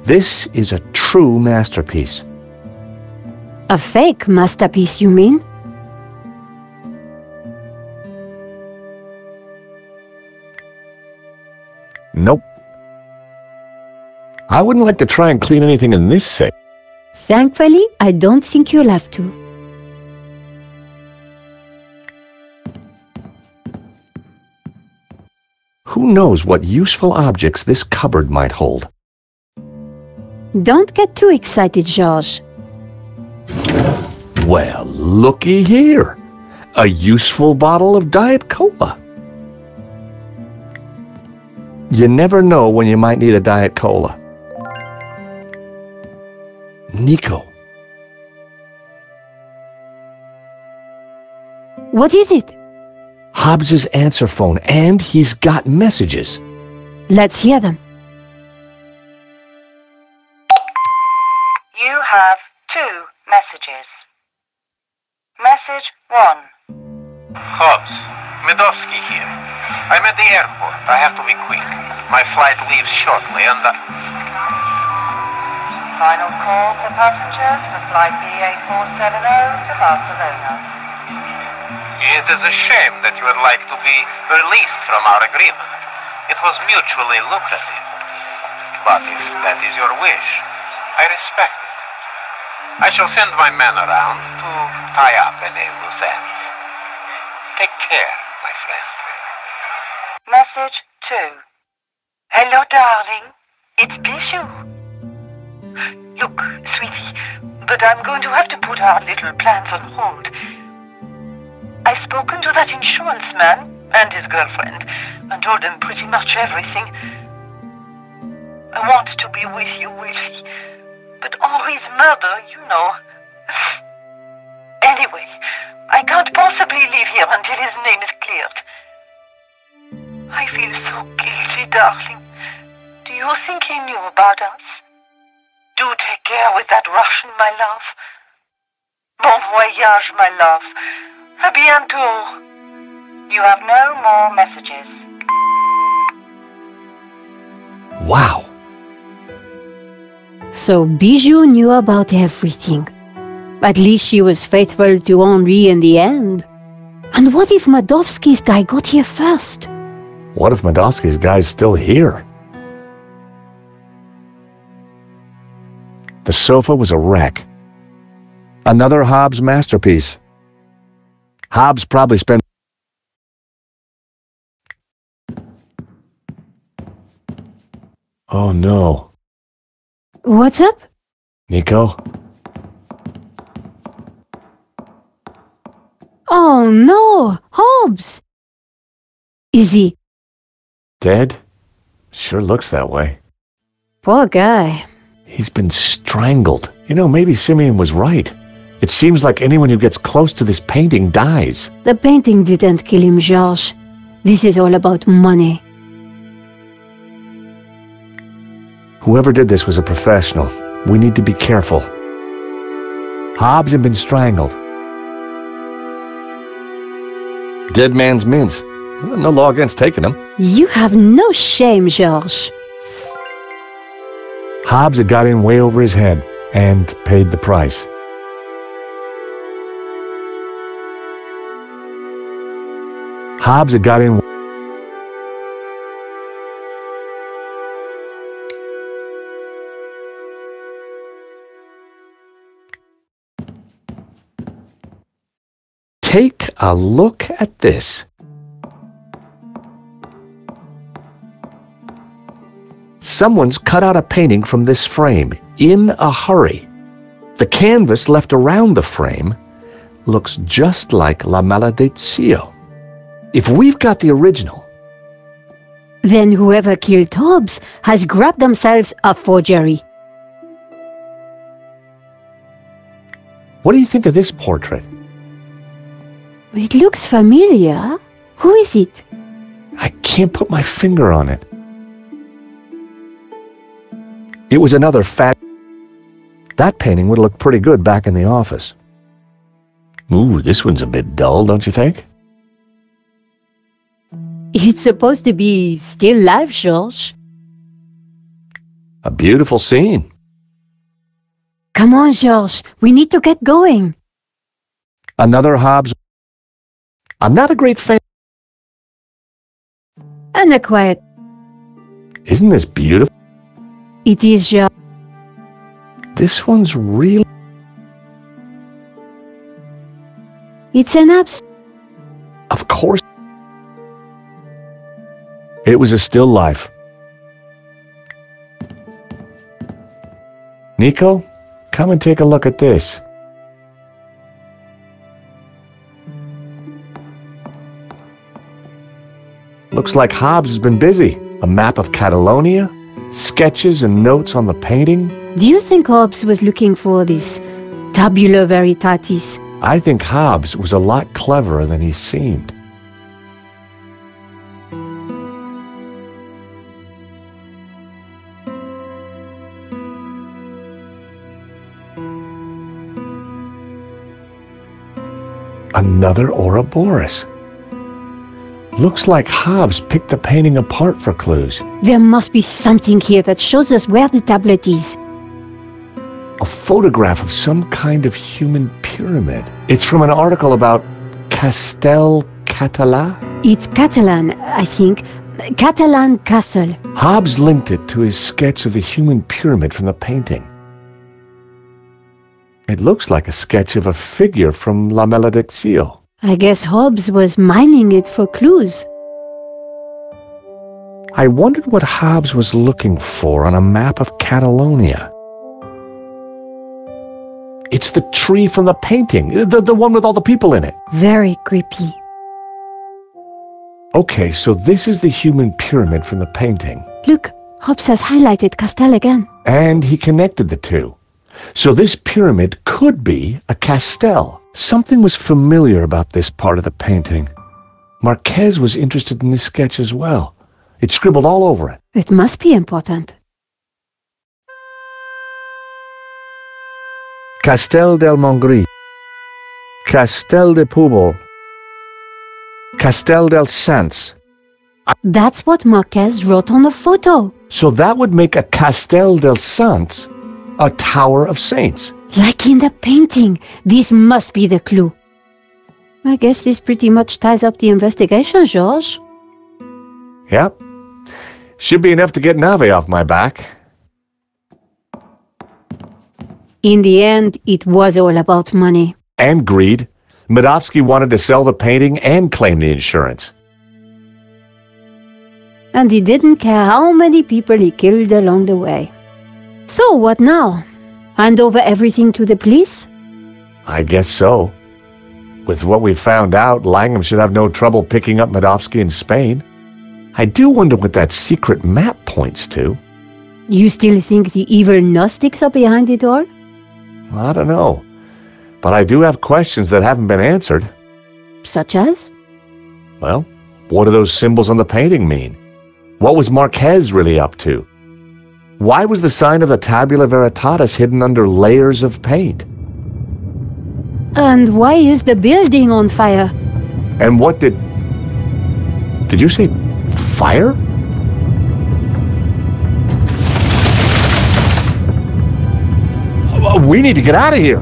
S2: This is a true masterpiece.
S8: A fake masterpiece, you mean?
S2: Nope. I wouldn't like to try and clean anything in this safe.
S8: Thankfully, I don't think you'll have to.
S2: Who knows what useful objects this cupboard might hold?
S8: Don't get too excited, George.
S2: Well, looky here. A useful bottle of Diet Cola. You never know when you might need a Diet Cola. Nico.
S8: What is it?
S2: Hobbs's answer phone, and he's got messages.
S8: Let's hear them.
S15: You have 2 messages. Message 1.
S7: Hobbs, Medovsky here. I'm at the airport. I have to be quick. My flight leaves shortly and...
S15: Final call for passengers for flight BA470 to Barcelona.
S7: It is a shame that you would like to be released from our agreement. It was mutually lucrative. But if that is your wish, I respect it. I shall send my men around to tie up any loose ends. Take care, my friend.
S15: Message 2. Hello, darling. It's Bijou. Look, sweetie, but I'm going to have to put our little plans on hold. I've spoken to that insurance man and his girlfriend and told them pretty much everything. I want to be with you, Willie. But Henri's murder, you know. Anyway, I can't possibly leave here until his name is cleared. I feel so guilty, darling. Do you think he knew about us? Do take care with that Russian, my love. Bon voyage, my love. À bientôt. You have no more messages.
S2: Wow.
S8: So Bijou knew about everything. At least she was faithful to Henri in the end. And what if Madovsky's guy got here first?
S2: What if Madovsky's guy's still here? The sofa was a wreck. Another Hobbs masterpiece. Hobbs probably spent... Oh no.
S8: What's up?
S2: Nico?
S8: Oh no! Hobbs! Is he?
S2: Dead? Sure looks that way.
S8: Poor guy.
S2: He's been strangled. You know, maybe Simeon was right. It seems like anyone who gets close to this painting dies.
S8: The painting didn't kill him, Georges. This is all about money.
S2: Whoever did this was a professional. We need to be careful. Hobbs had been strangled. Dead man's mince. No law against taking him.
S8: You have no shame, Georges.
S2: Hobbs had got in way over his head and paid the price. Hobbs had got in... Take a look at this. Someone's cut out a painting from this frame in a hurry. The canvas left around the frame looks just like La Maledizio. If we've got the original...
S8: Then whoever killed Hobbs has grabbed themselves a forgery.
S2: What do you think of this portrait?
S8: It looks familiar. Who is it?
S2: I can't put my finger on it. It was another fat... That painting would look pretty good back in the office. Ooh, this one's a bit dull, don't you think?
S8: It's supposed to be still life, Georges.
S2: A beautiful scene.
S8: Come on, Georges. We need to get going.
S2: Another Hobbs... I'm not a great fan...
S8: And a quiet.
S2: Isn't this beautiful?
S8: It is, Georges.
S2: This one's real...
S8: It's an abstract.
S2: Of course. It was a still life. Nico, come and take a look at this. Looks like Hobbs has been busy. A map of Catalonia, sketches and notes on the painting.
S8: Do you think Hobbs was looking for this tabula veritatis?
S2: I think Hobbs was a lot cleverer than he seemed. Another Ouroboros. Looks like Hobbs picked the painting apart for clues.
S8: There must be something here that shows us where the tablet is.
S2: A photograph of some kind of human pyramid. It's from an article about Castel Català.
S8: It's Catalan, I think. Catalan Castle.
S2: Hobbs linked it to his sketch of the human pyramid from the painting. It looks like a sketch of a figure from La Maledizio.
S8: I guess Hobbs was mining it for clues.
S2: I wondered what Hobbs was looking for on a map of Catalonia. It's the tree from the painting, the one with all the people in it.
S8: Very creepy.
S2: Okay, so this is the human pyramid from the painting.
S8: Look, Hobbs has highlighted Castel again.
S2: And he connected the two. So this pyramid could be a castel. Something was familiar about this part of the painting. Marquez was interested in this sketch as well. It's scribbled all over it.
S8: It must be important.
S2: Castel del Mongri. Castel de Pubol. Castel del Sans.
S8: That's what Marquez wrote on the photo.
S2: So that would make a Castel del Sans a Tower of Saints.
S8: Like in the painting. This must be the clue. I guess this pretty much ties up the investigation, George.
S2: Yep. Should be enough to get Nave off my back.
S8: In the end, it was all about money.
S2: And greed. Medovsky wanted to sell the painting and claim the insurance.
S8: And he didn't care how many people he killed along the way. So what now? Hand over everything to the police?
S2: I guess so. With what we've found out, Langham should have no trouble picking up Medovsky in Spain. I do wonder what that secret map points to.
S8: You still think the evil Gnostics are behind it all?
S2: I don't know. But I do have questions that haven't been answered.
S8: Such as?
S2: Well, what do those symbols on the painting mean? What was Marquez really up to? Why was the sign of the Tabula Veritatis hidden under layers of paint?
S8: And why is the building on fire?
S2: And what did you say fire? We need to get out of here.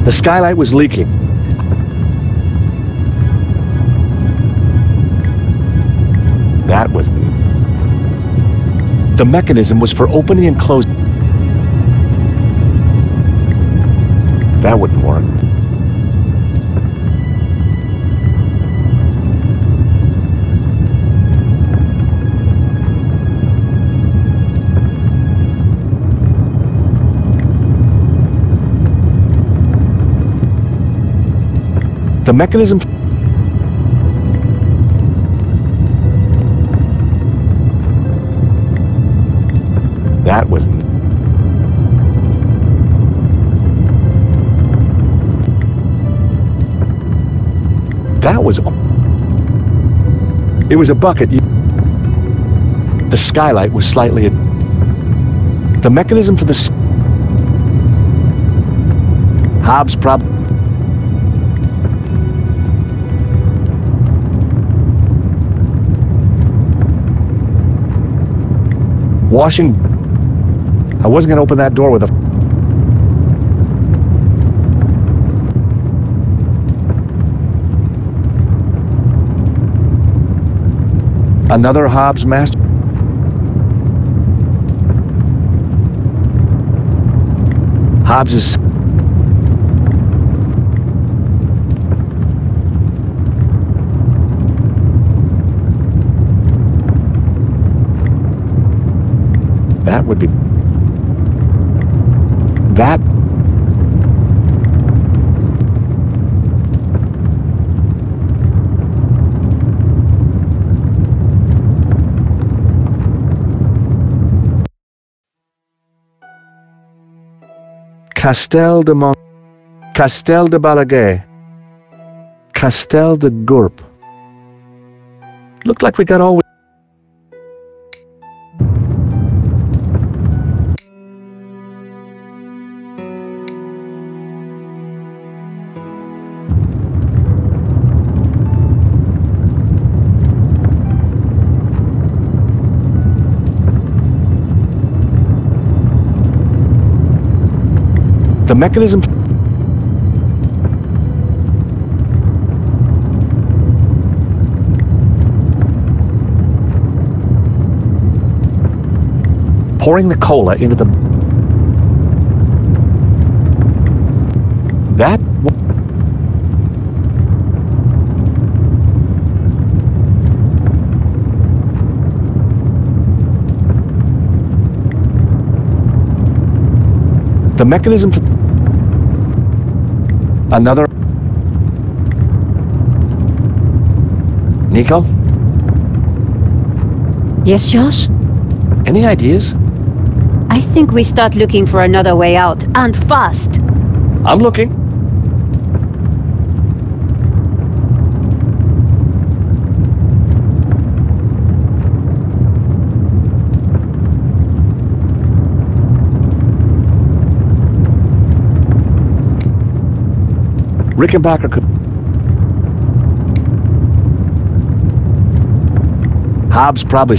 S2: The skylight was leaking. That was... The mechanism was for opening and closing. That wouldn't work. The mechanism... That was... That was... It was a bucket. The skylight was slightly... The mechanism for the... Hobbs probably... Washing... I wasn't going to open that door with a... Another Hobbs master... Hobbs is... That would be... That... Castel de Mont... Castel de Balaguer. Castel de Gurp. Looked like we got all... The mechanism... Pouring the cola into the... That... The mechanism for... Another... Nico?
S8: Yes, Josh?
S2: Any ideas?
S8: I think we start looking for another way out, and fast.
S2: I'm looking. Rickenbacker could... Hobbs probably...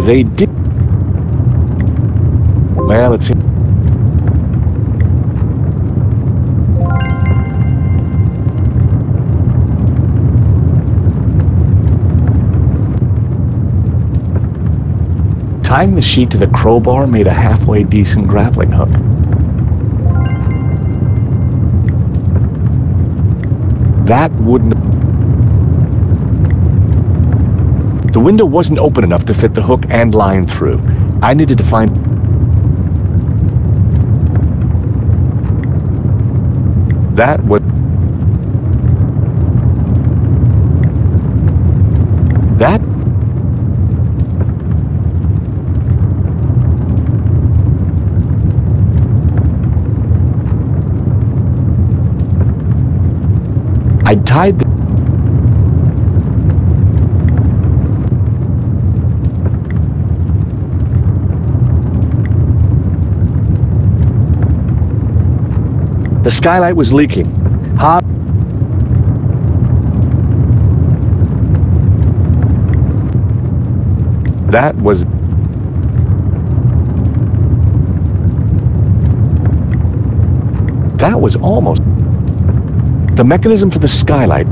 S2: They did... Well, it seems... Tying the sheet to the crowbar made a halfway decent grappling hook. That wouldn't... The window wasn't open enough to fit the hook and line through. I needed to find... That would... That... I tied the... The skylight was leaking. That was... That was almost... The mechanism for the skylight...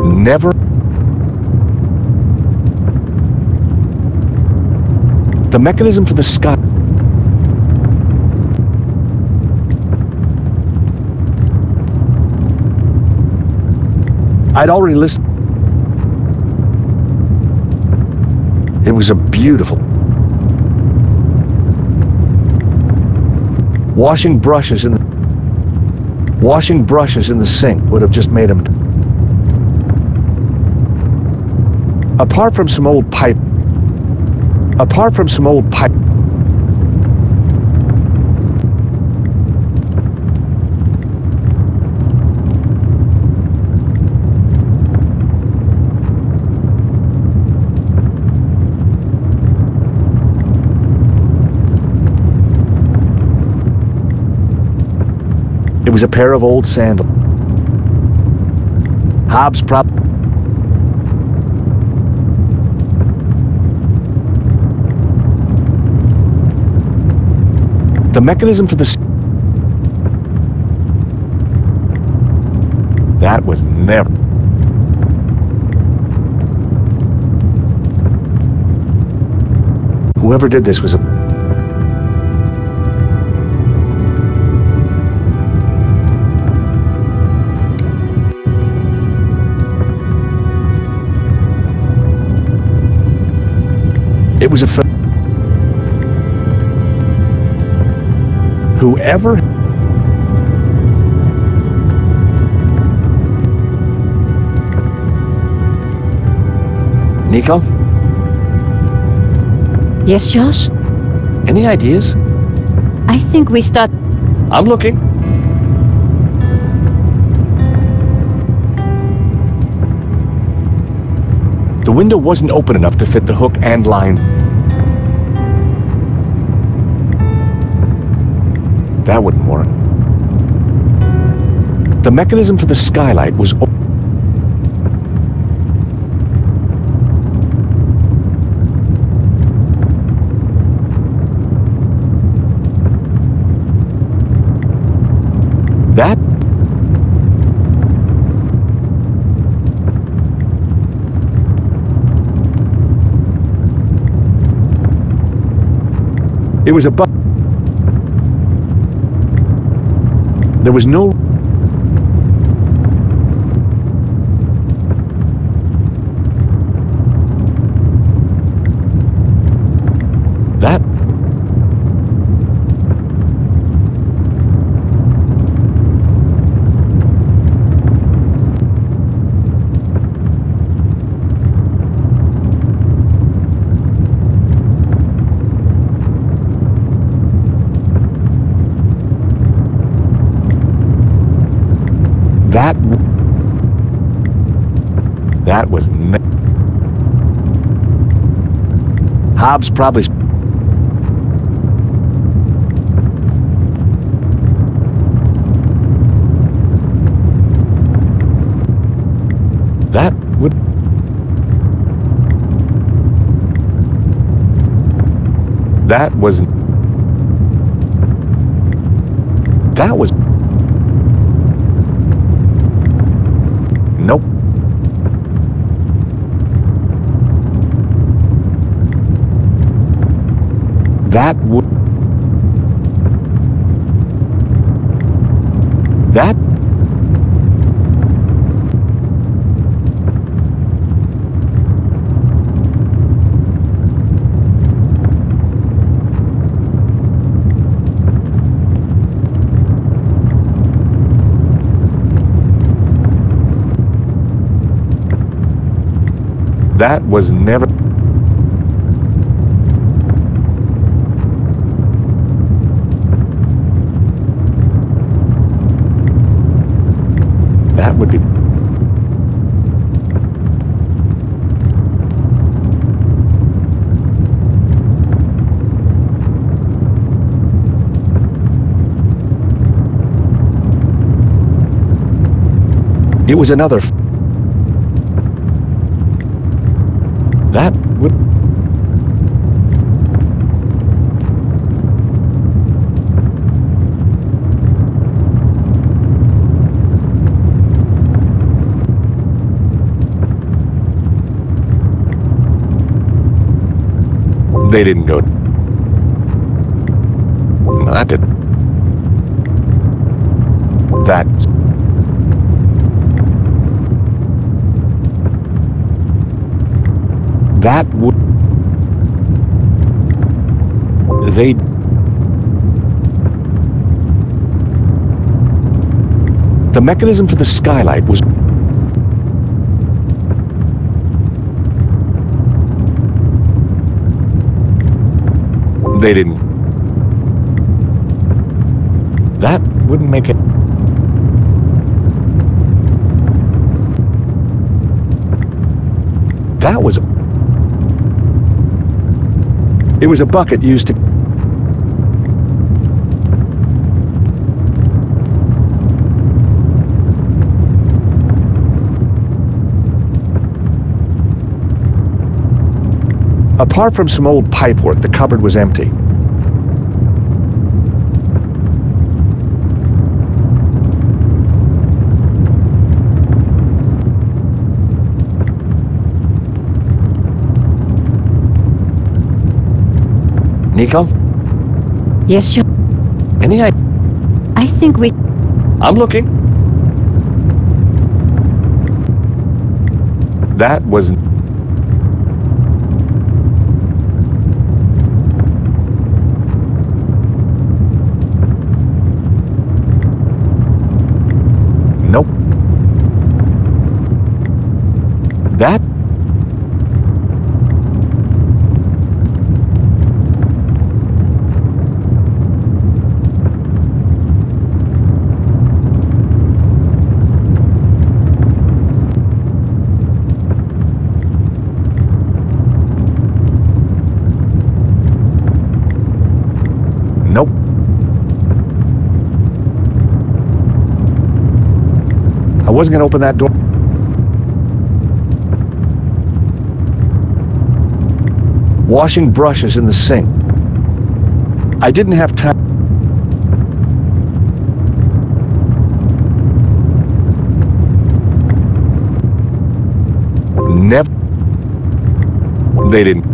S2: Never... The mechanism for the sky... I'd already listened... It was a beautiful... Washing brushes in the sink would have just made him... Apart from some old pipe... It was a pair of old sandals. Hobbs The mechanism for the... That was never... Whoever did this was a... It was a... Whoever... Nico?
S8: Yes, Josh?
S2: Any ideas?
S8: I think we start...
S2: I'm looking. The window wasn't open enough to fit the hook and line. That wouldn't work. The mechanism for the skylight was open. That... It was a bug. There was no... That... That was Hobbs probably... That would... That was... That was... Nope. That would... That... That was never... That would be... It was another... That would... They didn't go... No, that did... That... That would... They... The mechanism for the skylight was... They didn't... That wouldn't make it... That was... It was a bucket used to... Apart from some old pipework, the cupboard was empty. Nico?
S8: Yes, sir.
S2: Any idea?
S8: I think we...
S2: I'm looking. That was... Nope. That... Nope. I wasn't going to open that door. Washing brushes in the sink. I didn't have time. Never. They didn't.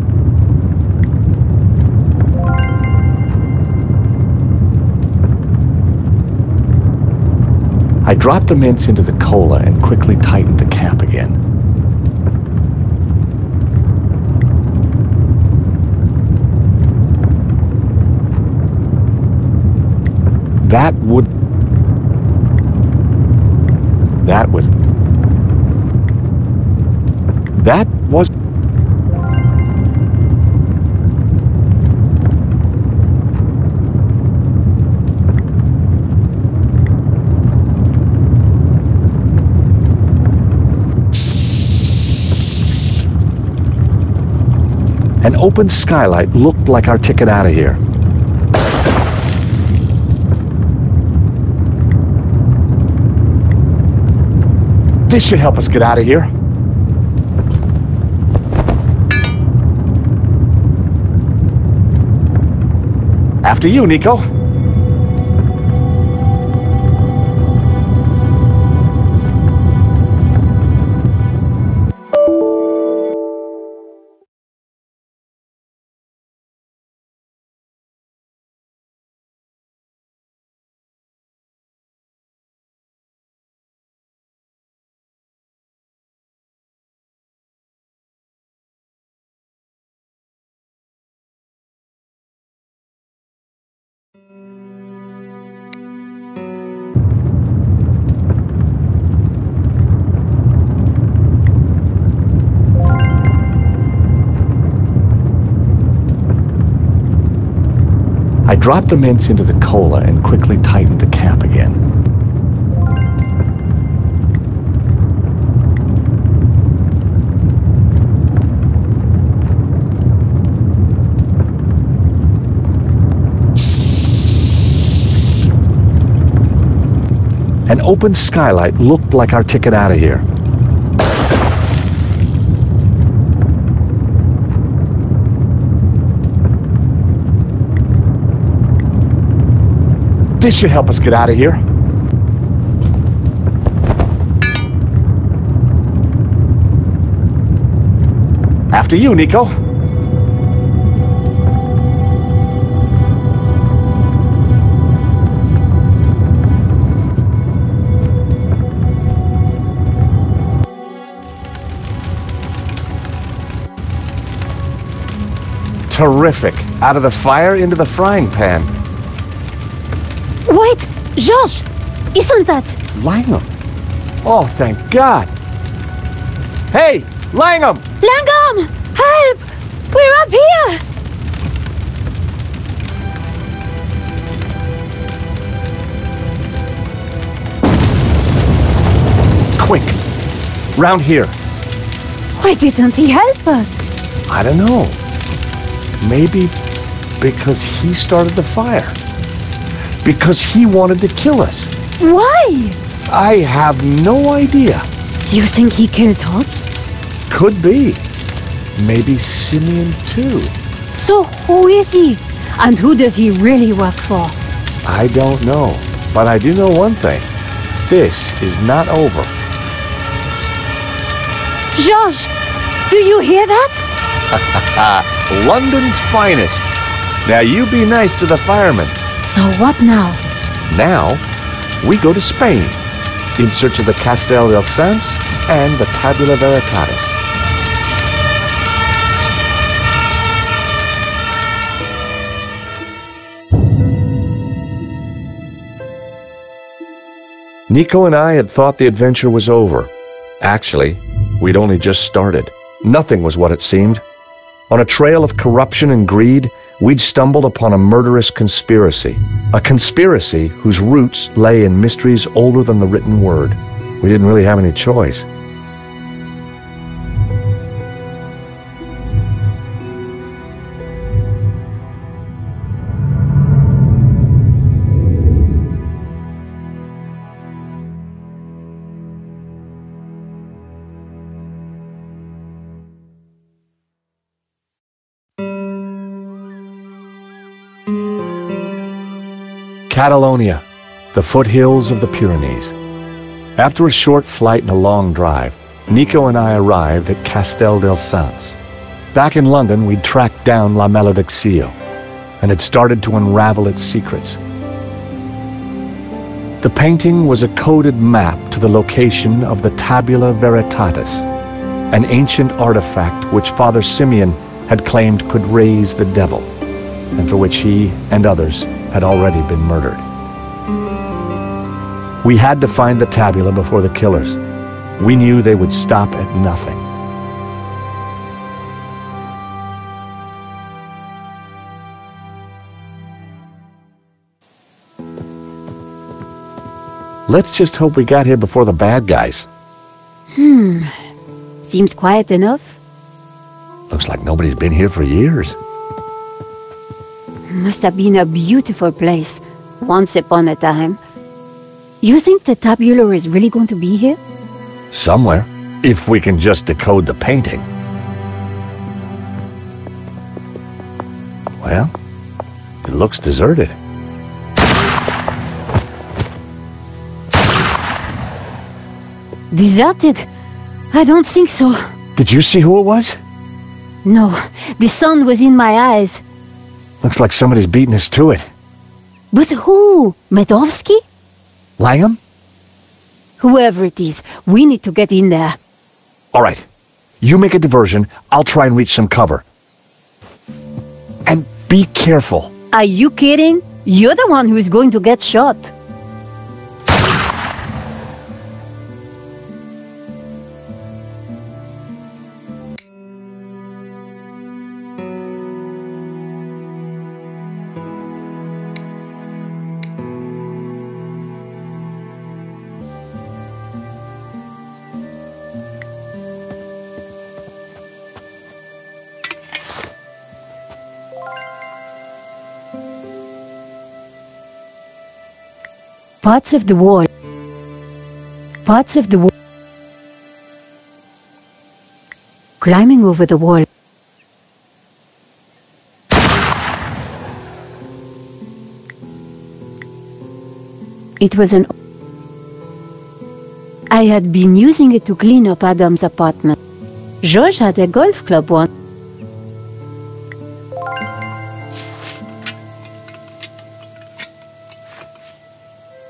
S2: I dropped the mints into the cola and quickly tightened the cap again. That would... That was... That was... An open skylight looked like our ticket out of here. This should help us get out of here. After you, Nico. I dropped the mints into the cola and quickly tightened the cap again. An open skylight looked like our ticket out of here. This should help us get out of here. After you, Nico. Terrific. Out of the fire into the frying pan.
S8: Wait! Georges! Isn't that...
S2: Langham? Oh, thank God! Hey! Langham!
S8: Langham! Help! We're up here!
S2: Quick! Round here.
S8: Why didn't he help us?
S2: I don't know. Maybe because he started the fire. Because he wanted to kill us.
S8: Why?
S2: I have no idea.
S8: You think he killed Hobbs?
S2: Could be. Maybe Simeon too.
S8: So who is he? And who does he really work for?
S2: I don't know. But I do know one thing. This is not over.
S8: Georges, do you hear that?
S2: London's finest. Now you be nice to the firemen.
S8: So what now?
S2: Now, we go to Spain, in search of the Castel del Sans and the Tabula Veritatis. Nico and I had thought the adventure was over. Actually, we'd only just started. Nothing was what it seemed. On a trail of corruption and greed, we'd stumbled upon a murderous conspiracy. A conspiracy whose roots lay in mysteries older than the written word. We didn't really have any choice. Catalonia, the foothills of the Pyrenees. After a short flight and a long drive, Nico and I arrived at Castel del Sans. Back in London, we'd tracked down La Malediccio and had started to unravel its secrets. The painting was a coded map to the location of the Tabula Veritatis, an ancient artifact which Father Simeon had claimed could raise the devil, and for which he and others had already been murdered. We had to find the tabula before the killers. We knew they would stop at nothing. Let's just hope we got here before the bad guys.
S8: Seems quiet enough.
S2: Looks like nobody's been here for years.
S8: Must have been a beautiful place, once upon a time. You think the tabular is really going to be here?
S2: Somewhere. If we can just decode the painting. Well, it looks deserted.
S8: Deserted? I don't think so.
S2: Did you see who it was?
S8: No, the sun was in my eyes.
S2: Looks like somebody's beating us to it.
S8: But who? Medovsky?
S2: Langham?
S8: Whoever it is, we need to get in there.
S2: All right. You make a diversion. I'll try and reach some cover. And be careful.
S8: Are you kidding? You're the one who is going to get shot. Parts of the wall. Parts of the wall. Climbing over the wall. It was an... I had been using it to clean up Adam's apartment. George had a golf club once.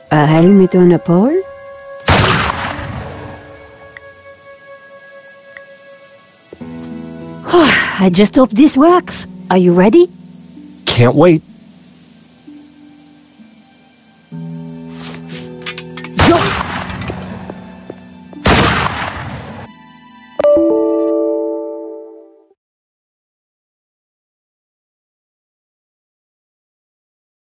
S8: A helmet on a pole? I just hope this works. Are you ready?
S2: Can't wait.